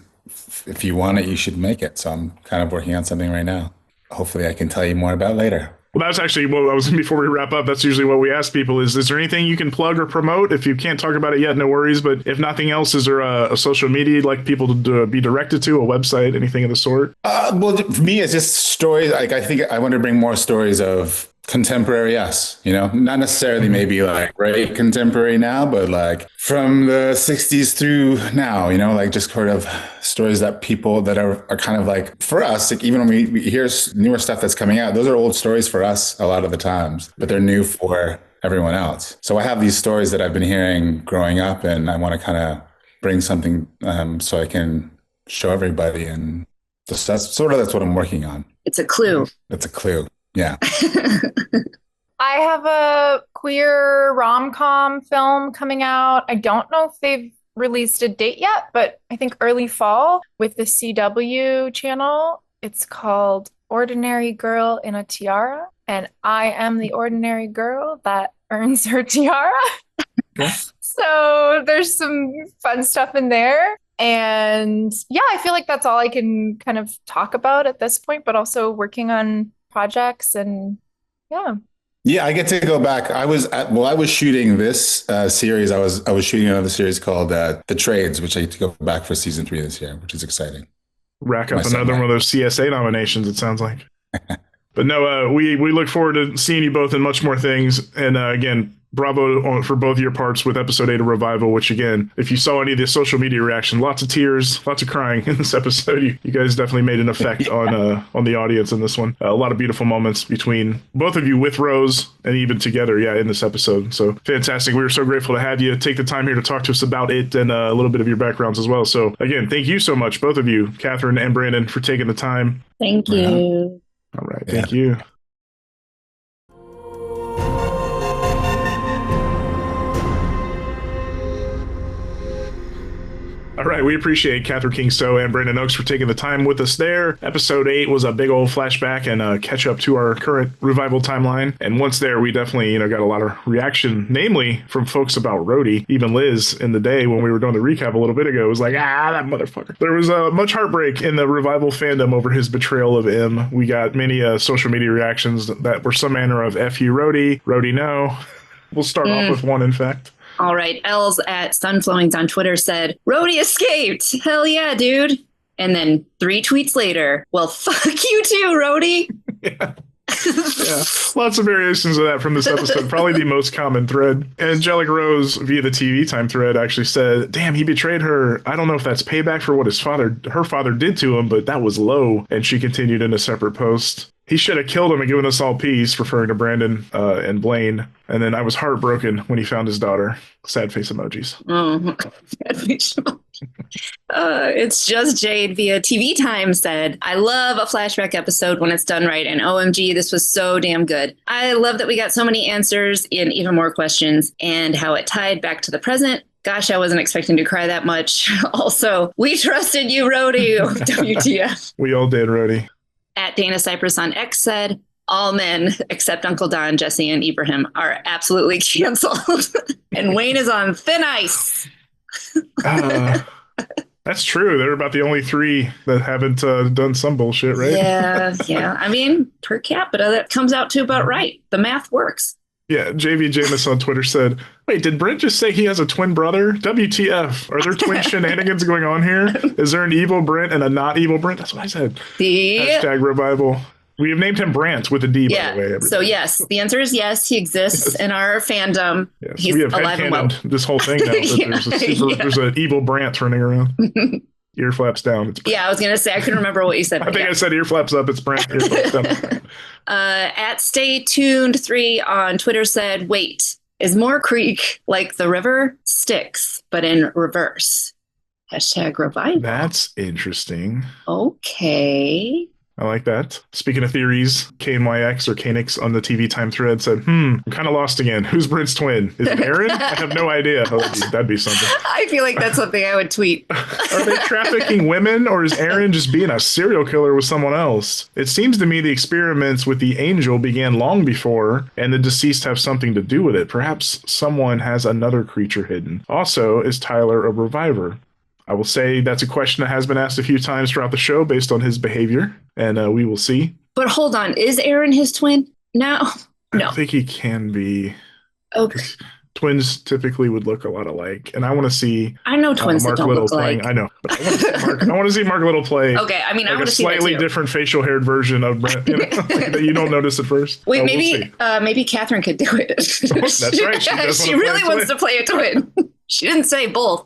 if you want it, you should make it. So I'm kind of working on something right now. Hopefully I can tell you more about later. Well, that's actually what I was before we wrap up. That's usually what we ask people is there anything you can plug or promote? If you can't talk about it yet, no worries. But if nothing else, is there a social media you'd like people to be directed to, a website, anything of the sort? Well, for me, it's just stories. Like, I think I want to bring more stories of contemporary us, you know, not necessarily maybe like right contemporary now, but like from the 60s through now, you know, like just sort of stories that people that are kind of like for us, like even when we hear newer stuff that's coming out, those are old stories for us a lot of the times, but they're new for everyone else. So I have these stories that I've been hearing growing up and I want to kind of bring something so I can show everybody. And that's what I'm working on. It's a clue. It's a clue. Yeah. I have a queer rom-com film coming out. I don't know if they've released a date yet, but I think early fall with the CW channel. It's called Ordinary Girl in a Tiara, and I am the ordinary girl that earns her tiara. So there's some fun stuff in there. And yeah, I feel like that's all I can kind of talk about at this point, but also working on projects and yeah, I get to go back. I was shooting this series. I was shooting another series called The Trades, which I get to go back for season 3 this year, which is exciting. Rack up another one of those CSA nominations, it sounds like. But no, we look forward to seeing you both in much more things. And again, bravo for both of your parts with episode 8 of Revival, which again, if you saw any of the social media reaction, lots of tears, lots of crying in this episode. You guys definitely made an effect on the audience in this one. A lot of beautiful moments between both of you with Rose and even together, in this episode. So fantastic. We were so grateful to have you take the time here to talk to us about it and a little bit of your backgrounds as well. So again, thank you so much, both of you, Katharine and Brandon, for taking the time. Thank you. All right. Thank you. All right, we appreciate Katharine King-Stowe and Brandon Oakes for taking the time with us there. Episode 8 was a big old flashback and catch up to our current Revival timeline. And once there, we definitely got a lot of reaction, namely from folks about Rhodey. Even Liz in the day when we were doing the recap a little bit ago was like, that motherfucker. There was much heartbreak in the Revival fandom over his betrayal of M. We got many social media reactions that were some manner of F you, Rhodey, Rhodey no. We'll start off with one, in fact. All right. Els at Sunflowings on Twitter said, Rhodey escaped. Hell yeah, dude. And then 3 tweets later, well, fuck you too, Rhodey. Yeah, lots of variations of that from this episode. Probably the most common thread. Angelic Rose via the TV Time thread actually said, damn, he betrayed her. I don't know if that's payback for what her father did to him, but that was low. And she continued in a separate post. He should have killed him and given us all peace, referring to Brandon and Blaine. And then I was heartbroken when he found his daughter. Sad face emojis. Sad face emoji. It's just Jade via TV Time said, I love a flashback episode when it's done right. And OMG, this was so damn good. I love that we got so many answers and even more questions and how it tied back to the present. Gosh, I wasn't expecting to cry that much. Also, we trusted you, Rhodey. WTF. We all did, Rhodey. At Dana Cypress on X said, all men except Uncle Don, Jesse, and Ibrahim are absolutely canceled. And Wayne is on thin ice. That's true. They're about the only 3 that haven't done some bullshit, right? Yeah. I mean, per capita, that comes out to about right. The math works. Yeah, JV Jameis on Twitter said, wait, did Brent just say he has a twin brother? WTF? Are there twin shenanigans going on here? Is there an evil Brent and a not evil Brent? That's what I said. Hashtag revival. We have named him Brant with a D, by the way. Everybody. So yes, the answer is yes. He exists in our fandom. Yes. He's we have alive and well. this whole thing now. That there's an evil Brant running around. Ear flaps down. It's I was going to say, I couldn't remember what you said. I think I said ear flaps up. It's Brant. Ear flaps down. At Stay Tuned 3 on Twitter said, wait, is Moore Creek like the river? Styx, but in reverse. Hashtag revival. That's interesting. Okay. I like that. Speaking of theories, KNYX or KNX on the TV time thread said, I'm kind of lost again. Who's Brent's twin? Is it Aaron? I have no idea. That'd be something. I feel like that's something I would tweet. Are they trafficking women, or is Aaron just being a serial killer with someone else? It seems to me the experiments with the angel began long before, and the deceased have something to do with it. Perhaps someone has another creature hidden. Also, is Tyler a reviver? I will say that's a question that has been asked a few times throughout the show based on his behavior, and we will see. But hold on, is Aaron his twin? No. I think he can be. Okay. Twins typically would look a lot alike, and I want to see. I know twins Mark that don't Little look playing. alike. I know, but I want to see Mark Little play. Okay, I mean, I want to see a slightly different facial haired version of Brent. That you don't notice at first. Wait, maybe Katharine could do it. That's right. She really wants to play a twin. She didn't say both.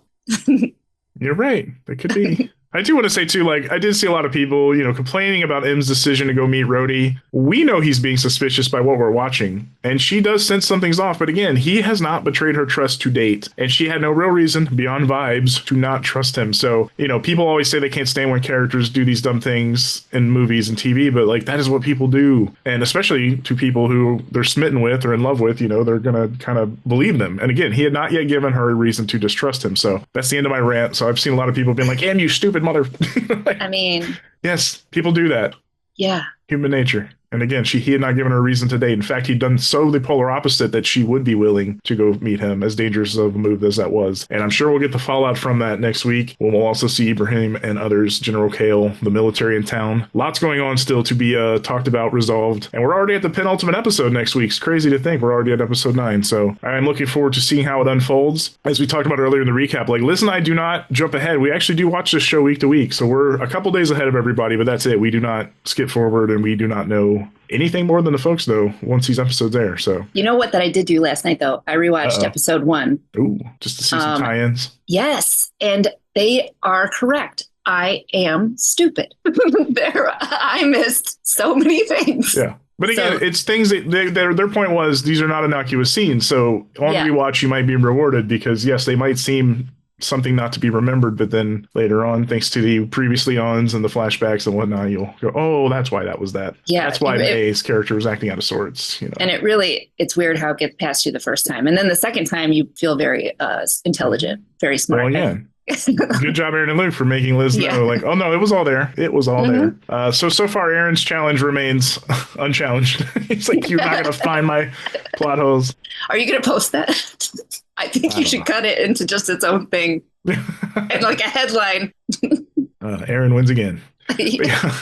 You're right. It could be. I do want to say, too, like, I did see a lot of people, complaining about M's decision to go meet Rhodey. We know he's being suspicious by what we're watching, and she does sense something's off. But again, he has not betrayed her trust to date, and she had no real reason beyond vibes to not trust him. So, people always say they can't stand when characters do these dumb things in movies and TV, but like, that is what people do. And especially to people who they're smitten with or in love with, they're going to kind of believe them. And again, he had not yet given her a reason to distrust him. So that's the end of my rant. So I've seen a lot of people being like, "Em, you stupid mother." I mean, yes, people do that. Yeah. Human nature. And again, he had not given her a reason to date. In fact, he'd done so the polar opposite that she would be willing to go meet him, as dangerous of a move as that was. And I'm sure we'll get the fallout from that next week, when we'll also see Ibrahim and others, General Kale, the military in town. Lots going on still to be talked about, resolved. And we're already at the penultimate episode next week. It's crazy to think we're already at episode 9. So I'm looking forward to seeing how it unfolds. As we talked about earlier in the recap, like, Liz and I do not jump ahead. We actually do watch this show week to week. So we're a couple days ahead of everybody, but that's it. We do not skip forward, and we do not know anything more than the folks, though, once these episodes air. So, you know what that I did do last night, though? I rewatched episode 1. Ooh, just to see some tie-ins. Yes, and they are correct. I am stupid. I missed so many things. Yeah. But again, it's things that their point was, these are not innocuous scenes. So on rewatch, you might be rewarded because, yes, they might seem something not to be remembered, but then later on, thanks to the previously ons and the flashbacks and whatnot, you'll go, oh, that's why that was that. Yeah, that's why May's character was acting out of sorts. And it's weird how it gets past you the first time, and then the second time you feel very intelligent, very smart. Well, yeah. Good job, Aaron and Luke, for making Liz know, like, oh no, it was all there. It was all there. So far, Aaron's challenge remains unchallenged. He's like, you're not going to find my plot holes. Are you going to post that? I think you should cut it into just its own thing and like a headline. Aaron wins again.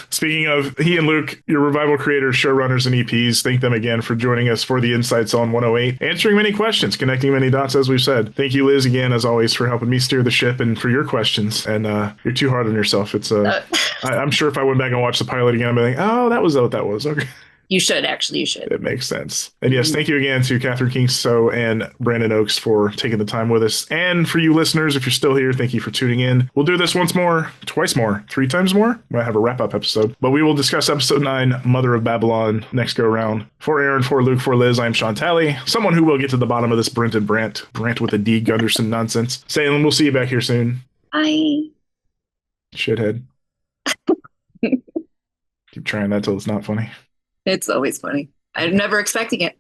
Speaking of he and Luke, your revival creators, showrunners, and EPs, thank them again for joining us for the Insights on 108, answering many questions, connecting many dots, as we've said. Thank you, Liz, again, as always, for helping me steer the ship and for your questions. And you're too hard on yourself. It's I'm sure if I went back and watched the pilot again, I'd be like, oh, that was what that was. Okay. You should, actually. You should. It makes sense. And yes, thank you again to Katharine Kingstow and Brandon Oakes for taking the time with us. And for you listeners, if you're still here, thank you for tuning in. We'll do this once more, twice more, 3 times more. We'll have a wrap-up episode. But we will discuss episode 9, Mother of Babylon, next go-around. For Aaron, for Luke, for Liz, I'm Shawn Talley, someone who will get to the bottom of this Brent with a D, Gunderson nonsense. Saying we'll see you back here soon. Bye. Shithead. Keep trying that till it's not funny. It's always funny. I'm never expecting it.